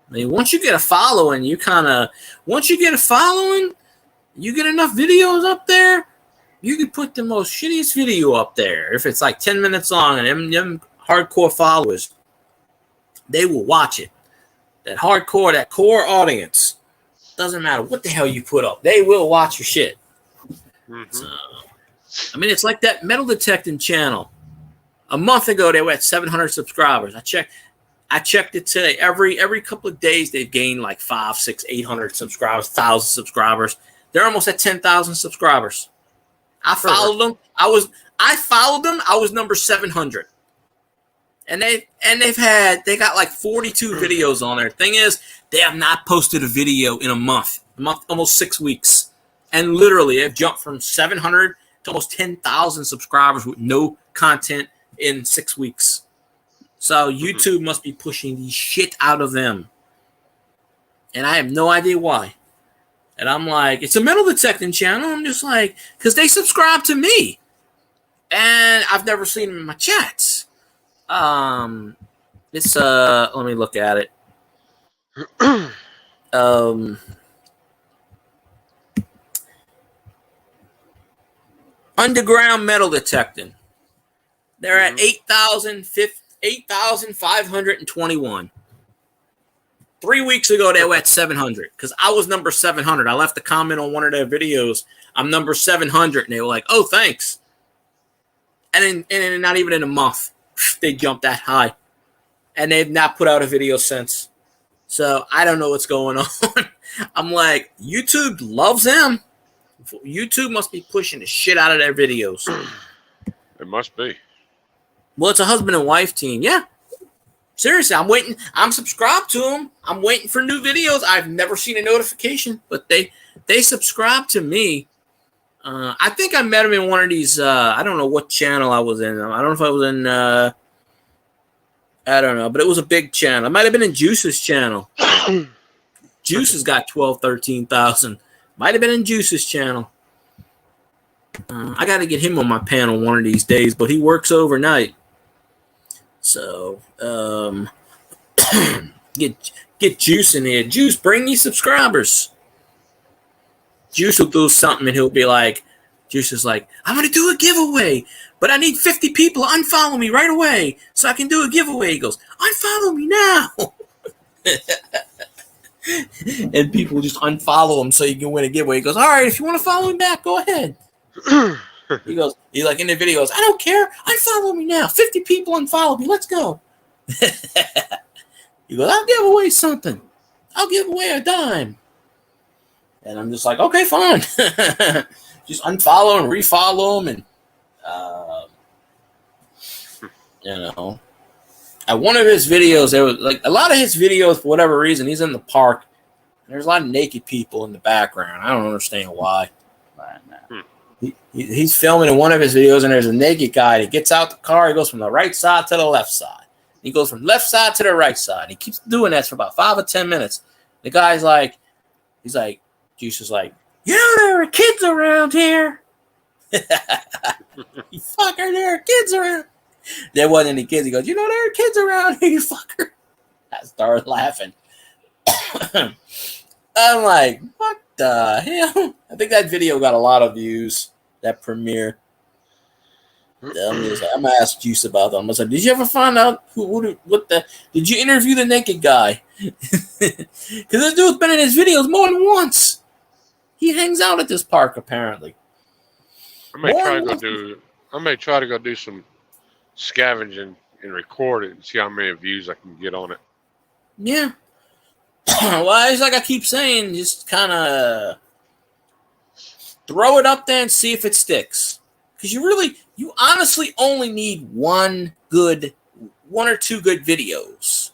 I mean, once you get a following, you get enough videos up there, you can put the most shittiest video up there. If it's like 10 minutes long and them hardcore followers, they will watch it. That core audience, doesn't matter what the hell you put up, they will watch your shit. Mm-hmm. So, I mean, it's like that metal detecting channel. A month ago, they were at 700 subscribers. I checked it today. Every couple of days, they've gained like 500, 600, 800 subscribers, 1,000 subscribers. They're almost at 10,000 subscribers. I followed them. I followed them. I was number 700. And they got like 42 videos on there. Thing is, they have not posted a video in a month, almost 6 weeks. And literally, they've jumped from 700 to almost 10,000 subscribers with no content in 6 weeks. So YouTube must be pushing the shit out of them. And I have no idea why. And I'm like, it's a metal detecting channel. I'm just like, because they subscribe to me. And I've never seen them in my chats. It's let me look at it. Underground metal detecting. They're at 8,521. 3 weeks ago, they were at 700 because I was number 700. I left a comment on one of their videos. I'm number 700, and they were like, "Oh, thanks." And then not even in a month, they jumped that high, and they've not put out a video since. So I don't know what's going on. I'm like, YouTube loves them. YouTube must be pushing the shit out of their videos. It must be. Well, it's a husband and wife team. Yeah. Seriously, I'm waiting. I'm subscribed to them. I'm waiting for new videos. I've never seen a notification, but they subscribe to me. I think I met him in one of these. I don't know what channel I was in. I don't know if I was in. I don't know, but it was a big channel. It might have been in Juice's channel. Juice has got 12, 13,000. Might have been in Juice's channel. I got to get him on my panel one of these days, but he works overnight. So get Juice in here. Juice, bring me subscribers. Juice will do something and he'll be like, Juice is like, I'm going to do a giveaway, but I need 50 people to unfollow me right away so I can do a giveaway. He goes, unfollow me now. And people just unfollow him so you can win a giveaway. He goes, all right, if you want to follow me back, go ahead. He goes, he's like in the video, goes, I don't care. Unfollow me now. 50 people unfollow me. Let's go. He goes, I'll give away something. I'll give away a dime. And I'm just like, okay, fine. Just unfollow and refollow him. And, at one of his videos, there was like a lot of his videos, for whatever reason, he's in the park. And there's a lot of naked people in the background. I don't understand why. He's filming in one of his videos, and there's a naked guy that gets out the car. He goes from the right side to the left side. He goes from left side to the right side. He keeps doing that for about 5 or 10 minutes. The guy's like, Juice is like, there are kids around here. You fucker, there are kids around. There wasn't any kids. He goes, there are kids around here, you fucker. I started laughing. I'm like, what the hell? I think that video got a lot of views, that premiere. I'm gonna ask Juice about that. I'm gonna say, did you ever find out did you interview the naked guy? Because this dude's been in his videos more than once. He hangs out at this park apparently. I may try to go do some scavenging and record it and see how many views I can get on it. Yeah. Well, it's like I keep saying, just kind of throw it up there and see if it sticks. Because you honestly only need one or two good videos.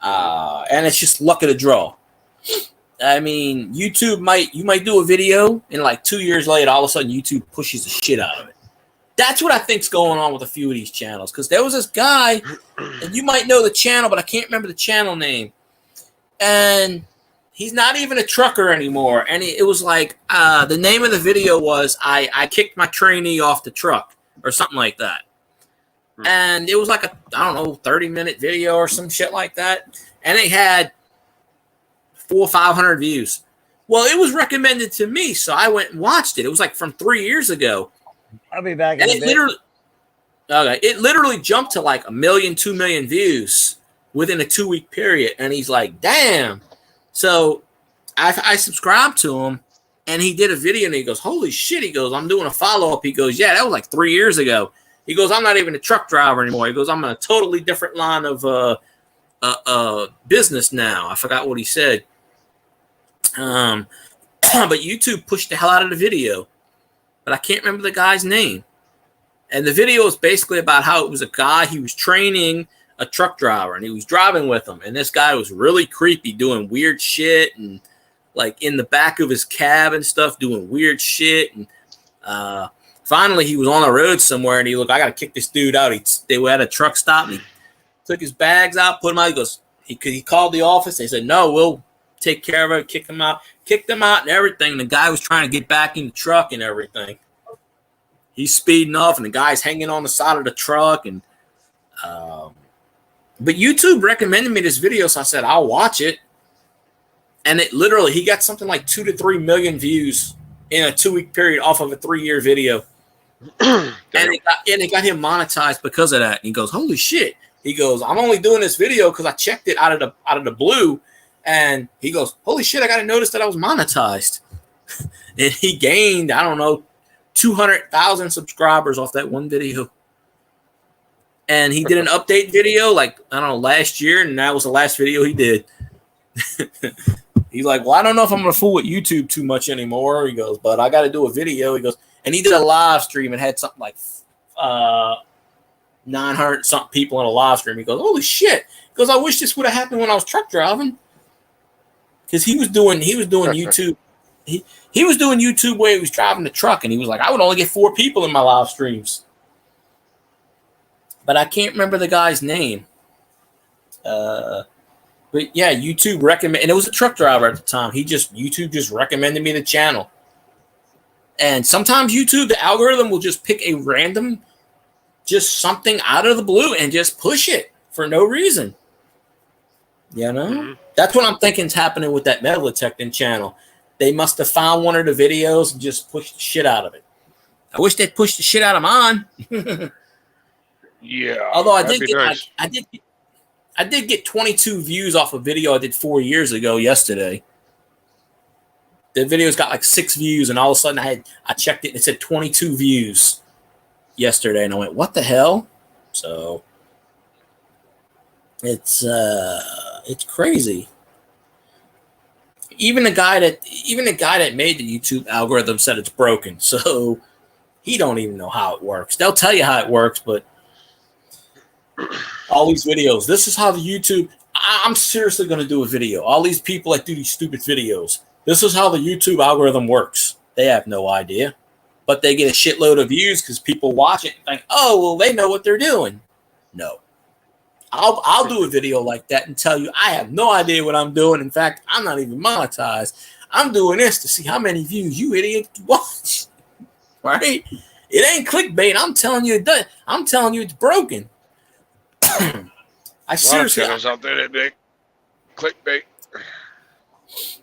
And it's just luck of the draw. I mean, you might do a video and like 2 years later, all of a sudden YouTube pushes the shit out of it. That's what I think's going on with a few of these channels. Because there was this guy, and you might know the channel, but I can't remember the channel name. And he's not even a trucker anymore. And it was like, the name of the video was, I kicked my trainee off the truck or something like that. And it was like 30-minute video or some shit like that. And it had 400 or 500 views. Well, it was recommended to me, so I went and watched it. It was like from 3 years ago. I'll be back in a bit. It literally jumped to like 1 million, 2 million views within a 2-week period. And he's like, damn. So I subscribed to him, and he did a video, and he goes, holy shit. He goes, I'm doing a follow-up. He goes, yeah, that was like 3 years ago. He goes, I'm not even a truck driver anymore. He goes, I'm in a totally different line of business now. I forgot what he said. But YouTube pushed the hell out of the video. But I can't remember the guy's name. And the video is basically about how it was a guy, he was training a truck driver, and he was driving with him. And this guy was really creepy, doing weird shit, and like in the back of his cab and stuff, doing weird shit. And finally, he was on the road somewhere, and I got to kick this dude out. They were at a truck stop, and he took his bags out, put them out. He goes, he called the office. They said, no, we'll take care of it, kicked them out and everything. The guy was trying to get back in the truck and everything. He's speeding off, and the guy's hanging on the side of the truck. And but YouTube recommended me this video, so I said I'll watch it. And it literally, he got something like 2 to 3 million views in a 2-week period off of a 3-year video. and it got him monetized because of that. And he goes, holy shit. He goes, I'm only doing this video because I checked it out of the blue. And he goes, holy shit, I got to notice that I was monetized. And he gained, I don't know, 200,000 subscribers off that one video. And he did an update video like, I don't know, last year. And that was the last video he did. He's like, well, I don't know if I'm going to fool with YouTube too much anymore. He goes, but I got to do a video. He goes, and he did a live stream and had something like 900 something people on a live stream. He goes, holy shit. He goes, I wish this would have happened when I was truck driving. Because he was doing YouTube. He was doing YouTube where he was driving the truck, and he was like, I would only get 4 people in my live streams. But I can't remember the guy's name. But yeah, YouTube recommended, and it was a truck driver at the time. YouTube just recommended me the channel. And sometimes YouTube, the algorithm will just pick a random, just something out of the blue and just push it for no reason. You know? Mm-hmm. That's what I'm thinking is happening with that metal detecting channel. They must have found one of the videos and just pushed the shit out of it. I wish they'd pushed the shit out of mine. Yeah. Although I did get 22 views off a video I did 4 years ago yesterday. The video's got like 6 views, and all of a sudden I checked it and it said 22 views yesterday, and I went, what the hell? So it's crazy. Even the guy that made the YouTube algorithm said it's broken, so he don't even know how it works. They'll tell you how it works, but all these videos, this is how the YouTube, I'm seriously going to do a video. All these people that do these stupid videos, this is how the YouTube algorithm works. They have no idea, but they get a shitload of views because people watch it and think, oh, well, they know what they're doing. No. I'll do a video like that and tell you I have no idea what I'm doing. In fact, I'm not even monetized. I'm doing this to see how many views you idiot watch. Right? It ain't clickbait. I'm telling you it's broken. I seriously, channels out there that make clickbait.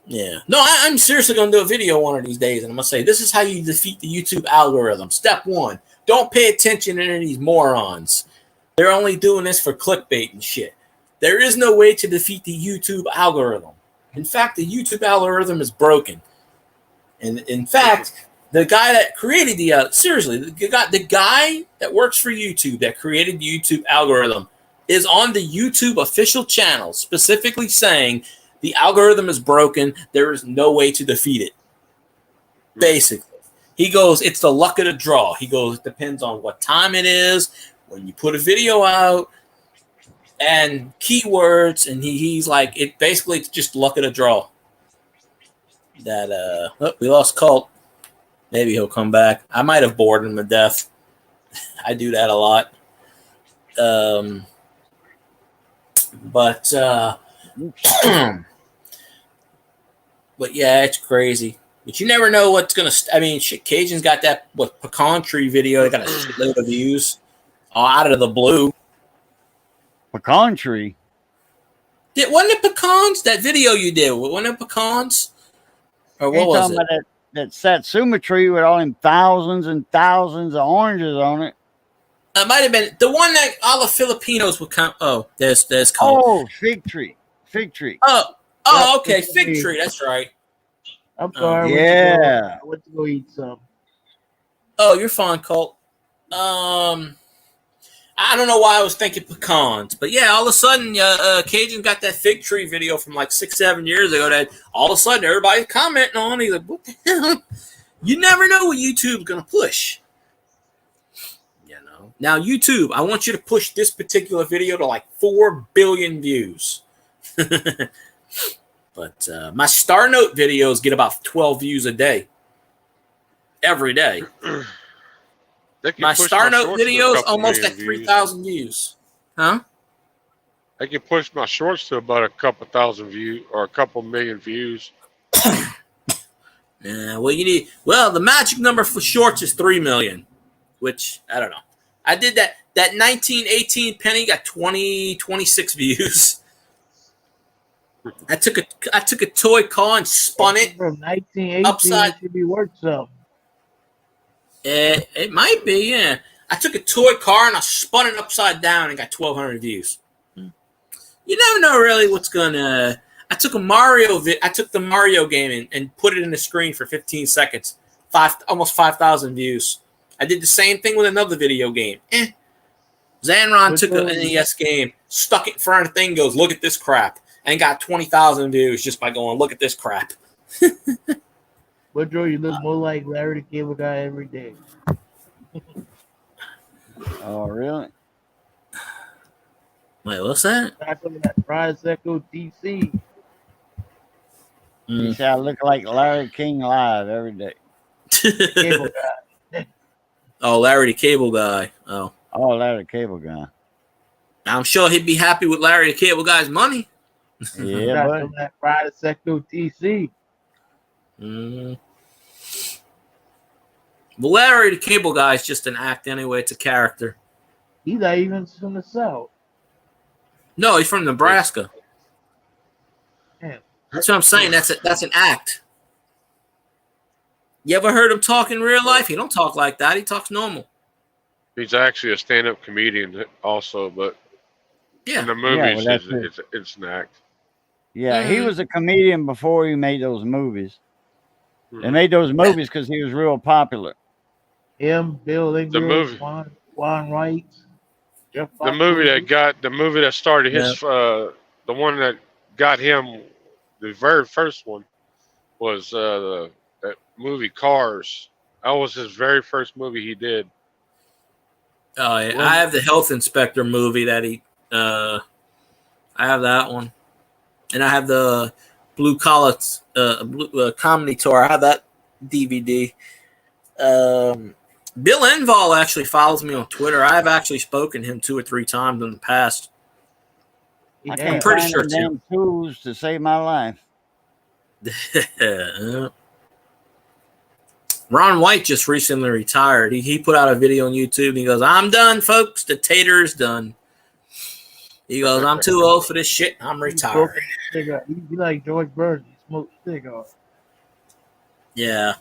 Yeah. No, I'm seriously going to do a video one of these days, and I'm going to say, this is how you defeat the YouTube algorithm. Step 1, don't pay attention to any of these morons. They're only doing this for clickbait and shit. There is no way to defeat the YouTube algorithm. In fact, the YouTube algorithm is broken. And in fact, the guy that created the guy that works for YouTube that created the YouTube algorithm is on the YouTube official channel specifically saying the algorithm is broken. There is no way to defeat it. Basically. He goes, it's the luck of the draw. He goes, it depends on what time it is, when you put a video out, and keywords, and he's like, it basically it's just luck of the draw. That we lost Colt. Maybe he'll come back. I might have bored him to death. I do that a lot. But yeah, it's crazy. But you never know what's going to... I mean, shit, Cajun's got that pecan tree video. They got a shitload of views out of the blue. Pecan tree? Wasn't it pecans? That video you did, wasn't it pecans? Or what was it? About that Satsuma tree with all them thousands and thousands of oranges on it. It might have been the one that all the Filipinos would come. Oh, there's called. Oh, fig tree. Oh, okay, fig tree. That's right. I'm sorry. Yeah. I went to go eat some. Oh, you're fine, Colt. I don't know why I was thinking pecans, but yeah, all of a sudden, Cajun got that fig tree video from like 6-7 years ago that all of a sudden everybody's commenting on. He's like, what the hell? You never know what YouTube's going to push. You know. Now, YouTube, I want you to push this particular video to like 4 billion views. But my Star Note videos get about 12 views a day. Every day. My Star Note videos almost at 3,000 views. Huh? I can push my shorts to about a couple thousand views or a couple million views. Yeah, well, the magic number for shorts is 3 million, which I don't know. I did that 1918 penny got 26 views. I took a toy car and spun it from 1918. upside. It should be worth something. It might be, yeah. I took a toy car and I spun it upside down and got 1,200 views. You never know really what's gonna. I took the Mario game and put it in the screen for 15 seconds. Almost 5,000 views. I did the same thing with another video game. Zanron took an NES game, stuck it in front of the thing, goes, look at this crap, and got 20,000 views just by going, look at this crap. Woodrow, you look more like Larry the Cable Guy every day. Oh, really? Wait, what's that? Back on that Tricycle DC. You say I look like Larry King live every day. Cable Guy. Oh, Larry the Cable Guy. Oh, Larry the Cable Guy. I'm sure he'd be happy with Larry the Cable Guy's money. Yeah, Back but on that Tricycle DC. But Larry the Cable Guy is just an act anyway. It's a character. He's not even from the South. No, he's from Nebraska. Yeah. That's what I'm saying. That's an act. You ever heard him talk in real life? He don't talk like that. He talks normal. He's actually a stand-up comedian also, but in the movies, it's an act. Yeah, he was a comedian before he made those movies. Mm-hmm. They made those movies because he was real popular. Him, Bill Ingram, The movie. Juan Wright. Jeff The movie that started his, the one that got him, the very first one was that movie Cars. That was his very first movie he did. Oh, yeah. I have the Health Inspector movie that I have that one, and I have the Blue Collar Comedy Tour. I have that DVD. Bill Engvall actually follows me on Twitter. I've actually spoken to him 2 or 3 times in the past. I can't pretty find sure the damn tools to save my life. Ron White just recently retired. He put out a video on YouTube and he goes, I'm done, folks. The tater's done. He goes, I'm too old for this shit. I'm retired. He like George Burns. He smoked cigars. Yeah.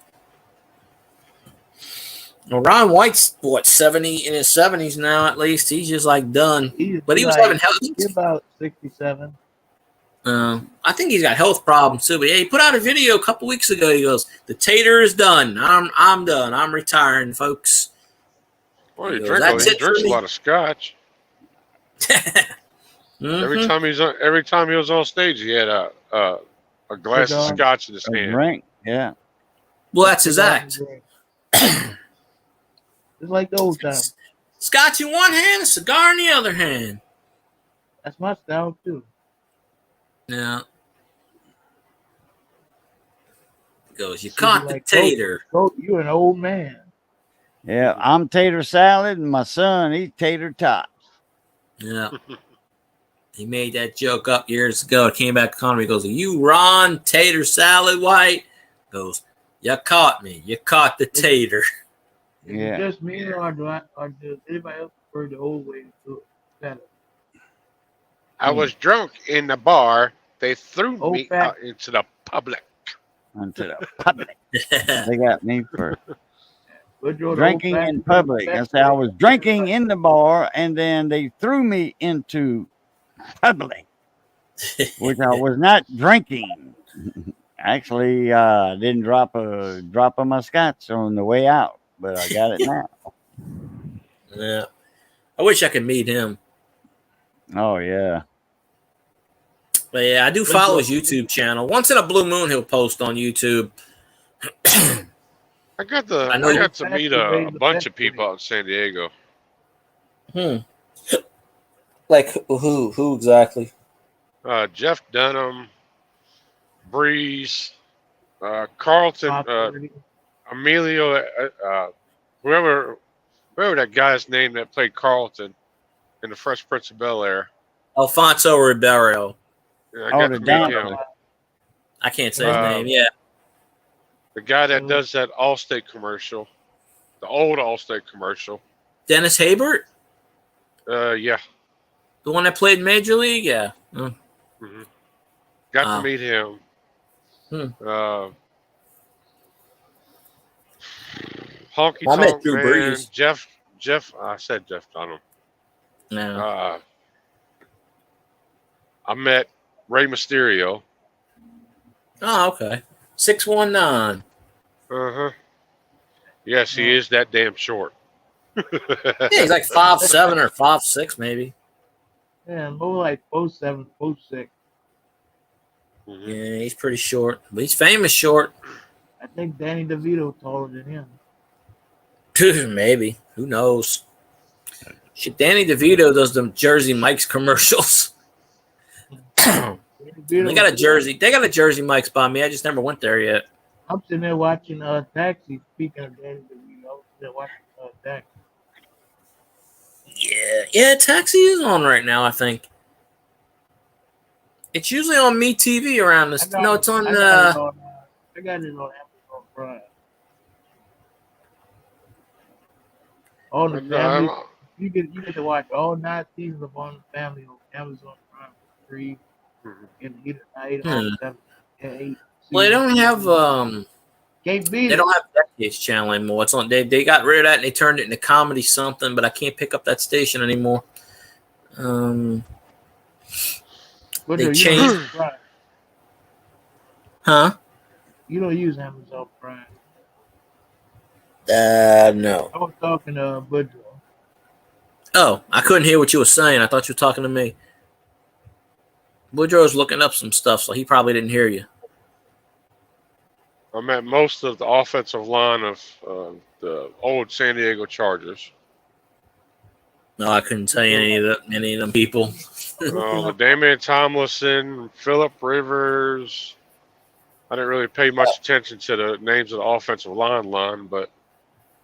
Well, Ron White's, 70 in his 70s now at least. He's just like done. But he was having health. He's about 67. I think he's got health problems too. But yeah, he put out a video a couple weeks ago. He goes, "The tater is done. I'm done. I'm retiring, folks." Well, he drinks a lot of scotch. Every time he was on stage, he had a glass of scotch in his hand. Drink, yeah. Well, that's his act. It's like the old time. Scotch in one hand, a cigar in the other hand. That's my style too. Yeah. He goes, you caught the tater. You're an old man. Yeah, I'm tater salad, and my son, he's tater tots. Yeah. He made that joke up years ago. It came back to Connery. He goes, are you Ron Tater Salad White? He goes, you caught me. You caught the tater. Yeah. Just me or does anybody else prefer the old way to do it? I was drunk in the bar. They threw me out into the public. Into the public. They got me for drinking in public. I said I was drinking in the bar, and then they threw me into public, which I was not drinking. Actually, didn't drop a drop of my scotch on the way out, but I got it now. Yeah. I wish I could meet him. Oh, yeah. But yeah, I do follow his YouTube channel. Once in a blue moon, he'll post on YouTube. I got to meet a bunch of people out in San Diego. Like who exactly? Jeff Dunham, Breeze, Carlton, Emilio, whoever that guy's name that played Carlton in the Fresh Prince of Bel-Air. Alfonso Ribeiro. Yeah, I Oh, got the to meet dancer. him. I can't say his name. Yeah. The guy that does that Allstate commercial, the old Allstate commercial. Dennis Haybert, Yeah. the one that played Major League. Yeah. Mm. Hmm. Got to Wow. meet him. Honky Well, I met Tonk Drew Man, Brees. Jeff. I said Jeff Dunham. No. I met Rey Mysterio. Oh, okay. 619. Yes, he is that damn short. Yeah, he's like 5'7" or 5'6", maybe. Yeah, more like 4'7", 4'6". Yeah, he's pretty short, but he's famous short. I think Danny DeVito taller than him. Maybe. Who knows? Shit, Danny DeVito does them Jersey Mike's commercials. They got a Jersey. They got a Jersey Mike's by me. I just never went there yet. I'm sitting there watching Taxi. Speaking of Danny DeVito, I'm sitting there watching Taxi. Yeah, Taxi is on right now, I think. It's usually on MeTV around this. No, it's on. I got it on Amazon Prime. All the family. You get to watch all 9 seasons of On the Family on Amazon Prime for free. In the heat of night, all 7 and 8. Well, they don't have Can't beat they it. don't have Decades Channel anymore. It's on. They got rid of that and they turned it into comedy something, but I can't pick up that station anymore. They changed. Huh? You don't use Amazon Prime. No. I was talking to Budro. Oh, I couldn't hear what you were saying. I thought you were talking to me. Woodrow's looking up some stuff, so he probably didn't hear you. I met most of the offensive line of the old San Diego Chargers. No, I couldn't tell you any of them people. Damian Tomlinson, Phillip Rivers. I didn't really pay much attention to the names of the offensive line, but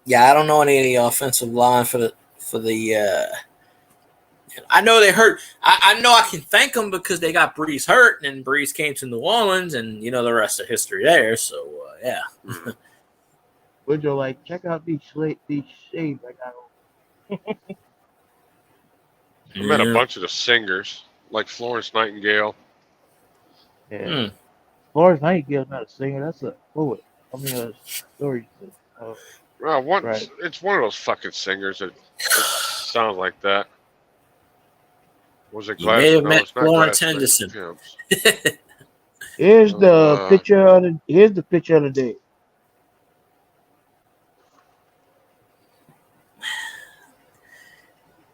yeah, I don't know any of the offensive line for the. I know they hurt. I know I can thank them because they got Breeze hurt, and Breeze came to New Orleans, and you know the rest of history there. So yeah. Budro, like, check out these shades I got on. I met a bunch of the singers, like Florence Nightingale. Yeah. Florence Nightingale's not a singer. That's a poet. I mean, a story. Well, right. It's one of those fucking singers that sounds like that. Was it Gladys? You may have No, met it's not Florence Gladys Henderson. Here's the picture of the day.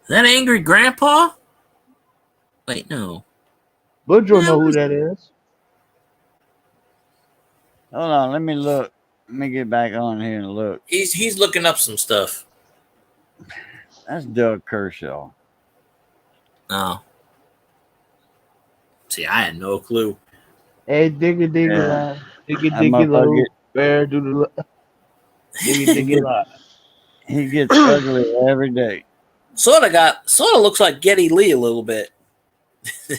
Is that Angry Grandpa? Wait, no. Budro know who that is. Hold on, let me look. Let me get back on here and look. He's looking up some stuff. That's Doug Kershaw. Oh. See, I had no clue. Hey, diggy line. Diggy low. Bear do the diggy line. He gets ugly every day. Sort of looks like Geddy Lee a little bit. They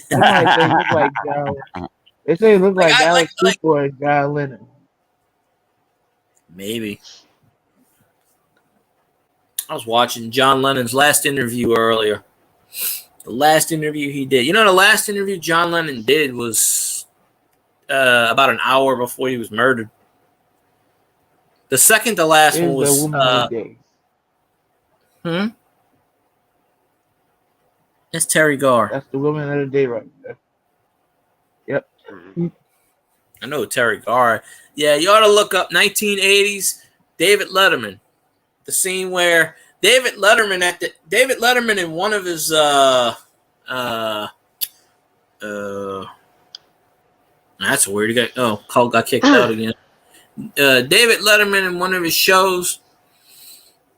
say it look like Alex Cooper and Guy Leonard. Maybe. I was watching John Lennon's last interview earlier. The last interview he did. You know, the last interview John Lennon did was about an hour before he was murdered. The second to last one was. That's Terry Garr. That's the woman of the day right there. Yep. I know Terry Garr. Yeah, you ought to look up 1980s David Letterman. The scene where David Letterman in one of his that's weird. He Cole got kicked out again. David Letterman in one of his shows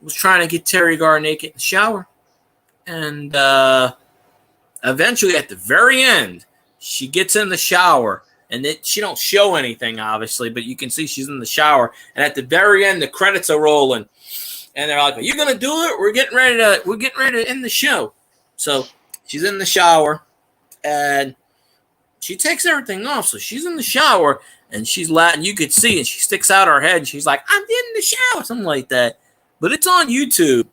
was trying to get Terry Garr naked in the shower. And eventually at the very end, she gets in the shower. And she don't show anything, obviously, but you can see she's in the shower. And at the very end, the credits are rolling, and they're like, "Are you gonna do it? We're getting ready to end the show." So she's in the shower, and she takes everything off. So she's in the shower, and she's laughing. You could see, and she sticks out her head, and she's like, "I'm in the shower," something like that. But it's on YouTube.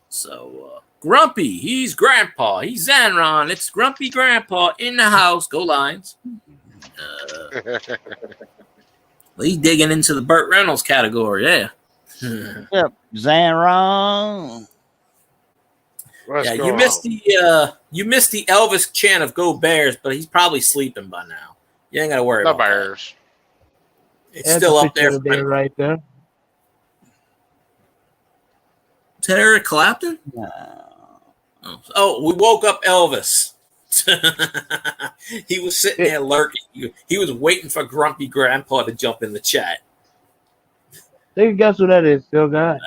So Grumpy, he's Grandpa. He's Zanron. It's Grumpy Grandpa in the house. Go Lions. He's digging into the Burt Reynolds category. Yeah. Yep, Zanron. Yeah, you missed the Elvis chant of "Go Bears," but he's probably sleeping by now. You ain't gotta worry The about Bears. that. It's still up there. Right there. Is that Eric Clapton? No. Oh, we woke up Elvis. He was sitting there lurking. He was waiting for Grumpy Grandpa to jump in the chat. Take a guess who that is, Phil guy.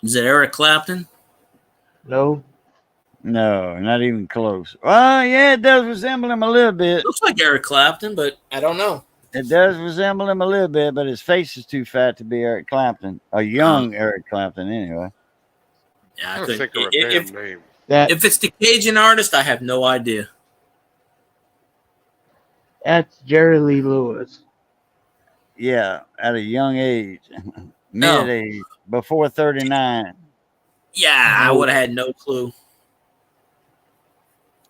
Is it Eric Clapton? No. No, not even close. Well, yeah, it does resemble him a little bit. Looks like Eric Clapton, but I don't know. It does resemble him a little bit, but his face is too fat to be Eric Clapton. A young Eric Clapton, anyway. Yeah, I don't think of a damn name. If it's the Cajun artist, I have no idea. That's Jerry Lee Lewis. Yeah, at a young age. Mid-age. Before 39. Yeah, I would have had no clue.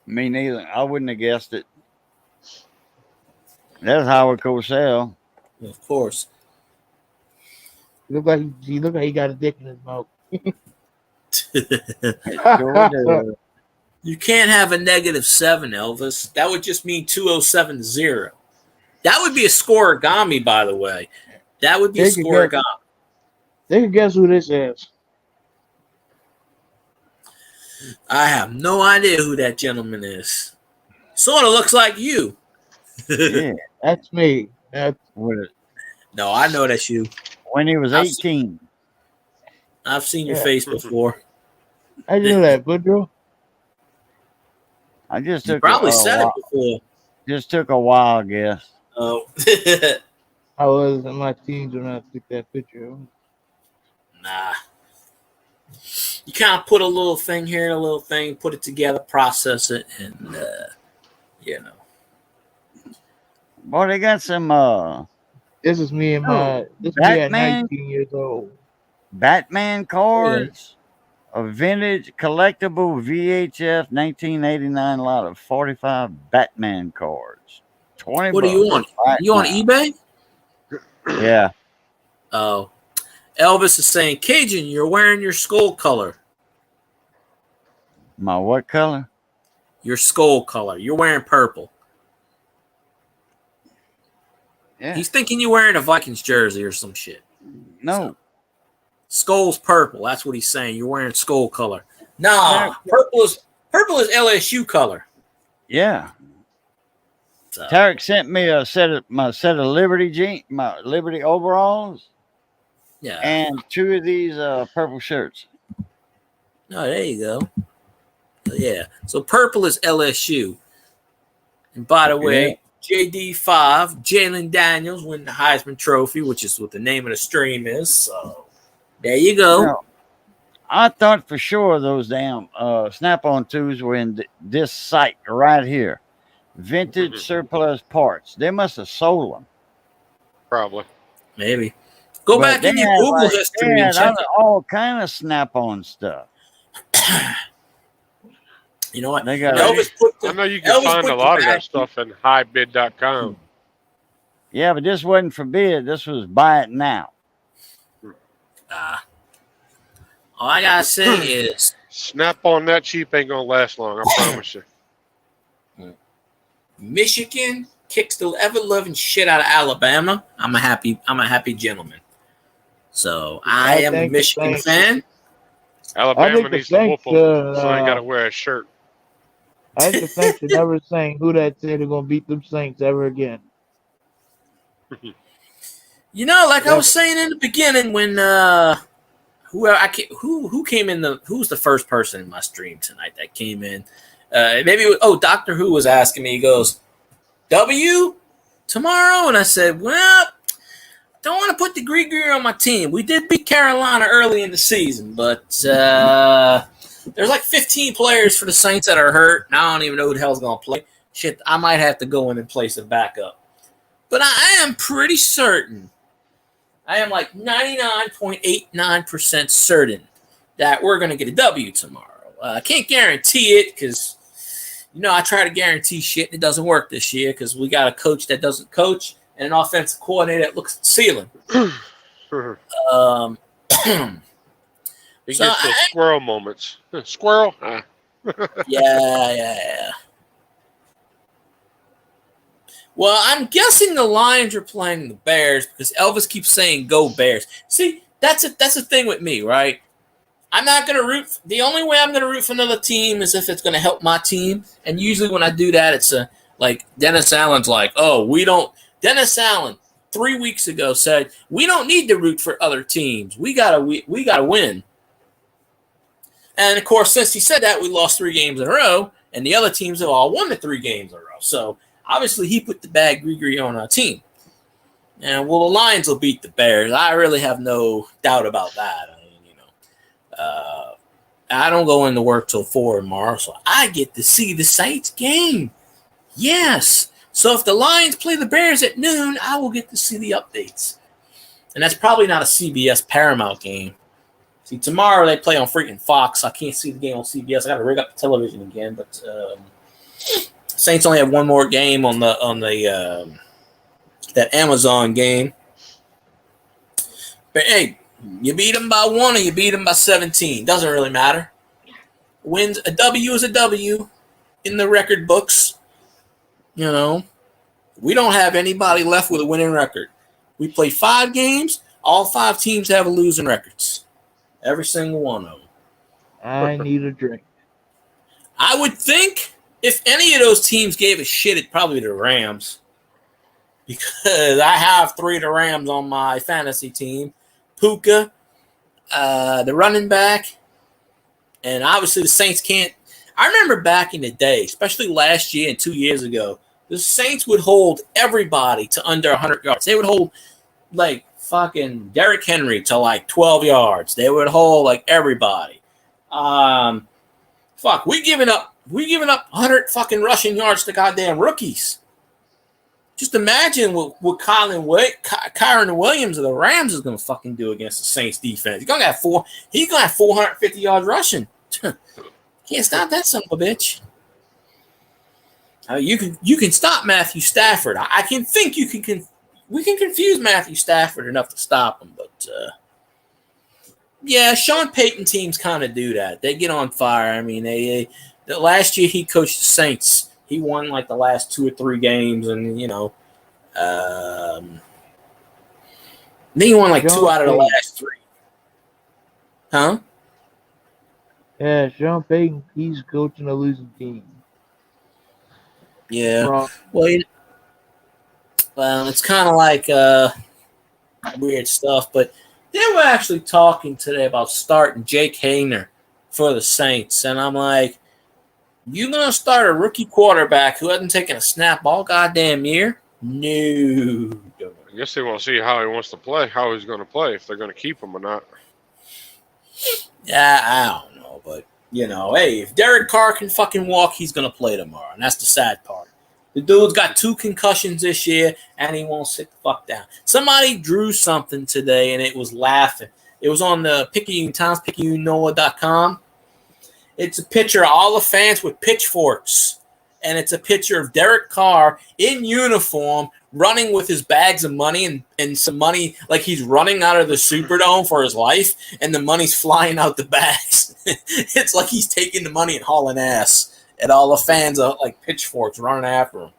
Me neither. I wouldn't have guessed it. That's Howard Cosell. Of course. He look like he got a dick in his mouth. You can't have a -7, Elvis. That would just mean 2070. That would be a scoregami, by the way. That would be a scoregami. They can guess who this is. I have no idea who that gentleman is. Sort of looks like you. Yeah, that's me. No, I know that's you. When he was 18. I've seen your face before. I knew that, Boudreaux. I just You took probably said it before. Just took a wild guess. Oh. I was in my teens when I took that picture. Nah. You kind of put a little thing here and a little thing, put it together, process it, and Boy, they got some This is me and me at 19 years old. Batman cards. A vintage collectible VHF 1989 lot of 45 Batman cards. 20 What are you on? You on eBay? Yeah. Oh. Elvis is saying, Cajun, you're wearing your skull color. My what color? Your skull color. You're wearing purple. Yeah. He's thinking you're wearing a Vikings jersey or some shit. No. So, skull's purple. That's what he's saying. You're wearing skull color. Nah, purple is LSU color. Yeah. So. Tarek sent me a set of my Liberty overalls. Yeah. And 2 of these purple shirts. Oh, there you go. Yeah. So purple is LSU. And by the way, JD5, Jayden Daniels win the Heisman Trophy, which is what the name of the stream is. So there you go. Now, I thought for sure those damn Snap-on 2s were in this site right here. Vintage surplus parts. They must have sold them. Probably. Maybe. Go back in your Google history and check all kind of Snap-on stuff. You know what? They got I know you can find a lot of that stuff in highbid.com. Yeah, but this wasn't for bid. This was buy it now. All I gotta say is Snap on that cheap ain't gonna last long, I promise you. Michigan kicks the ever-loving shit out of Alabama. I'm a happy gentleman. So I am a Michigan fan. Alabama needs to whoop them, so I gotta wear a shirt. I think the Saints should never saying who that said they're gonna beat them Saints ever again. You know, like I was saying in the beginning, when who came in who's the first person in my stream tonight that came in? Maybe Doctor Who was asking me. He goes, W tomorrow, and I said, well, don't want to put the Gree on my team. We did beat Carolina early in the season, but There's like 15 players for the Saints that are hurt, and I don't even know who the hell's going to play. Shit, I might have to go in and place a backup. But I am pretty certain, I am like 99.89% certain that we're going to get a W tomorrow. I can't guarantee it because, I try to guarantee shit and it doesn't work this year because we got a coach that doesn't coach and an offensive coordinator that looks at the ceiling. He gets those squirrel moments. Squirrel? Yeah. Well, I'm guessing the Lions are playing the Bears because Elvis keeps saying "Go Bears." See, that's the thing with me, right? I'm not going to root. The only way I'm going to root for another team is if it's going to help my team. And usually when I do that, it's like Dennis Allen's like, "Oh, we don't." Dennis Allen 3 weeks ago said, "We don't need to root for other teams. We gotta win." And of course, since he said that, we lost 3 games in a row, and the other teams have all won the 3 games in a row. So obviously, he put the bad gree on our team. And the Lions will beat the Bears. I really have no doubt about that. I don't go into work till 4 tomorrow, so I get to see the Saints game. Yes. So if the Lions play the Bears at noon, I will get to see the updates. And that's probably not a CBS Paramount game. See, tomorrow they play on freaking Fox. I can't see the game on CBS. I got to rig up the television again. But Saints only have one more game on the that Amazon game. But hey, you beat them by 1 or you beat them by 17. Doesn't really matter. A W is a W in the record books. We don't have anybody left with a winning record. We play 5 games. All 5 teams have losing records. Every single one of them. I need a drink. I would think if any of those teams gave a shit, it'd probably be the Rams. Because I have 3 of the Rams on my fantasy team. Puka, the running back, and obviously the Saints can't. I remember back in the day, especially last year and 2 years ago, the Saints would hold everybody to under 100 yards. They would hold like fucking Derrick Henry to like 12 yards. They would hold like everybody. We giving up 100 fucking rushing yards to goddamn rookies. Just imagine what Kyron Williams of the Rams is going to fucking do against the Saints defense. He's going to have 450 yards rushing. Can't stop that son of a bitch. You can stop Matthew Stafford. I can think we can confuse Matthew Stafford enough to stop him, but Sean Payton teams kind of do that. They get on fire. I mean, the last year he coached the Saints. He won like the last 2 or 3 games, and then he won like 2 out of the last 3. Huh? Yeah, Sean Payton, he's coaching a losing team. Yeah. Wrong. Well, it's kind of like weird stuff, but they were actually talking today about starting Jake Hayner for the Saints, and I'm like, you gonna start a rookie quarterback who hasn't taken a snap all goddamn year? No. I guess they want to see how he wants to play, how he's going to play, if they're going to keep him or not. Yeah, I don't know, but hey, if Derek Carr can fucking walk, he's gonna play tomorrow, and that's the sad part. The dude's got 2 concussions this year, and he won't sit the fuck down. Somebody drew something today, and it was laughing. It was on the Picayune Times, PicayuneNoah.com. It's a picture of all the fans with pitchforks, and it's a picture of Derek Carr in uniform running with his bags of money and some money, like he's running out of the Superdome for his life, and the money's flying out the bags. It's like he's taking the money and hauling ass. And all the fans are like pitchforks running after him.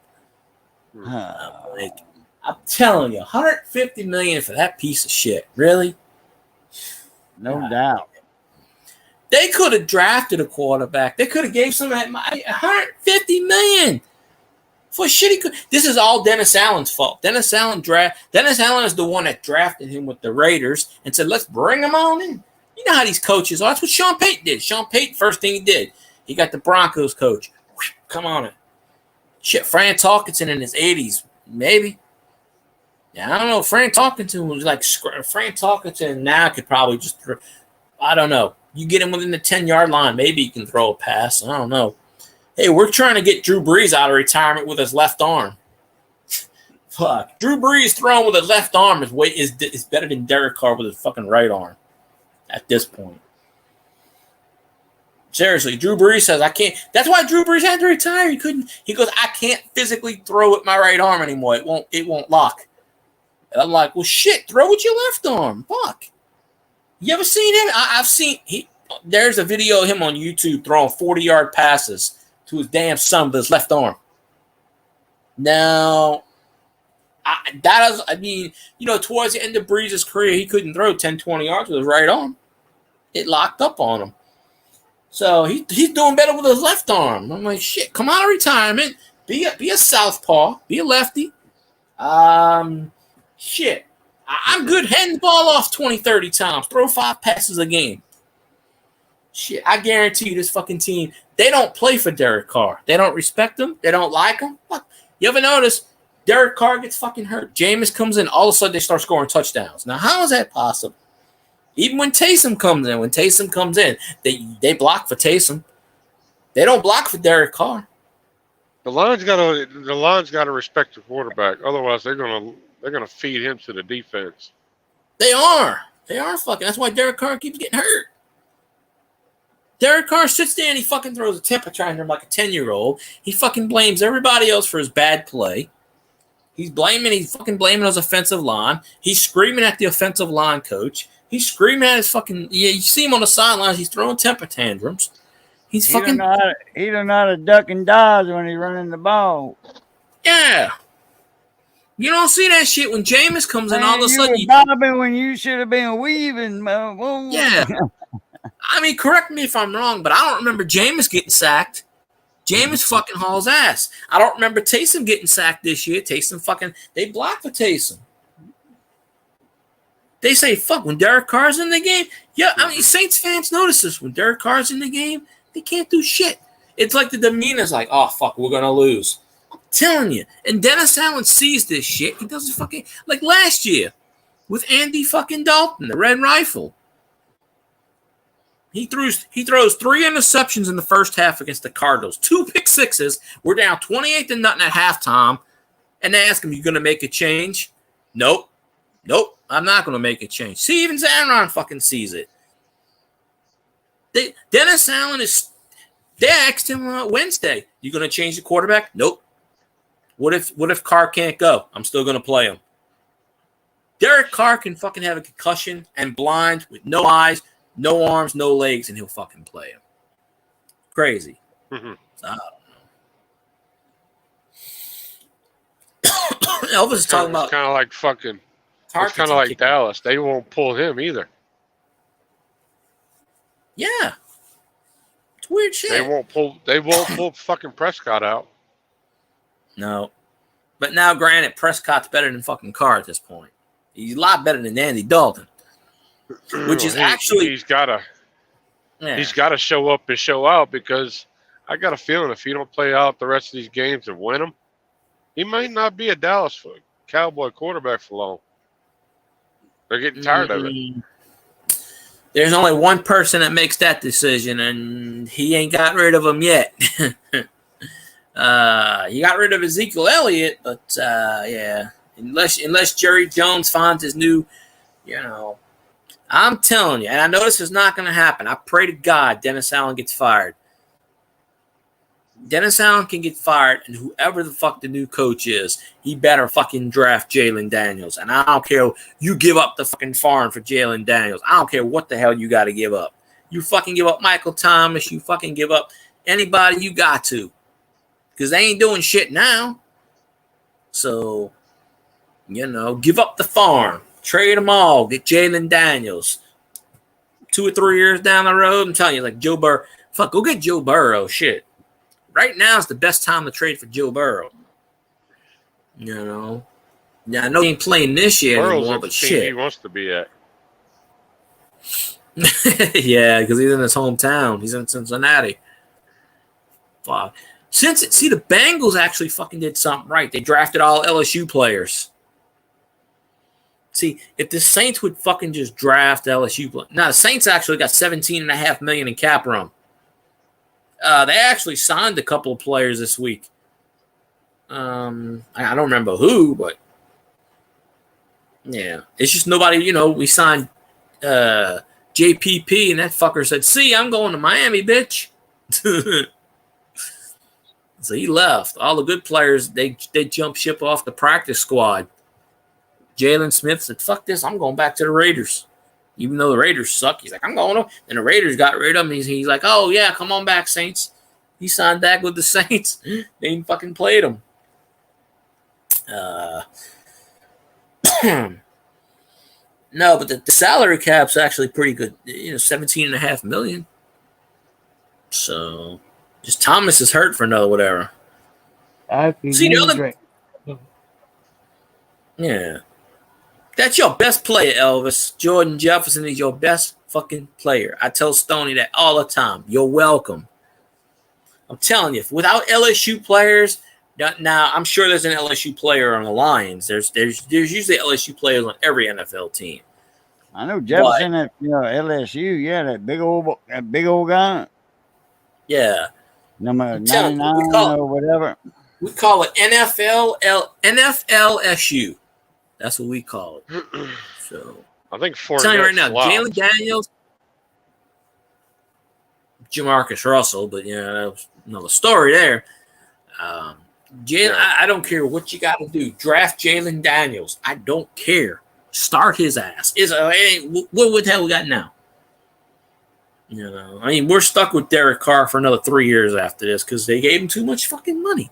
I'm telling you, $150 million for that piece of shit. Really? No doubt. They could have drafted a quarterback. They could have gave some $150 million for shitty. This is all Dennis Allen's fault. Dennis Allen is the one that drafted him with the Raiders and said, "Let's bring him on in." You know how these coaches are. That's what Sean Payton did. Sean Payton, first thing he did. He got the Broncos coach. Come on it. Shit, Fran Tarkenton in his 80s, maybe. Yeah, I don't know. Fran Tarkenton was like Fran Tarkenton now could probably just, I don't know. You get him within the 10-yard line, maybe you can throw a pass. I don't know. Hey, we're trying to get Drew Brees out of retirement with his left arm. Fuck. Drew Brees throwing with his left arm is better than Derek Carr with his fucking right arm at this point. Seriously, Drew Brees says, I can't. That's why Drew Brees had to retire. He couldn't. He goes, I can't physically throw with my right arm anymore. It won't lock. And I'm like, well, shit, throw with your left arm. Fuck. You ever seen him? I've seen. There's a video of him on YouTube throwing 40-yard passes to his damn son with his left arm. Now, towards the end of Brees' career, he couldn't throw 10, 20 yards with his right arm. It locked up on him. So he's doing better with his left arm. I'm like, shit, come out of retirement. Be a southpaw. Be a lefty. Shit. I'm good heading the ball off 20, 30 times. Throw 5 passes a game. Shit, I guarantee you this fucking team, they don't play for Derek Carr. They don't respect him. They don't like him. What? You ever notice Derek Carr gets fucking hurt? Jameis comes in, all of a sudden they start scoring touchdowns. Now, how is that possible? Even when Taysom comes in, they block for Taysom. They don't block for Derek Carr. The line's got to respect the quarterback. Otherwise, they're gonna feed him to the defense. They are fucking. That's why Derek Carr keeps getting hurt. Derek Carr sits there and he fucking throws a temper tantrum like a 10-year-old. He fucking blames everybody else for his bad play. He's fucking blaming his offensive line. He's screaming at the offensive line coach. He's screaming at his fucking. Yeah, you see him on the sidelines. He's throwing temper tantrums. He don't know how to duck and dodge when he's running the ball. Yeah. You don't see that shit when Jameis comes in. All of a sudden, you were bobbing when you should have been weaving. Yeah. I mean, correct me if I'm wrong, but I don't remember Jameis getting sacked. Jameis fucking hauls ass. I don't remember Taysom getting sacked this year. They blocked for Taysom. They say, fuck, when Derek Carr's in the game. Yeah, I mean, Saints fans notice this. When Derek Carr's in the game, they can't do shit. It's like the demeanor's like, oh, fuck, we're going to lose. I'm telling you. And Dennis Allen sees this shit. He doesn't fucking, like last year with Andy fucking Dalton, the Red Rifle. He throws 3 interceptions in the first half against the Cardinals. 2 pick sixes. We're down 28-0 at halftime. And they ask him, you going to make a change? Nope, I'm not going to make a change. See, even Zaron fucking sees it. Dennis Allen they asked him Wednesday, you going to change the quarterback? Nope. What if Carr can't go? I'm still going to play him. Derek Carr can fucking have a concussion and blind with no eyes, no arms, no legs, and he'll fucking play him. Crazy. Mm-hmm. So, I don't know. Elvis is talking about kind of like fucking. It's kind of like Dallas. They won't pull him either. Yeah. It's weird shit. They won't pull fucking Prescott out. No. But now, granted, Prescott's better than fucking Carr at this point. He's a lot better than Andy Dalton. Which is he's got to show up and show out, because I got a feeling if he don't play out the rest of these games and win them, he might not be a Dallas Cowboy quarterback for long. They're getting tired of it. There's only one person that makes that decision, and he ain't got rid of him yet. He got rid of Ezekiel Elliott, but yeah, unless Jerry Jones finds his new, I'm telling you, and I know this is not going to happen. I pray to God Dennis Allen gets fired. Dennis Allen can get fired, and whoever the fuck the new coach is, he better fucking draft Jayden Daniels. And I don't care. You give up the fucking farm for Jayden Daniels. I don't care what the hell you got to give up. You fucking give up Michael Thomas. You fucking give up anybody you got to. Because they ain't doing shit now. So, give up the farm. Trade them all. Get Jayden Daniels. 2 or 3 years down the road, I'm telling you, like Joe Burrow. Fuck, go get Joe Burrow. Shit. Right now is the best time to trade for Joe Burrow. Yeah, I know he ain't playing this year anymore, but shit. He wants to be at. Yeah, because he's in his hometown. He's in Cincinnati. Fuck. See, the Bengals actually fucking did something right. They drafted all LSU players. See, if the Saints would fucking just draft LSU. Now, the Saints actually got $17.5 million in cap room. They actually signed a couple of players this week. I don't remember who, but yeah. It's just nobody, we signed JPP, and that fucker said, see, I'm going to Miami, bitch. So he left. All the good players, they jumped ship off the practice squad. Jalen Smith said, fuck this, I'm going back to the Raiders. Even though the Raiders suck, he's like, I'm going to. And the Raiders got rid of him. He's like, oh, yeah, come on back, Saints. He signed back with the Saints. They ain't fucking played him. No, but the salary cap's actually pretty good. $17.5 million. So, just Thomas is hurt for another whatever. See, the other, yeah. That's your best player, Elvis. Jordan Jefferson is your best fucking player. I tell Stoney that all the time. You're welcome. I'm telling you, without LSU players, now I'm sure there's an LSU player on the Lions. There's usually LSU players on every NFL team. I know Jefferson at LSU. Yeah, that big old guy. Yeah, number 99 or whatever. We call it NFLSU. That's what we call it. So I think I'm telling you right now, Jayden Daniels, Jamarcus Russell, but that was another story there. Jalen, I don't care what you got to do. Draft Jayden Daniels. I don't care. Start his ass. What the hell we got now? We're stuck with Derek Carr for another 3 years after this because they gave him too much fucking money.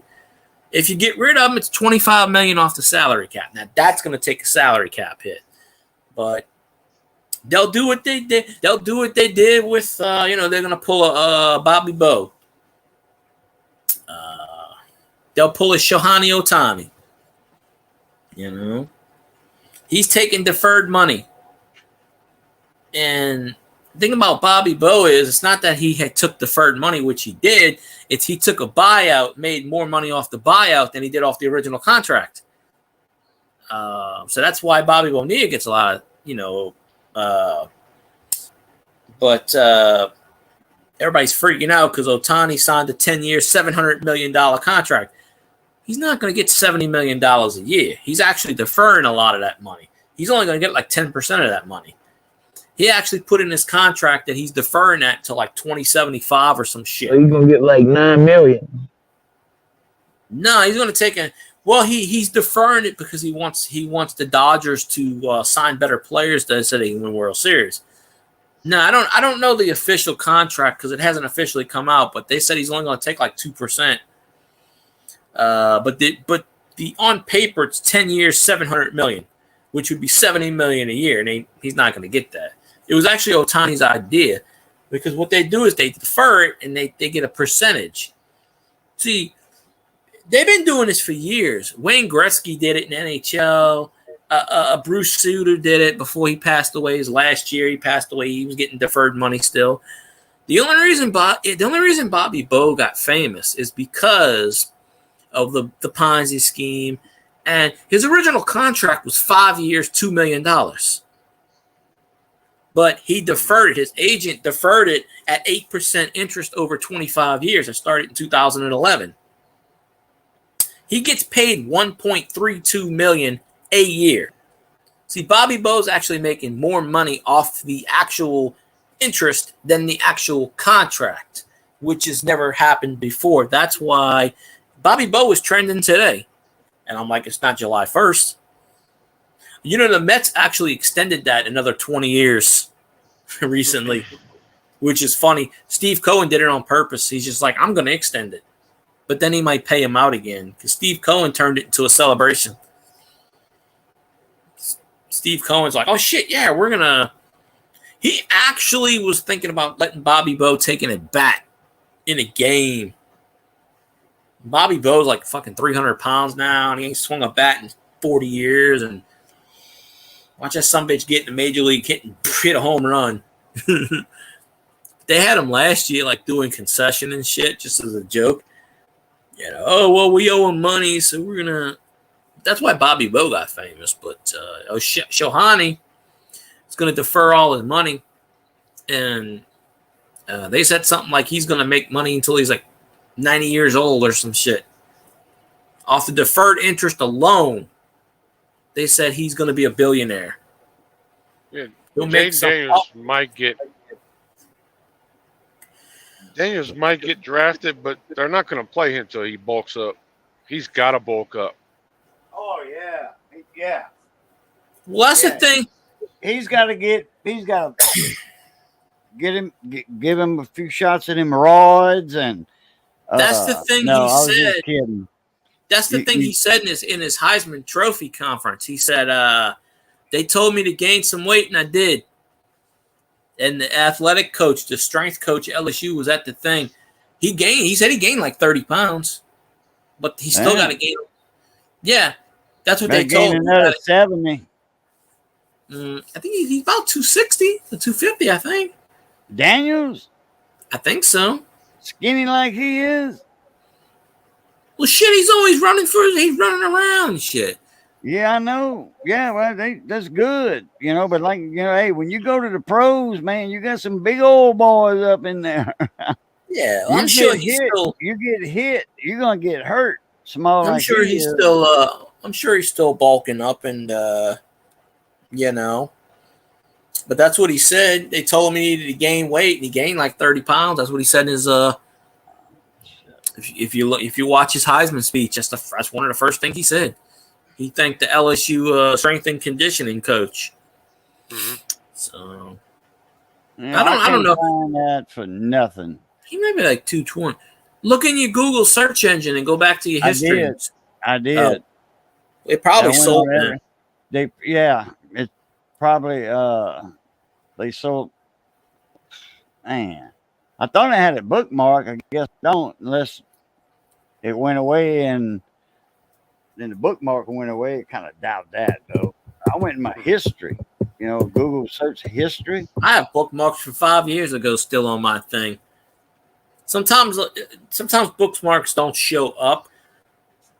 If you get rid of him, it's $25 million off the salary cap. Now that's going to take a salary cap hit, but they'll do what they did. They'll do what they did with they're going to pull a Bobby Bow. They'll pull a Shohei Ohtani. He's taking deferred money, and the thing about Bobby Bow is it's not that he had took deferred money, which he did. It's he took a buyout, made more money off the buyout than he did off the original contract. So that's why Bobby Bonilla gets a lot of, but everybody's freaking out because Ohtani signed a 10-year, $700 million contract. He's not going to get $70 million a year. He's actually deferring a lot of that money. He's only going to get like 10% of that money. He actually put in his contract that he's deferring that to like 2075 or some shit. So he's gonna get like $9 million. No, he's gonna take a. Well, he's deferring it because he wants the Dodgers to sign better players so they can win World Series. No, I don't know the official contract because it hasn't officially come out, but they said he's only gonna take like 2%. But the on paper it's 10 years, $700 million, which would be $70 million a year, and he's not gonna get that. It was actually Ohtani's idea because what they do is they defer it and they get a percentage. See, they've been doing this for years. Wayne Gretzky did it in NHL. Bruce Sutter did it before he passed away. His last year he passed away. He was getting deferred money still. The only reason Bobby Bow got famous is because of the Ponzi scheme. And his original contract was 5 years, $2 million. But he deferred it. His agent deferred it at 8% interest over 25 years. It started in 2011. He gets paid $1.32 million a year. See, Bobby Bow's actually making more money off the actual interest than the actual contract, which has never happened before. That's why Bobby Bow is trending today. And I'm like, it's not July 1st. The Mets actually extended that another 20 years recently, which is funny. Steve Cohen did it on purpose. He's just like, I'm going to extend it. But then he might pay him out again because Steve Cohen turned it into a celebration. Steve Cohen's like, oh, shit, yeah, we're going to – he actually was thinking about letting Bobby Bow taking a bat in a game. Bobby Bow's like fucking 300 pounds now, and he ain't swung a bat in 40 years. And watch that sumbitch get in the major league, hit a home run. They had him last year, like doing concession and shit, just as a joke. Oh well, we owe him money, so we're gonna That's why Bobby Bo got famous. But Shohani is going to defer all his money, and they said something like he's going to make money until he's like 90 years old or some shit. Off the deferred interest alone, they said he's going to be a billionaire. Yeah, He'll make Daniels might get drafted, but they're not going to play him until he bulks up. He's got to bulk up. Oh yeah. Well, that's the thing. He's got to give him a few shots at him roids and. That's the thing no, he I was said. Just kidding. That's the thing he said in his Heisman Trophy conference. He said, they told me to gain some weight, and I did. And the athletic coach, the strength coach at LSU, was at the thing. He said he gained like 30 pounds, but he still got to gain. Yeah, that's what they told him. Another 70. I think he's about 260 to 250, I think. Daniels? I think so. Skinny like he is? Well, shit, he's always he's running around and shit. Yeah, I know. Yeah, well, that's good, but hey, when you go to the pros, man, you got some big old boys up in there. Yeah, well, I'm sure he's still. You get hit, you're gonna get hurt. Small. I'm sure he's still. I'm sure he's still bulking up, and But that's what he said. They told him he needed to gain weight, and he gained like 30 pounds. That's what he said in his. If you watch his Heisman speech, that's one of the first things he said. He thanked the LSU strength and conditioning coach. Mm-hmm. So yeah, I don't know. Find that for nothing. He may be like 220. Look in your Google search engine and go back to your history. I did. It probably sold him. It's probably they sold. Man, I thought I had it bookmarked. I guess I don't, unless it went away and then the bookmark went away. Kind of doubt that though. I went in my history. Google search history. I have bookmarks from 5 years ago still on my thing. Sometimes bookmarks don't show up,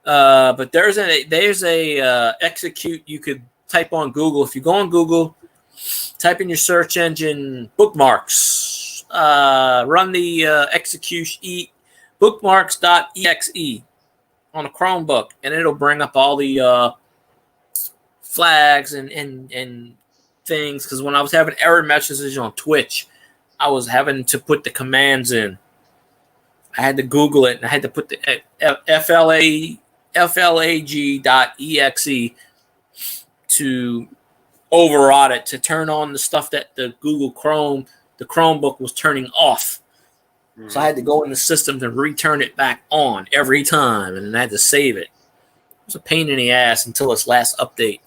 but there's a execute you could type on Google. If you go on Google, type in your search engine bookmarks, run the execution bookmarks.exe on a Chromebook, and it'll bring up all the flags and things. Because when I was having error messages on Twitch, I was having to put the commands in. I had to Google it, and I had to put the flag.exe to override it, to turn on the stuff that the Chromebook was turning off. So I had to go in the system to return it back on every time, and then I had to save it. It was a pain in the ass until its last update.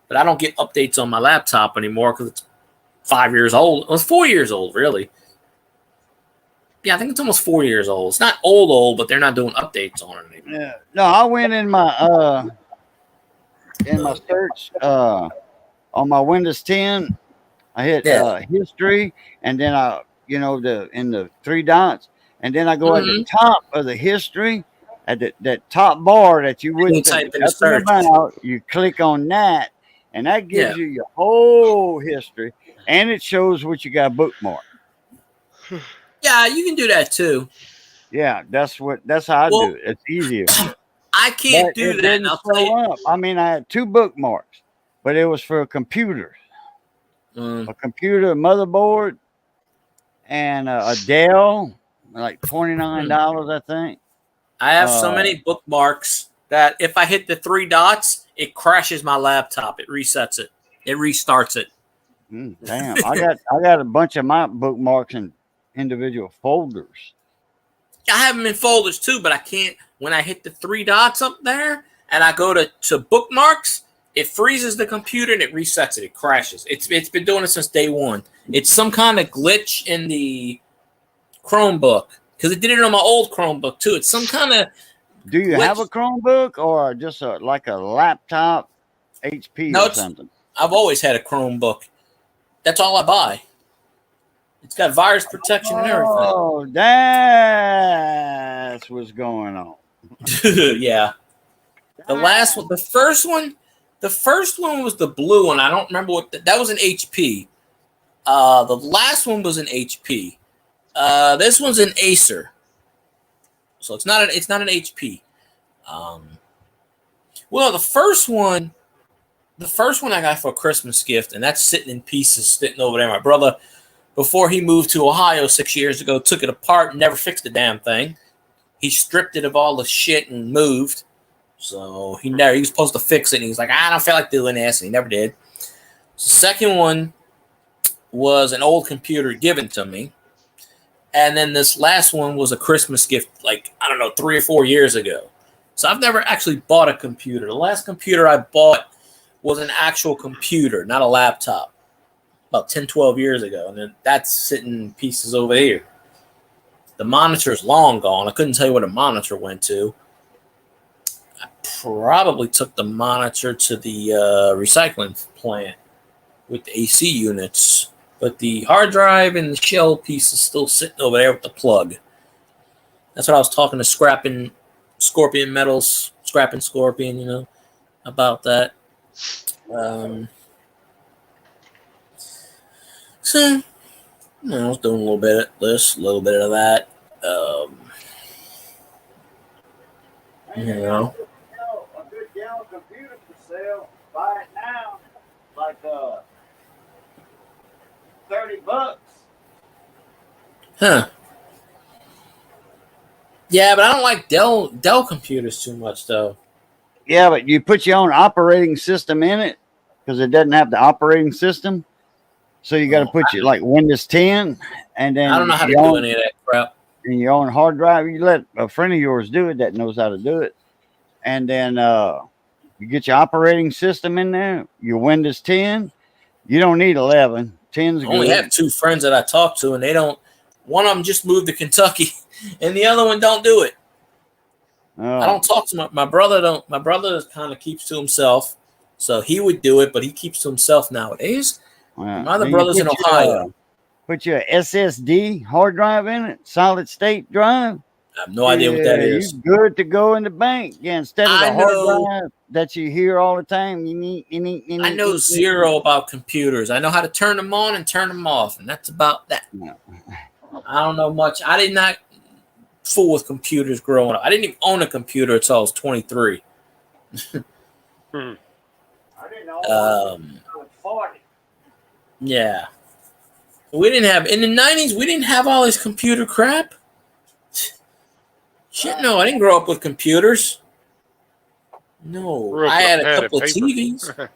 But I don't get updates on my laptop anymore because it's 5 years old. It was 4 years old, really. Yeah, I think it's almost 4 years old. It's not old, but they're not doing updates on it anymore. Yeah. No, I went in my search on my Windows 10. I hit history, and then in the three dots, and then I go at the top of the history, at that top bar that you wouldn't type in the search. You click on that, and that gives you your whole history, and it shows what you got bookmarked. Yeah, you can do that too. Yeah, that's how I do it. It's easier. I can't do that. And I'll tell you. I mean, I had 2 bookmarks, but it was for a computer. A computer motherboard and a Dell, like $29, I think. I have so many bookmarks that if I hit the 3 dots, it crashes my laptop. It resets it. It restarts it. Damn, I got a bunch of my bookmarks in individual folders. I have them in folders too, but I can't. When I hit the 3 dots up there and I go to bookmarks, it freezes the computer and it resets it. It crashes. It's been doing it since day one. It's some kind of glitch in the Chromebook because it did it on my old Chromebook too. It's some kind of. Do you have a Chromebook or just like a laptop, HP or something? I've always had a Chromebook. That's all I buy. It's got virus protection and everything. Oh, that's what's going on. Yeah. The last one, the first one was the blue one. I don't remember what that was an HP. The last one was an HP. This one's an Acer. So it's not an HP. Well, the first one I got for a Christmas gift, and that's sitting in pieces, sitting over there. My brother, before he moved to Ohio 6 years ago, took it apart and never fixed the damn thing. He stripped it of all the shit and moved. So he was supposed to fix it, and he's like, I don't feel like doing this, and he never did. So the second one was an old computer given to me. And then this last one was a Christmas gift, like, I don't know, 3 or 4 years ago. So I've never actually bought a computer. The last computer I bought was an actual computer, not a laptop, about 10, 12 years ago. And then that's sitting in pieces over here. The monitor's long gone. I couldn't tell you where the monitor went to. I probably took the monitor to the recycling plant with the AC units. But the hard drive and the shell piece is still sitting over there with the plug. That's what I was talking to Scrapping Scorpion, about that. So, I was doing a little bit of this, a little bit of that. A good Dell computer for sale. Buy it now. Like $30. Huh. Yeah, but I don't like Dell computers too much, though. Yeah, but you put your own operating system in it because it doesn't have the operating system. So you got to put like Windows 10, and then I don't know how to do any of that crap. And your own hard drive. You let a friend of yours do it that knows how to do it, and then you get your operating system in there. Your Windows 10. You don't need 11. 10's good. I only have 2 friends that I talk to, and they don't. One of them just moved to Kentucky, and the other one don't do it. Oh. I don't talk to my brother. My brother kind of keeps to himself, so he would do it, but he keeps to himself nowadays. My other brother's in Ohio. Put your SSD hard drive in it, solid state drive. I have no idea what that is. You're good to go in the bank. Yeah, instead of the hard drive that you hear all the time, you need. I know zero about computers. I know how to turn them on and turn them off, and that's about that. No. I don't know much. I did not fool with computers growing up. I didn't even own a computer until I was 23. I didn't know. I was 40. Yeah. We didn't have, in the 90s, we didn't have all this computer crap. Shit, no, I didn't grow up with computers. No, I had a couple of TVs.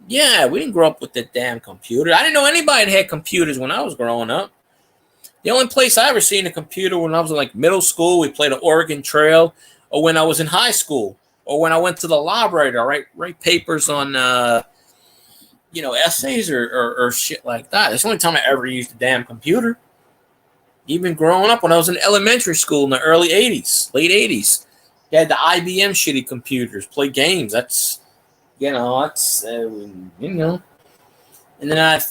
Yeah, we didn't grow up with the damn computer. I didn't know anybody that had computers when I was growing up. The only place I ever seen a computer when I was in like middle school, we played the Oregon Trail, or when I was in high school, or when I went to the library to write papers on, essays or shit like that. It's the only time I ever used a damn computer. Even growing up when I was in elementary school in the early 80s, late 80s. You had the IBM shitty computers, play games. That's. And then I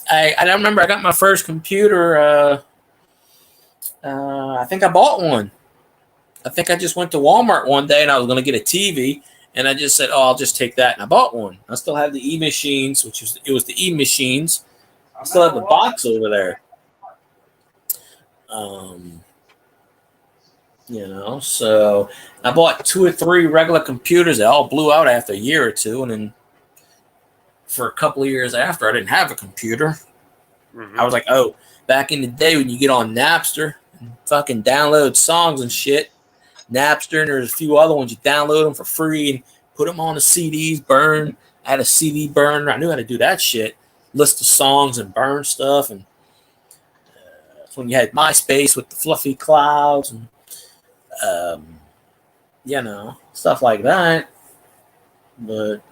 remember I got my first computer. I think I bought one. I think I just went to Walmart one day and I was going to get a TV, and I just said, "Oh, I'll just take that," and I bought one. I still have the E-Machines, it was the E-Machines. I still have the box over there. So I bought 2 or 3 regular computers. They all blew out after a year or two, and then for a couple of years after, I didn't have a computer. Mm-hmm. I was like, oh, back in the day when you get on Napster and fucking download songs and shit, Napster, and there's a few other ones, you download them for free and put them on the CDs, burn. I had a CD burner. I knew how to do that shit. List of songs and burn stuff. And when you had MySpace with the fluffy clouds and stuff like that. But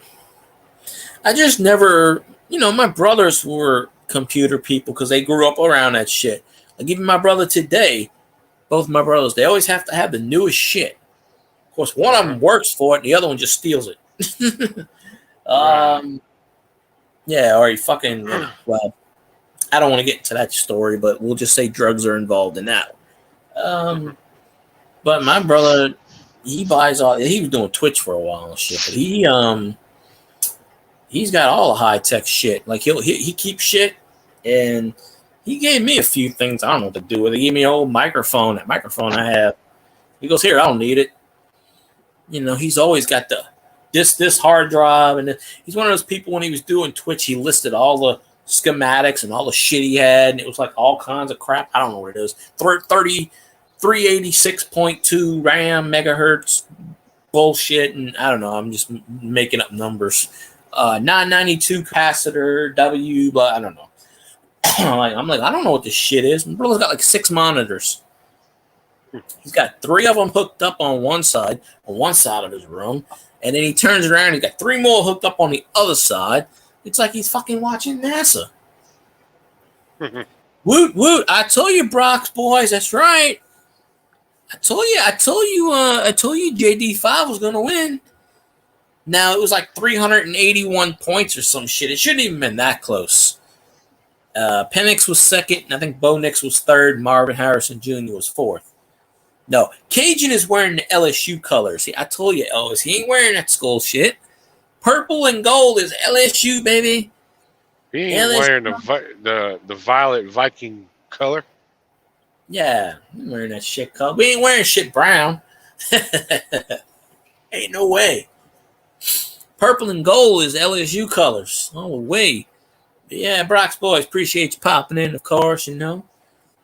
I just never, my brothers were computer people because they grew up around that shit. Like even my brother today, both my brothers, they always have to have the newest shit. Of course, one of them works for it, and the other one just steals it. Yeah, or he fucking, well, I don't want to get into that story, but we'll just say drugs are involved in that. But my brother, he buys all. He was doing Twitch for a while and shit, but he's got all the high tech shit. Like he keeps shit, and he gave me a few things. I don't know what to do with it. He gave me an old microphone. That microphone I have. He goes, here, I don't need it. You know, he's always got this hard drive, and he's one of those people. When he was doing Twitch, he listed all the schematics and all the shit he had, and it was like all kinds of crap. I don't know what it is. 386.2 RAM megahertz bullshit, and I don't know. I'm just making up numbers. 992 capacitor W, but I don't know. I'm like, I don't know what this shit is. My brother's got like 6 monitors. He's got 3 of them hooked up on one side of his room, and then he turns around and he's got 3 more hooked up on the other side. It's like he's fucking watching NASA. Woot woot! I told you, Brock's boys. That's right. I told you, JD5 was gonna win. Now it was like 381 points or some shit. It shouldn't even been that close. Penix was second, and I think Bo Nix was third. Marvin Harrison Jr. was fourth. No, Cajun is wearing the LSU colors. See, I told you, Elvis, he ain't wearing that skull shit. Purple and gold is LSU, baby. He ain't wearing the violet Viking color. Yeah, I'm wearing that shit color. We ain't wearing shit brown. Ain't no way. Purple and gold is LSU colors. Oh, way. But yeah, Brock's boys, appreciate you popping in, of course, you know.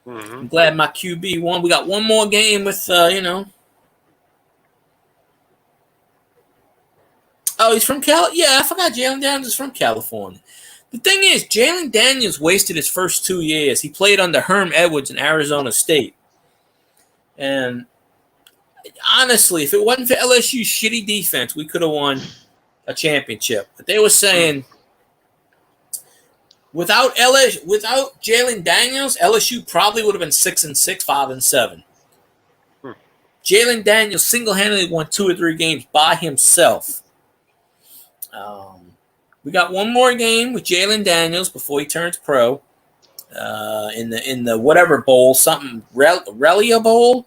Mm-hmm. I'm glad my QB won. We got one more game with, you know. Oh, he's from Cal. Yeah, I forgot Jayden Daniels is from California. The thing is, Jayden Daniels wasted his first 2 years. He played under Herm Edwards in Arizona State. And honestly, if it wasn't for LSU's shitty defense, we could have won a championship. But they were saying without Jayden Daniels, LSU probably would have been 6-6, 5-7. Jayden Daniels single-handedly won 2 or 3 games by himself. We got one more game with Jayden Daniels before he turns pro. In the whatever bowl, something Relia Bowl.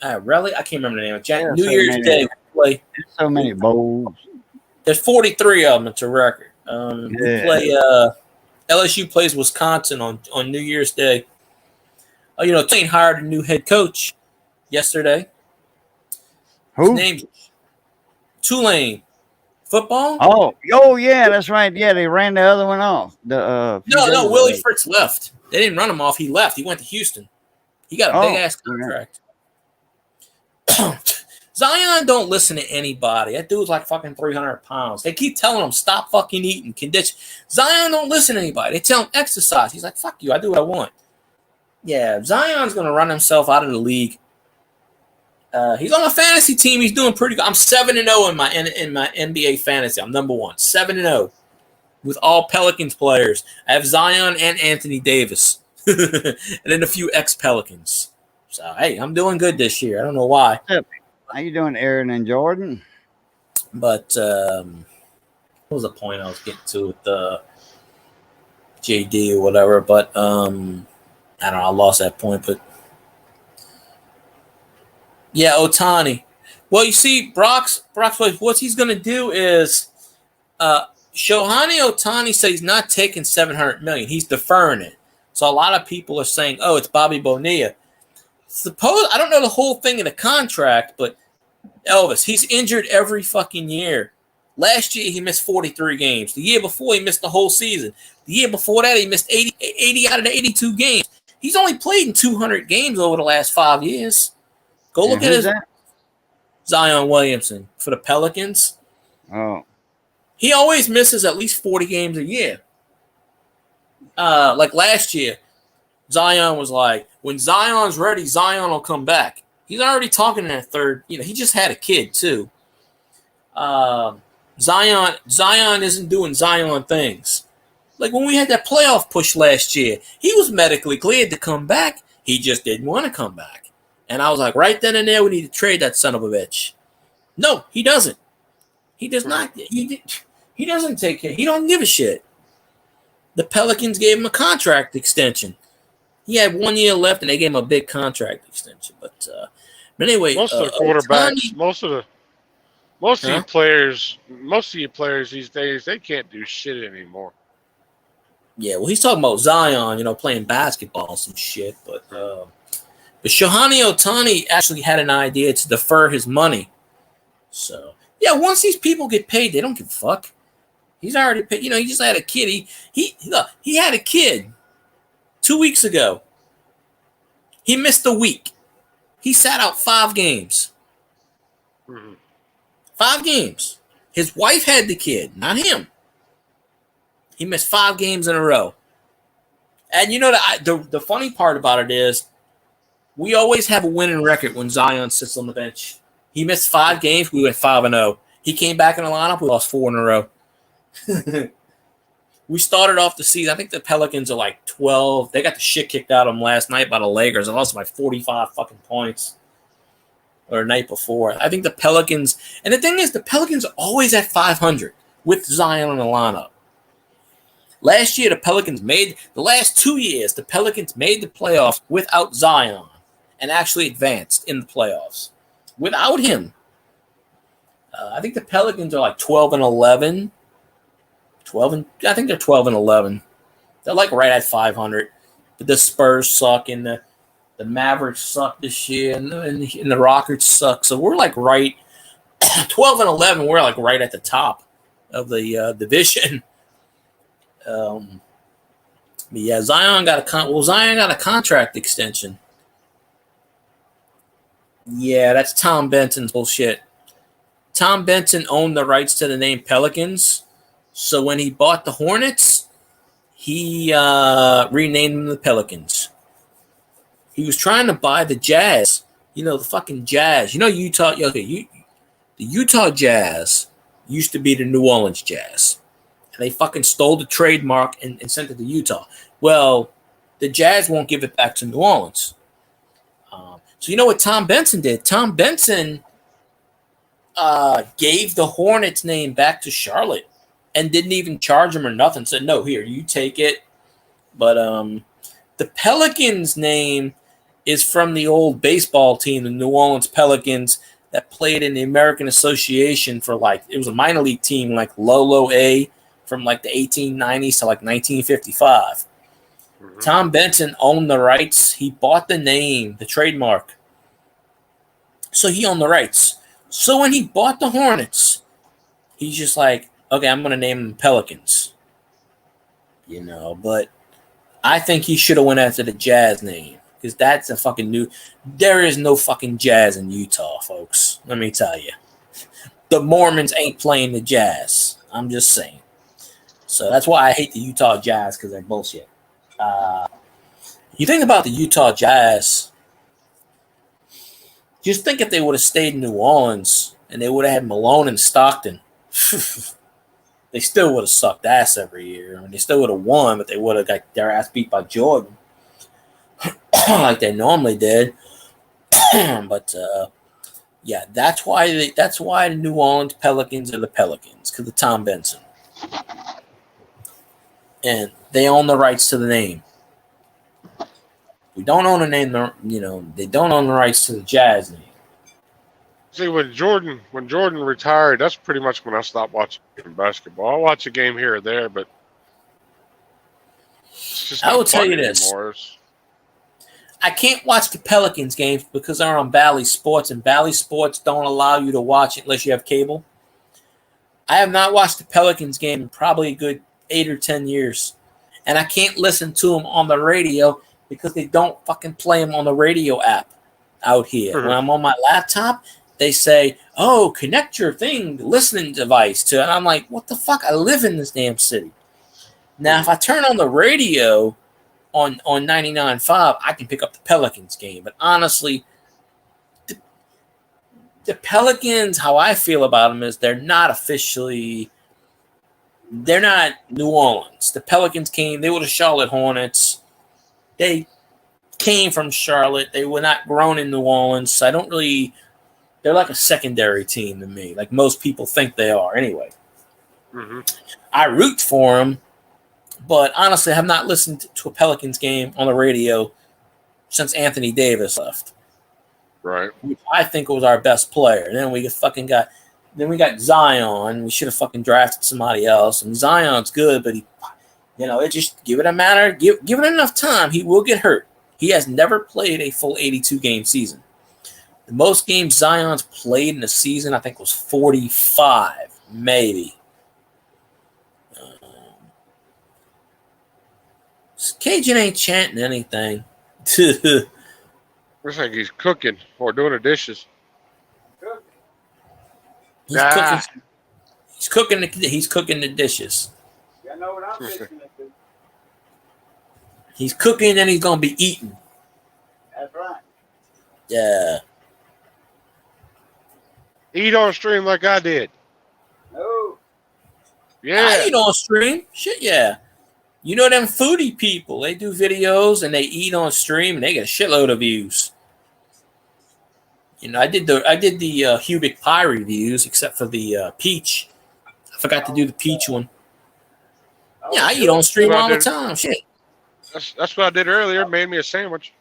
Relia, I can't remember the name. New Year's Day. There's so many bowls. There's 43 of them. It's a record. We play. LSU plays Wisconsin on New Year's Day. Oh, you know, Tulane hired a new head coach yesterday. Who? His name's Tulane. Football? Oh, yeah, that's right. Yeah, they ran the other one off. No, Willie Fritz left. They didn't run him off. He left. He went to Houston. He got a big-ass contract. Zion don't listen to anybody. That dude's like fucking 300 pounds. They keep telling him, stop fucking eating, condition. Zion don't listen to anybody. They tell him, exercise. He's like, fuck you, I do what I want. Yeah, Zion's going to run himself out of the league. He's on a fantasy team. He's doing pretty good. I'm 7-0 in my NBA fantasy. I'm number 1. 7-0 with all Pelicans players. I have Zion and Anthony Davis, and then a few ex-Pelicans. So hey, I'm doing good this year. I don't know why. How you doing, Aaron and Jordan? But what was the point I was getting to with the JD or whatever? But I don't know. I lost that point, but. Yeah, Ohtani. Well, you see, Brock's what he's going to do is Shohei Ohtani said he's not taking $700 million. He's deferring it. So a lot of people are saying, oh, it's Bobby Bonilla. I don't know the whole thing in the contract, but Elvis, he's injured every fucking year. Last year, he missed 43 games. The year before, he missed the whole season. The year before that, he missed 80 out of the 82 games. He's only played in 200 games over the last 5 years. Go look at his Zion Williamson for the Pelicans. Oh. He always misses at least 40 games a year. Like last year, Zion was like, when Zion's ready, Zion will come back. He's already talking in that third. You know, he just had a kid too. Zion isn't doing Zion things. Like when we had that playoff push last year, he was medically cleared to come back. He just didn't want to come back. And I was like, right then and there, we need to trade that son of a bitch. No, he doesn't. He does not. He doesn't take care. He don't give a shit. The Pelicans gave him a contract extension. He had 1 year left, and they gave him a big contract extension. But But anyway, most of the quarterbacks, most of you players these days, they can't do shit anymore. Yeah, well, he's talking about Zion, playing basketball and some shit. But Shohei Ohtani actually had an idea to defer his money. So, yeah, once these people get paid, they don't give a fuck. He's already paid. He just had a kid. He had a kid 2 weeks ago. He missed a week. He sat out 5 games. Mm-hmm. 5 games. His wife had the kid, not him. He missed 5 games in a row. And the funny part about it is we always have a winning record when Zion sits on the bench. He missed 5 games. We went 5-0. He came back in the lineup. We lost 4 in a row. We started off the season. I think the Pelicans are like 12. They got the shit kicked out of them last night by the Lakers. I lost by 45 fucking points. Or the night before. I think the Pelicans. And the thing is, the Pelicans are always at 500 with Zion in the lineup. Last year, the last 2 years, the Pelicans made the playoffs without Zion and actually advanced in the playoffs. Without him, I think the Pelicans are like 12-11. I think they're 12-11. They're like right at 500. But the Spurs suck and the Mavericks suck this year and the Rockets suck. So we're like right 12-11. We're like right at the top of the division. But yeah, Zion got a contract extension. Yeah, that's Tom Benson's bullshit. Tom Benson owned the rights to the name Pelicans, so when he bought the Hornets, he renamed them the Pelicans. He was trying to buy the Jazz, the fucking Jazz. Utah. Okay, the Utah Jazz used to be the New Orleans Jazz. They fucking stole the trademark and sent it to Utah. Well, the Jazz won't give it back to New Orleans. So you know what Tom Benson did? Tom Benson gave the Hornets name back to Charlotte and didn't even charge them or nothing. Said, no, here, you take it. But the Pelicans name is from the old baseball team, the New Orleans Pelicans, that played in the American Association for it was a minor league team like Low A from like the 1890s to like 1955. Mm-hmm. Tom Benson owned the rights. He bought the name, the trademark. So he owned the rights. So when he bought the Hornets, he's just like, okay, I'm going to name them Pelicans. But I think he should have went after the Jazz name because that's a fucking new. There is no fucking Jazz in Utah, folks. Let me tell you. The Mormons ain't playing the Jazz. I'm just saying. So that's why I hate the Utah Jazz because they're bullshit. You think about the Utah Jazz, just think if they would have stayed in New Orleans and they would have had Malone and Stockton, they still would have sucked ass every year. I mean, they still would have won, but they would have got their ass beat by Jordan like they normally did. But yeah, that's why the New Orleans Pelicans are the Pelicans because of Tom Benson. And they own the rights to the name. We don't own the name, they don't own the rights to the Jazz name. See, when Jordan retired, that's pretty much when I stopped watching basketball. I watch a game here or there, but it's just I will tell you this. Anymore. I can't watch the Pelicans games because they're on Bally Sports, and Bally Sports don't allow you to watch it unless you have cable. I have not watched the Pelicans game in probably a good 8 or 10 years. And I can't listen to them on the radio because they don't fucking play them on the radio app out here. Mm-hmm. When I'm on my laptop, they say, oh, connect your listening device to it. And I'm like, what the fuck? I live in this damn city. Now, if I turn on the radio on 99.5, I can pick up the Pelicans game. But honestly, the Pelicans, how I feel about them is they're not New Orleans. The Pelicans they were the Charlotte Hornets. They came from Charlotte. They were not grown in New Orleans. So they're like a secondary team to me, like most people think they are anyway. Mm-hmm. I root for them, but honestly, I have not listened to a Pelicans game on the radio since Anthony Davis left. Right. Which I think was our best player. And then we got Zion. We should have fucking drafted somebody else. And Zion's good, but it just give it a matter. Give it enough time. He will get hurt. He has never played a full 82 game season. The most games Zion's played in a season, I think, was 45, maybe. Cajun ain't chanting anything. Looks like he's cooking or doing the dishes. He's cooking the dishes. You know what I'm fixing to do. He's cooking and he's gonna be eating. That's right. Yeah. Eat on stream like I did. No. Yeah. I eat on stream. Shit, yeah. You know them foodie people. They do videos and they eat on stream and they get a shitload of views. I did the Hubic pie reviews except for the peach. I forgot to do the peach one. Yeah, I eat on stream all the time. Shit. That's what I did earlier. Made me a sandwich.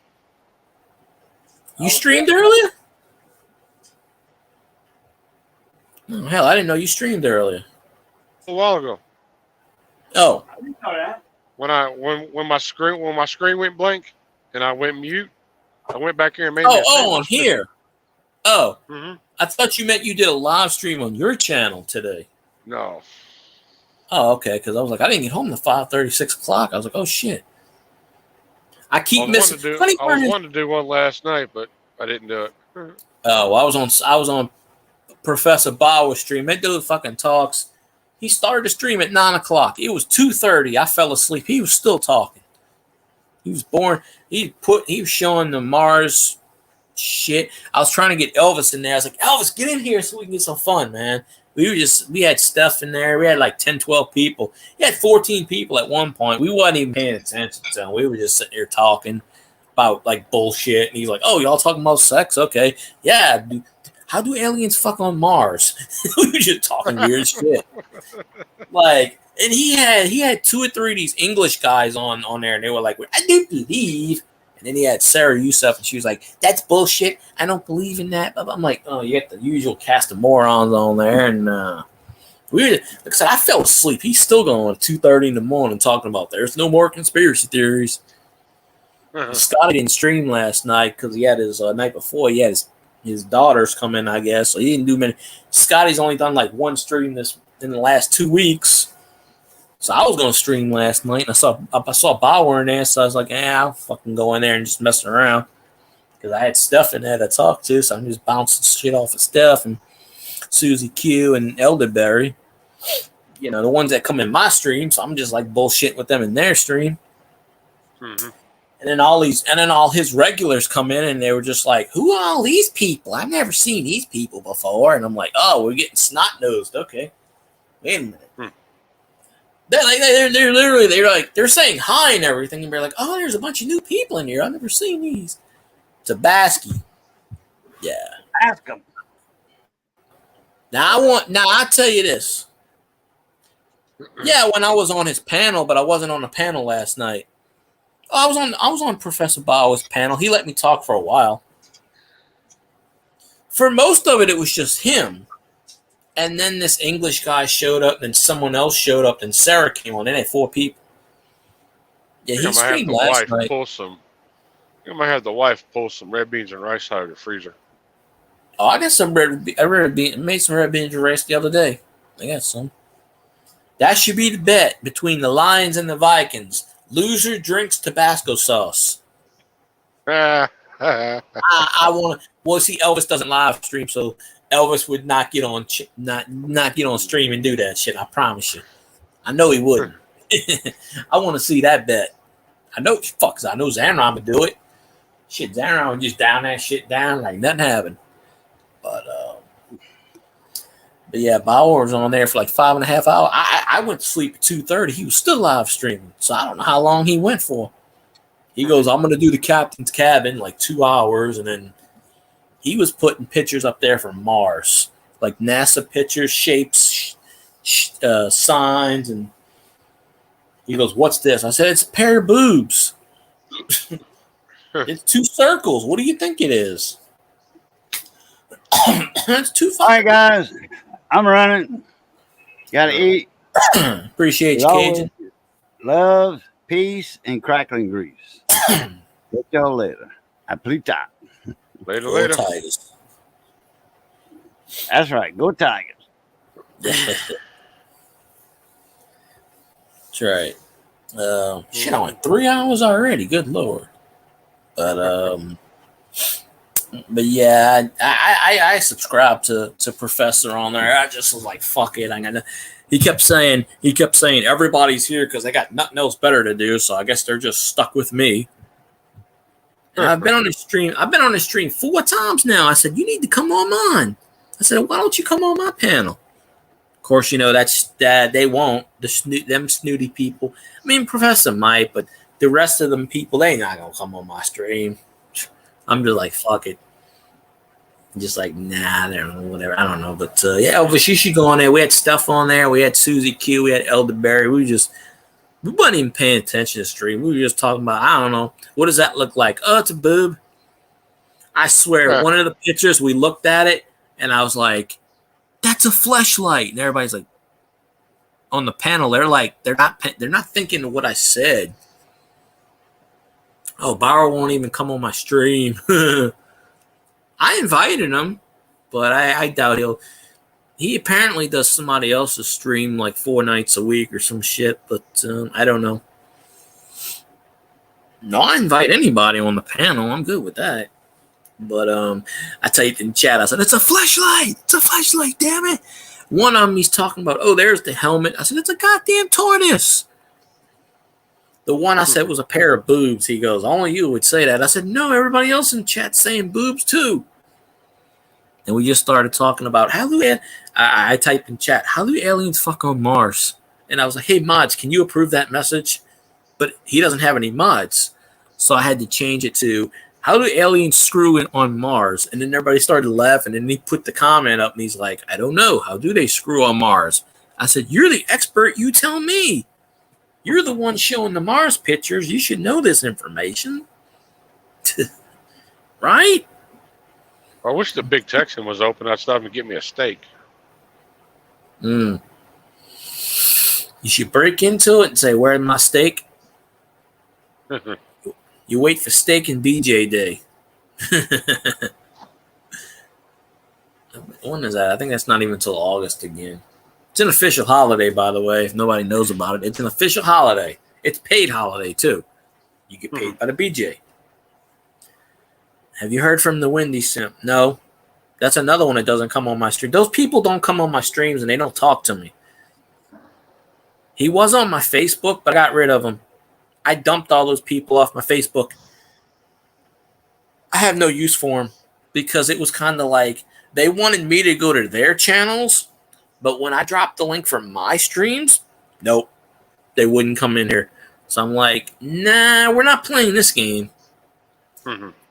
You streamed earlier? Oh, hell, I didn't know you streamed earlier. A while ago. Oh. I didn't know that. When my screen went blank and I went mute, I went back here and made me a sandwich. Oh, on here. Oh. Mm-hmm. I thought you meant you did a live stream on your channel today. No. Oh, okay, because I was like, I didn't get home until 5:30, 6 o'clock. I was like, oh, shit. I keep missing. I was wanting to do one last night, but I didn't do it. Oh, I was on Professor Bauer's stream. That dude fucking talks. He started the stream at 9 o'clock. It was 2:30. I fell asleep. He was still talking. He was born. He was showing the Mars shit. I was trying to get Elvis in there. I was like, Elvis, get in here so we can get some fun, man. We had stuff in there. We had like 10, 12 people. We had 14 people at one point. We wasn't even paying attention to him. We were just sitting there talking about like bullshit. And he's like, oh, y'all talking about sex? Okay. Yeah. How do aliens fuck on Mars? We were just talking weird shit. Like, and he had 2 or 3 of these English guys on there, and they were like, I do believe. And then he had Sarah Youssef, and she was like, that's bullshit. I don't believe in that. But I'm like, oh, you got the usual cast of morons on there. And like I said, I fell asleep. He's still going at 2:30 in the morning talking about there's no more conspiracy theories. Scotty didn't stream last night because he had his night before. He had his daughters come in, I guess. So he didn't do many. Scotty's only done like one stream in the last 2 weeks. So I was going to stream last night, and I saw Bauer in there, so I was like, I'll fucking go in there and just mess around. Because I had Steph in there to talk to, so I'm just bouncing shit off of Steph and Susie Q and Elderberry. The ones that come in my stream, so I'm just like bullshitting with them in their stream. Mm-hmm. And then all his regulars come in, and they were just like, who are all these people? I've never seen these people before. And I'm like, oh, we're getting snot-nosed. Okay. Wait a minute. They're saying hi and everything, and they're like, oh, there's a bunch of new people in here. I've never seen these. Tabasky. Yeah. Ask them. I'll tell you this. Yeah, when I was on his panel, but I wasn't on the panel last night. I was on Professor Bauer's panel. He let me talk for a while. For most of it, it was just him. And then this English guy showed up, and someone else showed up, and Sarah came on. Then they had 4 people. Yeah, he streamed last night. You might have the wife pull some red beans and rice out of the freezer. Oh, I got some made some red beans and rice the other day. I got some. That should be the bet between the Lions and the Vikings. Loser drinks Tabasco sauce. I want to. Well, see, Elvis doesn't live stream, so Elvis would not get on stream and do that shit. I promise you. I know he wouldn't. I want to see that bet. I know Zanron would do it. Shit, Zanron would just down that shit down like nothing happened. But yeah, Bauer was on there for like 5.5 hours. I went to sleep at 2:30. He was still live streaming, so I don't know how long he went for. He goes, I'm going to do the captain's cabin like 2 hours, and then he was putting pictures up there from Mars, like NASA pictures, shapes, signs, and he goes, what's this? I said, it's a pair of boobs. It's 2 circles. What do you think it is? That's too All fun. right, guys. I'm running. Gotta eat. Appreciate you, Cajun. Love, peace, and crackling grease. Get y'all later. I please time. Later. Tigers. That's right. Go Tigers. That's right. Shit, I went 3 hours already. Good lord. But yeah, I subscribed to Professor on there. I just was like, fuck it. I'm gonna. He kept saying everybody's here because they got nothing else better to do. So I guess they're just stuck with me. And I've been on his stream. I've been on his stream 4 times now. I said, you need to come on mine. I said, why don't you come on my panel? Of course, they won't. Them snooty people. I mean, Professor might, but the rest of them people, they not gonna come on my stream. I'm just like, fuck it. Just like, nah, they don't know, whatever. I don't know. But yeah, but she should go on there. We had stuff on there. We had Susie Q. We had Elderberry. We wasn't even paying attention to the stream. We were just talking about, I don't know, what does that look like? Oh, it's a boob. I swear, one of the pictures, we looked at it, and I was like, that's a fleshlight. And everybody's like, on the panel, they're not thinking of what I said. Oh, Bauer won't even come on my stream. I invited him, but I doubt he apparently does somebody else's stream like 4 nights a week or some shit, but I don't know. No, I invite anybody on the panel. I'm good with that. But I typed in chat, I said, it's a flashlight. It's a flashlight, damn it. One of them, he's talking about, oh, there's the helmet. I said, it's a goddamn tortoise. The one I said was a pair of boobs. He goes, only you would say that. I said, no, everybody else in chat saying boobs too. And we just started talking about I typed in chat, how do aliens fuck on Mars? And I was like, hey, mods, can you approve that message? But he doesn't have any mods. So I had to change it to, how do aliens screw in on Mars? And then everybody started laughing. And he put the comment up and he's like, I don't know. How do they screw on Mars? I said, you're the expert. You tell me. You're the one showing the Mars pictures. You should know this information. Right? I wish the Big Texan was open. I'd stop and get me a steak. You should break into it and say, where's my steak? You wait for steak and BJ Day. When is that? I think that's not even until August again. It's an official holiday, by the way, if nobody knows about it. It's an official holiday. It's paid holiday, too. You get paid by the BJ. Have you heard from the Windy Simp? No. That's another one that doesn't come on my stream. Those people don't come on my streams and they don't talk to me. He was on my Facebook, but I got rid of him. I dumped all those people off my Facebook. I have no use for him because it was kind of like they wanted me to go to their channels, but when I dropped the link for my streams, nope, they wouldn't come in here. So I'm like, nah, we're not playing this game.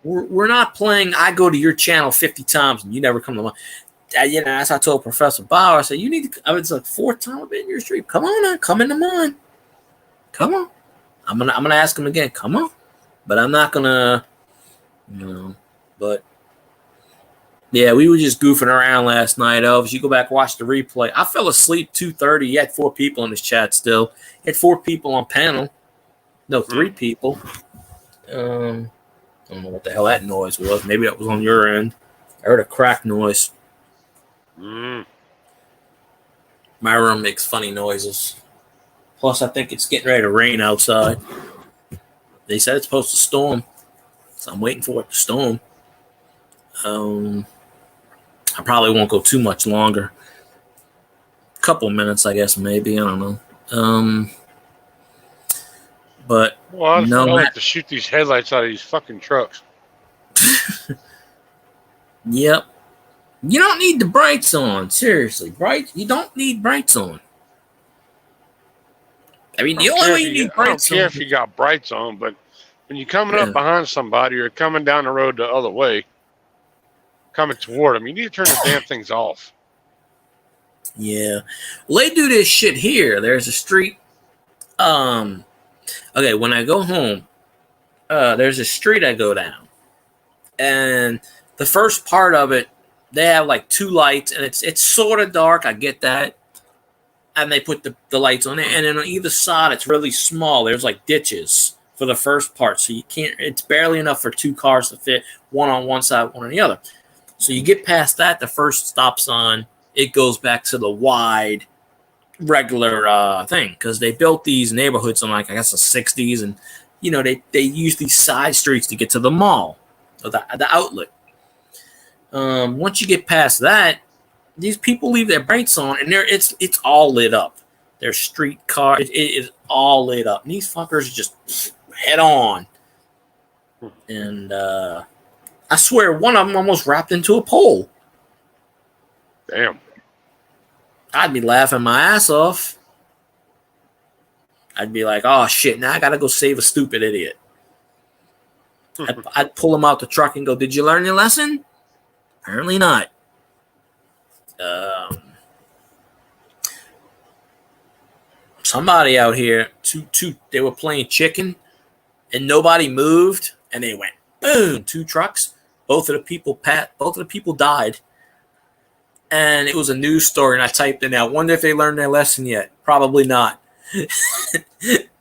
We're not playing. I go to your channel 50 times and you never come to mine. As I told Professor Bauer, I said, you need to. It's like 4th time I've been in your stream. Come on now, come into mine. Come on. I'm gonna ask him again. Come on, but I'm not gonna. But yeah, we were just goofing around last night. If you go back and watch the replay, I fell asleep 2:30. He had 4 people in his chat still. He had 4 people on panel. No, 3 people. I don't know what the hell that noise was. Maybe that was on your end. I heard a crack noise. My room makes funny noises. Plus, I think it's getting ready to rain outside. They said it's supposed to storm, so I'm waiting for it to storm. I probably won't go too much longer. A couple minutes, I guess, maybe. I don't know. But I like to shoot these headlights out of these fucking trucks. Yep. You don't need the brights on. Seriously, you don't need brights on. I mean, the only way you need brights on. I don't care if you got brights on, but when you're coming up behind somebody or coming down the road the other way, coming toward them, you need to turn the damn things off. Yeah. Well, they do this shit here. There's a street. Okay, when I go home, there's a street I go down. And the first part of it, they have like 2 lights, and it's sort of dark. I get that. And they put the lights on it, and then on either side, it's really small. There's like ditches for the first part, so you can't. It's barely enough for 2 cars to fit, one on one side, one on the other. So you get past that, the first stop sign, it goes back to the wide, regular thing, because they built these neighborhoods in, like, I guess the 60s, and they use these side streets to get to the mall or the outlet. Once you get past that, these people leave their brights on, and it's all lit up. Their street car, it is all lit up. And these fuckers just head on. And I swear, one of them almost wrapped into a pole. Damn. I'd be laughing my ass off. I'd be like, oh shit, now I gotta go save a stupid idiot. I'd pull him out the truck and go, did you learn your lesson? Apparently not. Somebody out here, they were playing chicken, and nobody moved, and they went boom, 2 trucks. Both of the people died, and it was a news story. And I typed in, I wonder if they learned their lesson yet. Probably not.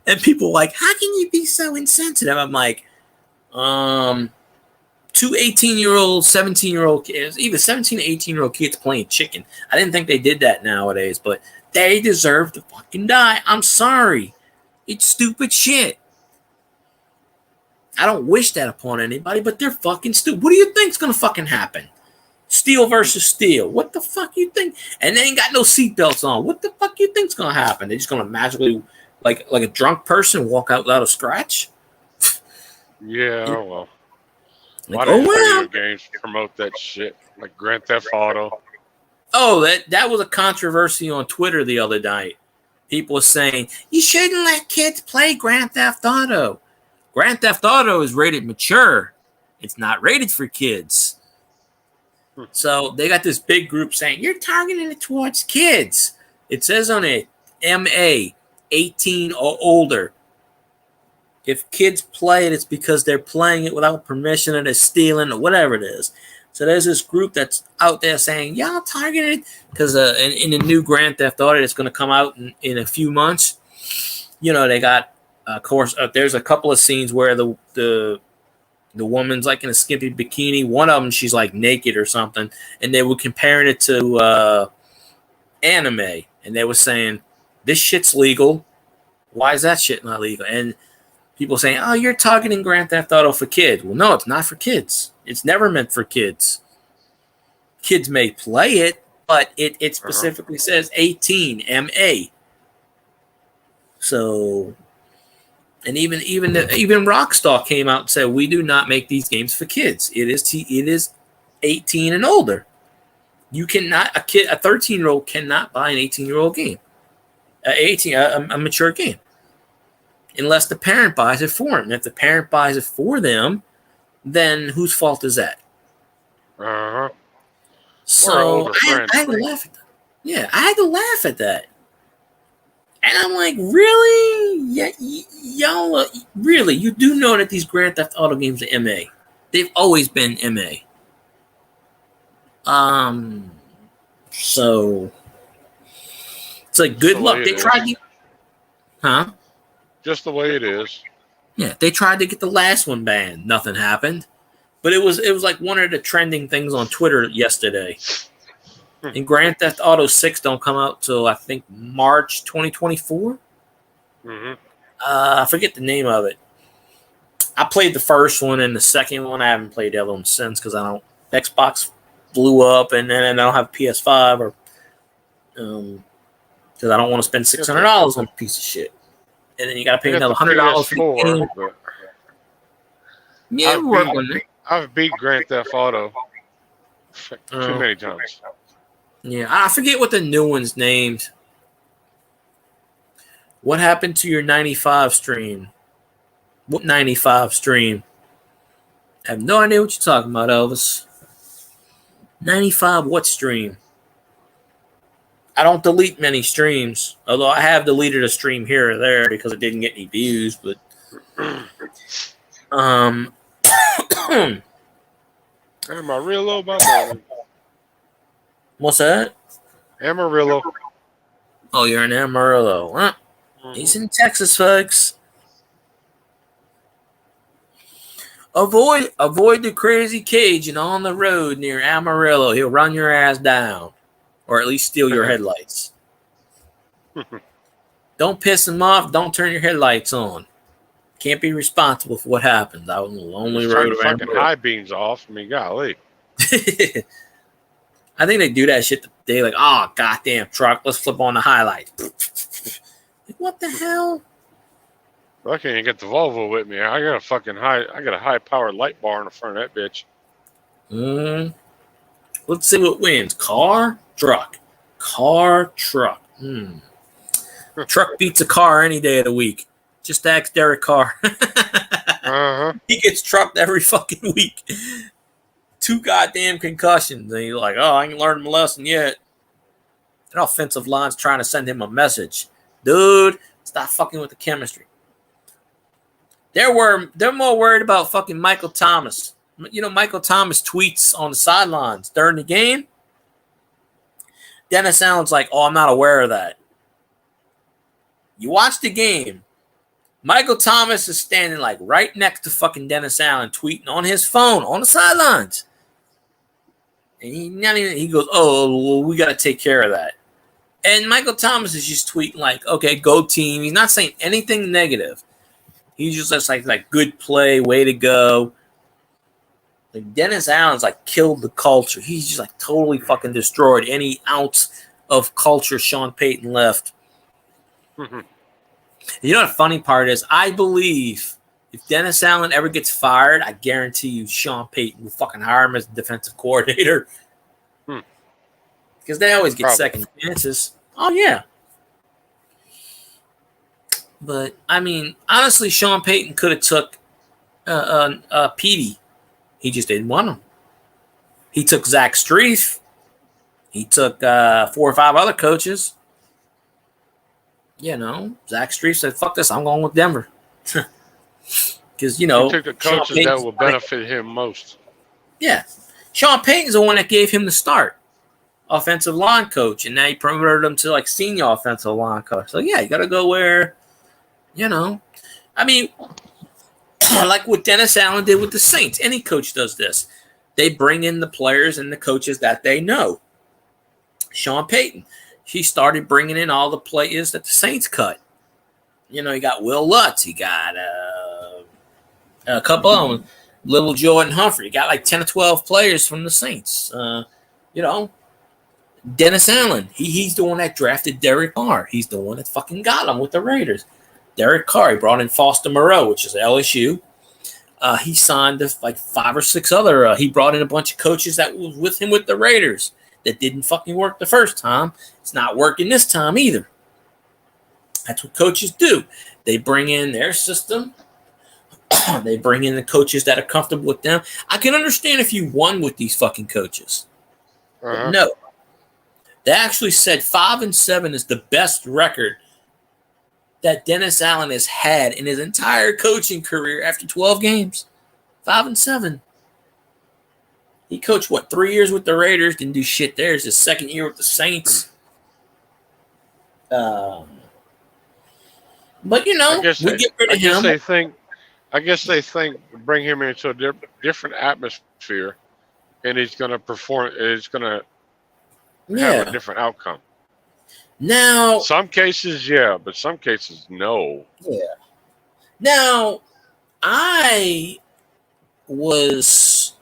And people were like, how can you be so insensitive? I'm like, 2 18-year-old, 17-year-old kids, either 17 or 18-year-old kids playing chicken. I didn't think they did that nowadays, but they deserve to fucking die. I'm sorry. It's stupid shit. I don't wish that upon anybody, but they're fucking stupid. What do you think's gonna fucking happen? Steel versus steel. What the fuck you think? And they ain't got no seatbelts on. What the fuck you think's gonna happen? They're just gonna magically, like a drunk person, walk out without a scratch? Yeah, well. Like, Why do video games promote that shit? Like Grand Theft Auto. Oh, that was a controversy on Twitter the other night. People were saying, you shouldn't let kids play Grand Theft Auto. Grand Theft Auto is rated mature. It's not rated for kids. So they got this big group saying, you're targeting it towards kids. It says on it, MA, 18 or older. If kids play it, it's because they're playing it without permission or they're stealing or whatever it is. So there's this group that's out there saying, y'all targeted, because in the new Grand Theft Auto that's going to come out in a few months, they got, of course, there's a couple of scenes where the woman's like in a skimpy bikini. One of them, she's like naked or something, and they were comparing it to anime, and they were saying, this shit's legal. Why is that shit not legal? And people saying, oh, you're targeting Grand Theft Auto for kids. Well, no, it's not for kids. It's never meant for kids. Kids may play it, but it specifically says 18, MA. So, and even Rockstar came out and said, we do not make these games for kids. It is 18 and older. You cannot, a 13-year-old cannot buy an 18-year-old game. A mature game. Unless the parent buys it for him. And if the parent buys it for them, then whose fault is that? So I had to laugh at that. Yeah, I had to laugh at that. And I'm like, really? Yeah, y'all, really? You do know that these Grand Theft Auto games are MA. They've always been MA. So it's like, good luck. They tried to... Huh? Just the way it is. Yeah, they tried to get the last one banned. Nothing happened. But it was like one of the trending things on Twitter yesterday. And Grand Theft Auto 6 don't come out till, I think, March 2024. I forget the name of it. I played the first one and the second one. I haven't played the other one since because Xbox blew up, and then I don't have a PS5 or because I don't want to spend $600 on a piece of shit. And then you got to pay another $100 for the game. Yeah, I've beat Grand Theft Auto too many times. Yeah, I forget what the new one's named. What happened to your 95 stream? What 95 stream? I have no idea what you're talking about, Elvis. 95 what stream? I don't delete many streams, although I have deleted a stream here or there because it didn't get any views, but Am I real low about that? What's that? Amarillo. Oh, you're in Amarillo. Huh? He's in Texas, folks. Avoid the crazy Cajun on the road near Amarillo. He'll run your ass down, or at least steal your headlights. Don't piss him off. Don't turn your headlights on. Can't be responsible for what happens out on the lonely road. Turn the fucking high beams off. I mean, golly. I think they do that shit. They like, oh goddamn truck, let's flip on the highlights. What the hell? I can't even get the Volvo with me. I got a high powered light bar in the front of that bitch. Let's see what wins. Car, truck. Truck beats a car any day of the week. Just ask Derek Carr. He gets trucked every fucking week. 2 goddamn concussions. And he's like, oh, I ain't learned my lesson yet. That offensive line's trying to send him a message. Dude, stop fucking with the chemistry. They're more worried about fucking Michael Thomas. You know, Michael Thomas tweets on the sidelines during the game. Dennis Allen's like, oh, I'm not aware of that. You watch the game. Michael Thomas is standing like right next to fucking Dennis Allen, tweeting on his phone on the sidelines. And he goes, oh, well, we got to take care of that. And Michael Thomas is just tweeting like, okay, go team. He's not saying anything negative. He's just like good play, way to go. Like Dennis Allen's like killed the culture. He's just like totally fucking destroyed any ounce of culture Sean Payton left. You know what the funny part is? I believe if Dennis Allen ever gets fired, I guarantee you Sean Payton will fucking hire him as defensive coordinator. Because they always get second chances. Oh, yeah. But, I mean, honestly, Sean Payton could have took Petey. He just didn't want him. He took Zach Strief. He took 4 or 5 other coaches. You know, Zach Strief said, fuck this, I'm going with Denver. Because, you know. He took the coaches that will benefit him most. Yeah. Sean Payton's the one that gave him the start. Offensive line coach. And now he promoted him to, like, senior offensive line coach. So, yeah, you got to go where, you know. I mean, like what Dennis Allen did with the Saints. Any coach does this. They bring in the players and the coaches that they know. Sean Payton. He started bringing in all the players that the Saints cut. You know, he got Will Lutz. He got a couple of them. Little Jordan Humphrey. He got like 10 or 12 players from the Saints. You know, Dennis Allen. He's the one that drafted Derek Carr. He's the one that fucking got him with the Raiders. Derek Carr. He brought in Foster Moreau, which is LSU. He signed like 5 or 6 other. He brought in a bunch of coaches that was with him with the Raiders. That didn't fucking work the first time. It's not working this time either. That's what coaches do. They bring in their system. They bring in the coaches that are comfortable with them. I can understand if you won with these fucking coaches. But no. They actually said 5-7 is the best record that Dennis Allen has had in his entire coaching career after 12 games. 5-7. He coached, 3 years with the Raiders, didn't do shit there. It's his second year with the Saints. But, you know, we get rid of him. I guess they think bring him into a different atmosphere, and he's going to perform. He's going to have a different outcome. Now, some cases, yeah, but some cases, no. Yeah. Now, I was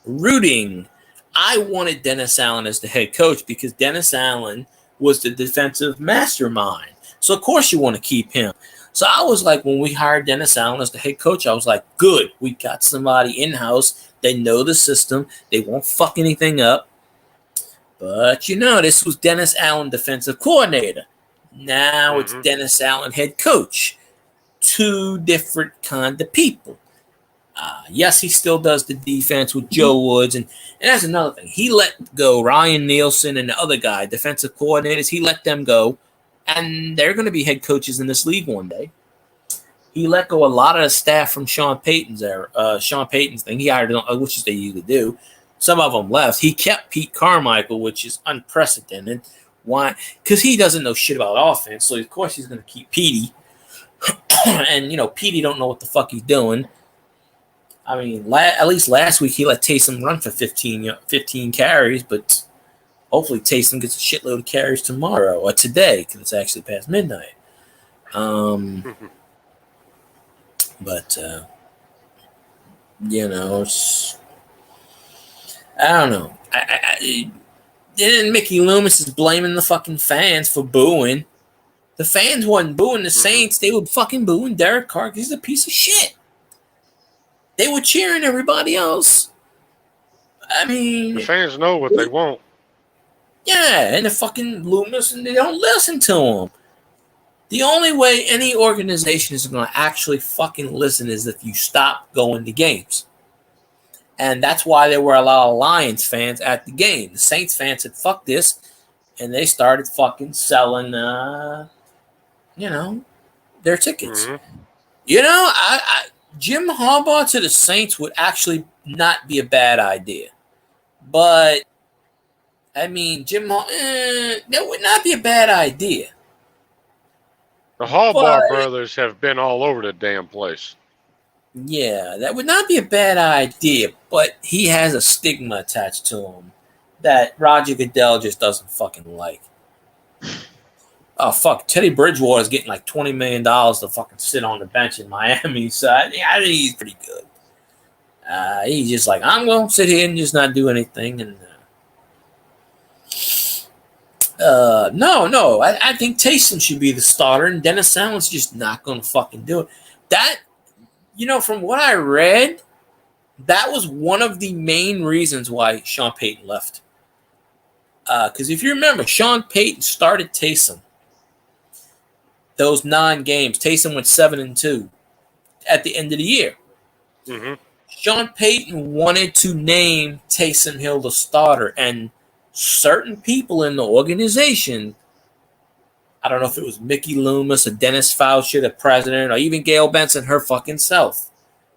rooting. I wanted Dennis Allen as the head coach because Dennis Allen was the defensive mastermind. So, of course, you want to keep him. So, I was like, when we hired Dennis Allen as the head coach, I was like, good. We got somebody in-house. They know the system. They won't fuck anything up. But, you know, this was Dennis Allen, defensive coordinator. Now it's Dennis Allen, head coach. 2 different kind of people. Yes, he still does the defense with Joe Woods. And that's another thing. He let go Ryan Nielsen and the other guy, defensive coordinators. He let them go. And they're going to be head coaches in this league one day. He let go a lot of the staff from Sean Payton's thing. He hired, which is they usually do. Some of them left. He kept Pete Carmichael, which is unprecedented. Why? Because he doesn't know shit about offense. So, of course, he's going to keep Petey. And, Petey don't know what the fuck he's doing. I mean, at least last week he let Taysom run for 15 carries, but hopefully Taysom gets a shitload of carries tomorrow or today because it's actually past midnight. But, I don't know. Then Mickey Loomis is blaming the fucking fans for booing. The fans wasn't booing the Saints. They were fucking booing Derek Carr because he's a piece of shit. They were cheering everybody else. I mean... The fans know what they want. Yeah, and the fucking Loomis, and they don't listen to him. The only way any organization is going to actually fucking listen is if you stop going to games. And that's why there were a lot of Lions fans at the game. The Saints fans said, fuck this. And they started fucking selling, their tickets. Mm-hmm. Jim Harbaugh to the Saints would actually not be a bad idea. But, I mean, that would not be a bad idea. The Harbaugh brothers have been all over the damn place. Yeah, that would not be a bad idea, but he has a stigma attached to him that Roger Goodell just doesn't fucking like. Oh, fuck. Teddy Bridgewater's getting like $20 million to fucking sit on the bench in Miami. So I think he's pretty good. He's just like, I'm going to sit here and just not do anything. And no. I think Taysom should be the starter, and Dennis Allen's just not going to fucking do it. That, from what I read, that was one of the main reasons why Sean Payton left. Because if you remember, Sean Payton started Taysom. Those 9 games, Taysom went 7-2 at the end of the year. Mm-hmm. Sean Payton wanted to name Taysom Hill the starter, and certain people in the organization, I don't know if it was Mickey Loomis or Dennis Fauci, the president, or even Gail Benson, her fucking self.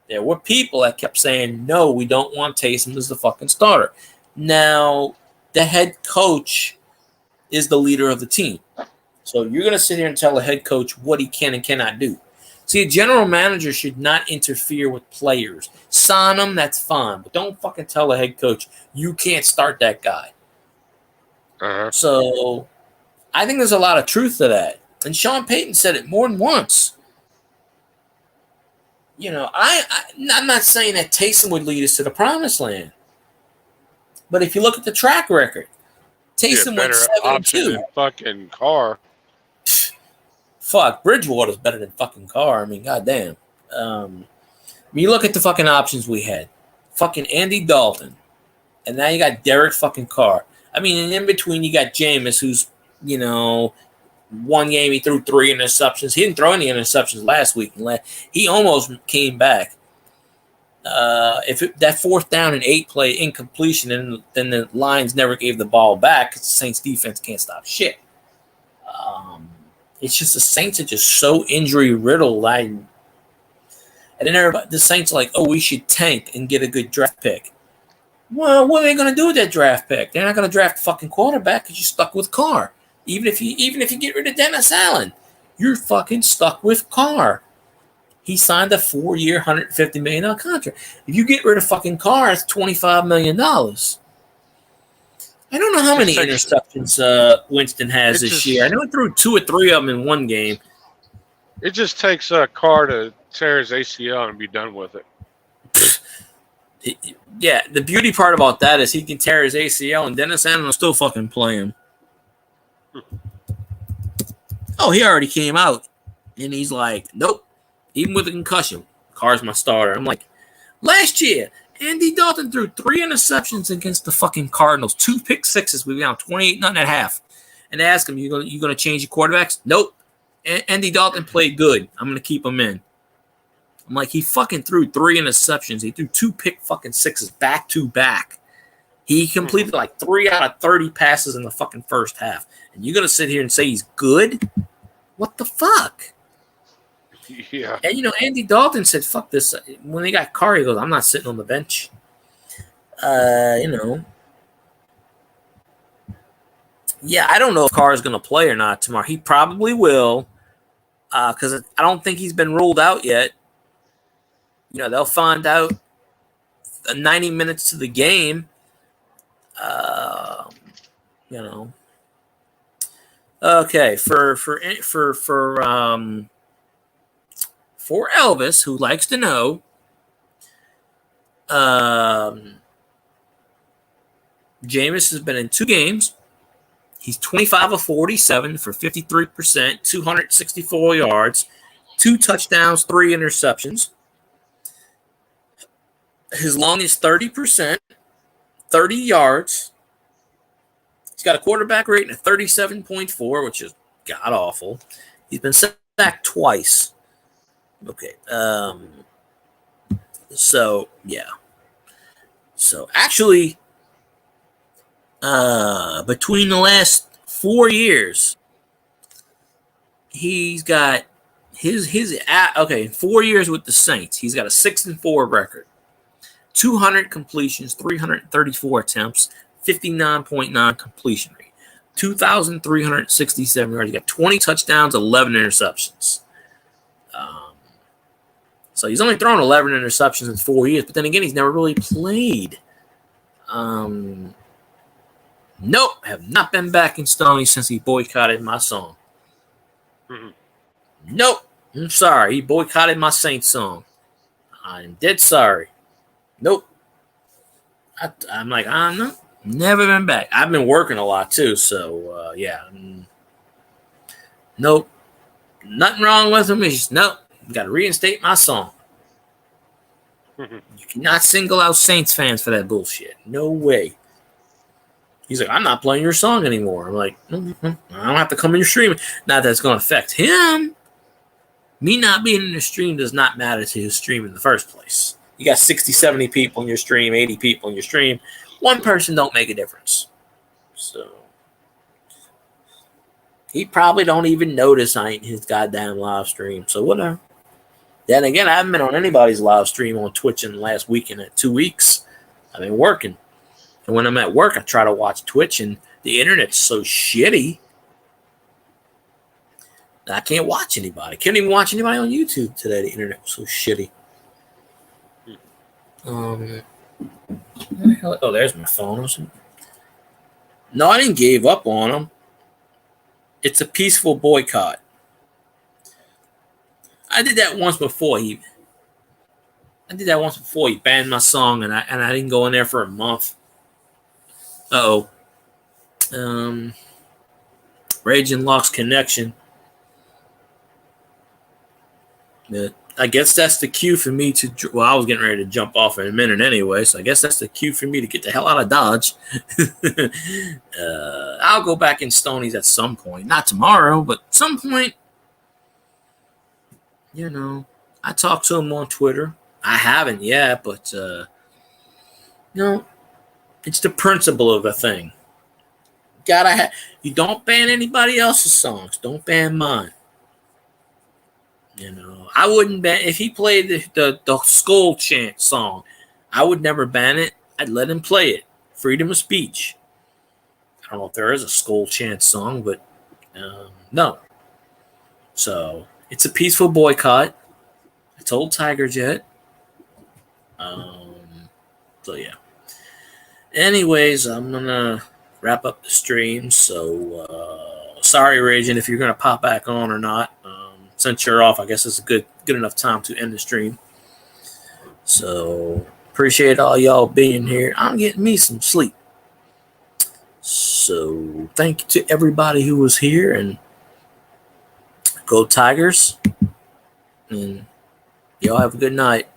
There were people that kept saying, no, we don't want Taysom as the fucking starter. Now, the head coach is the leader of the team. So you're going to sit here and tell a head coach what he can and cannot do. See, a general manager should not interfere with players. Sign them, that's fine. But don't fucking tell a head coach, you can't start that guy. Uh-huh. So I think there's a lot of truth to that. And Sean Payton said it more than once. I'm not saying that Taysom would lead us to the promised land. But if you look at the track record, Taysom went 7-2. Fucking Carr. Fuck, Bridgewater's better than fucking Carr. I mean, goddamn. You look at the fucking options we had. Fucking Andy Dalton. And now you got Derek fucking Carr. I mean, and in between you got Jameis, who's, one game he threw 3 interceptions. He didn't throw any interceptions last week. He almost came back. That 4th down and 8 play incompletion, and then the Lions never gave the ball back because the Saints defense can't stop shit. It's just the Saints are just so injury riddled. And then the Saints are like, oh, we should tank and get a good draft pick. Well, what are they going to do with that draft pick? They're not going to draft a fucking quarterback because you're stuck with Carr. Even if you get rid of Dennis Allen, you're fucking stuck with Carr. He signed a 4-year, $150 million contract. If you get rid of fucking Carr, it's $25 million. I don't know how many interceptions Winston has this year. I know he threw 2 or 3 of them in one game. It just takes a Carr to tear his ACL and be done with it. Yeah, the beauty part about that is he can tear his ACL and Dennis Allen will still fucking play him. Oh, he already came out. And he's like, nope. Even with a concussion, Carr's my starter. I'm like, last year, Andy Dalton threw 3 interceptions against the fucking Cardinals. 2 pick sixes. We were down 28-0.5. And they asked him, you going to change your quarterbacks? Nope. Andy Dalton played good. I'm going to keep him in. I'm like, he fucking threw 3 interceptions. He threw 2 pick fucking sixes back to back. He completed like 3 out of 30 passes in the fucking first half. And you're going to sit here and say he's good? What the fuck? Yeah. And, Andy Dalton said, fuck this. When they got Carr, he goes, I'm not sitting on the bench. You know, yeah, I don't know if Carr is going to play or not tomorrow. He probably will, because I don't think he's been ruled out yet. You know, they'll find out 90 minutes to the game. You know. Okay, for Elvis, who likes to know, Jameis has been in 2 games. He's 25 of 47 for 53%, 264 yards, 2 touchdowns, 3 interceptions. His long is 30%, 30 yards. He's got a quarterback rating of 37.4, which is god awful. He's been sacked twice. Okay. So yeah. So actually, between the last 4 years, he's got his 4 years with the Saints, he's got a 6-4 record, 200 completions, 334 attempts, 59.9 completion rate, 2,367 yards. He got 20 touchdowns, 11 interceptions. So he's only thrown 11 interceptions in 4 years, but then again, he's never really played. Nope, have not been back in Stony since he boycotted my song. Mm-hmm. Nope, I'm sorry. He boycotted my Saints song. I'm dead sorry. Nope. I'm like, no, never been back. I've been working a lot too, so yeah. Nope. Nothing wrong with him. It's just, nope. Got to reinstate my song. Mm-hmm. You cannot single out Saints fans for that bullshit. No way. He's like, I'm not playing your song anymore. I'm like, mm-hmm. I don't have to come in your stream. Not that it's going to affect him. Me not being in the stream does not matter to his stream in the first place. You got 60, 70 people in your stream, 80 people in your stream. One person don't make a difference. So he probably don't even notice I ain't his goddamn live stream. So whatever. Then again, I haven't been on anybody's live stream on Twitch in the last week and 2 weeks. I've been working. And when I'm at work, I try to watch Twitch, and the internet's so shitty that I can't watch anybody. Can't even watch anybody on YouTube today. The internet was so shitty. Oh, there's my phone. No, I didn't give up on him. It's a peaceful boycott. I did that once before. He banned my song, and I didn't go in there for a month. Raging lost connection. But I guess that's the cue for me to. Well, I was getting ready to jump off in a minute anyway, so I guess that's the cue for me to get the hell out of Dodge. I'll go back in Stonies at some point. Not tomorrow, but some point. You know, I talked to him on Twitter. I haven't yet, but it's the principle of a thing. You don't ban anybody else's songs. Don't ban mine. You know, I wouldn't ban if he played the Skull Chant song. I would never ban it. I'd let him play it. Freedom of speech. I don't know if there is a Skull Chant song, but no. So it's a peaceful boycott. I told Tiger Jet. So yeah. Anyways, I'm gonna wrap up the stream. So sorry, Raging, if you're gonna pop back on or not. Since you're off, I guess it's a good enough time to end the stream. So appreciate all y'all being here. I'm getting me some sleep. So thank you to everybody who was here, and go Tigers. And y'all have a good night.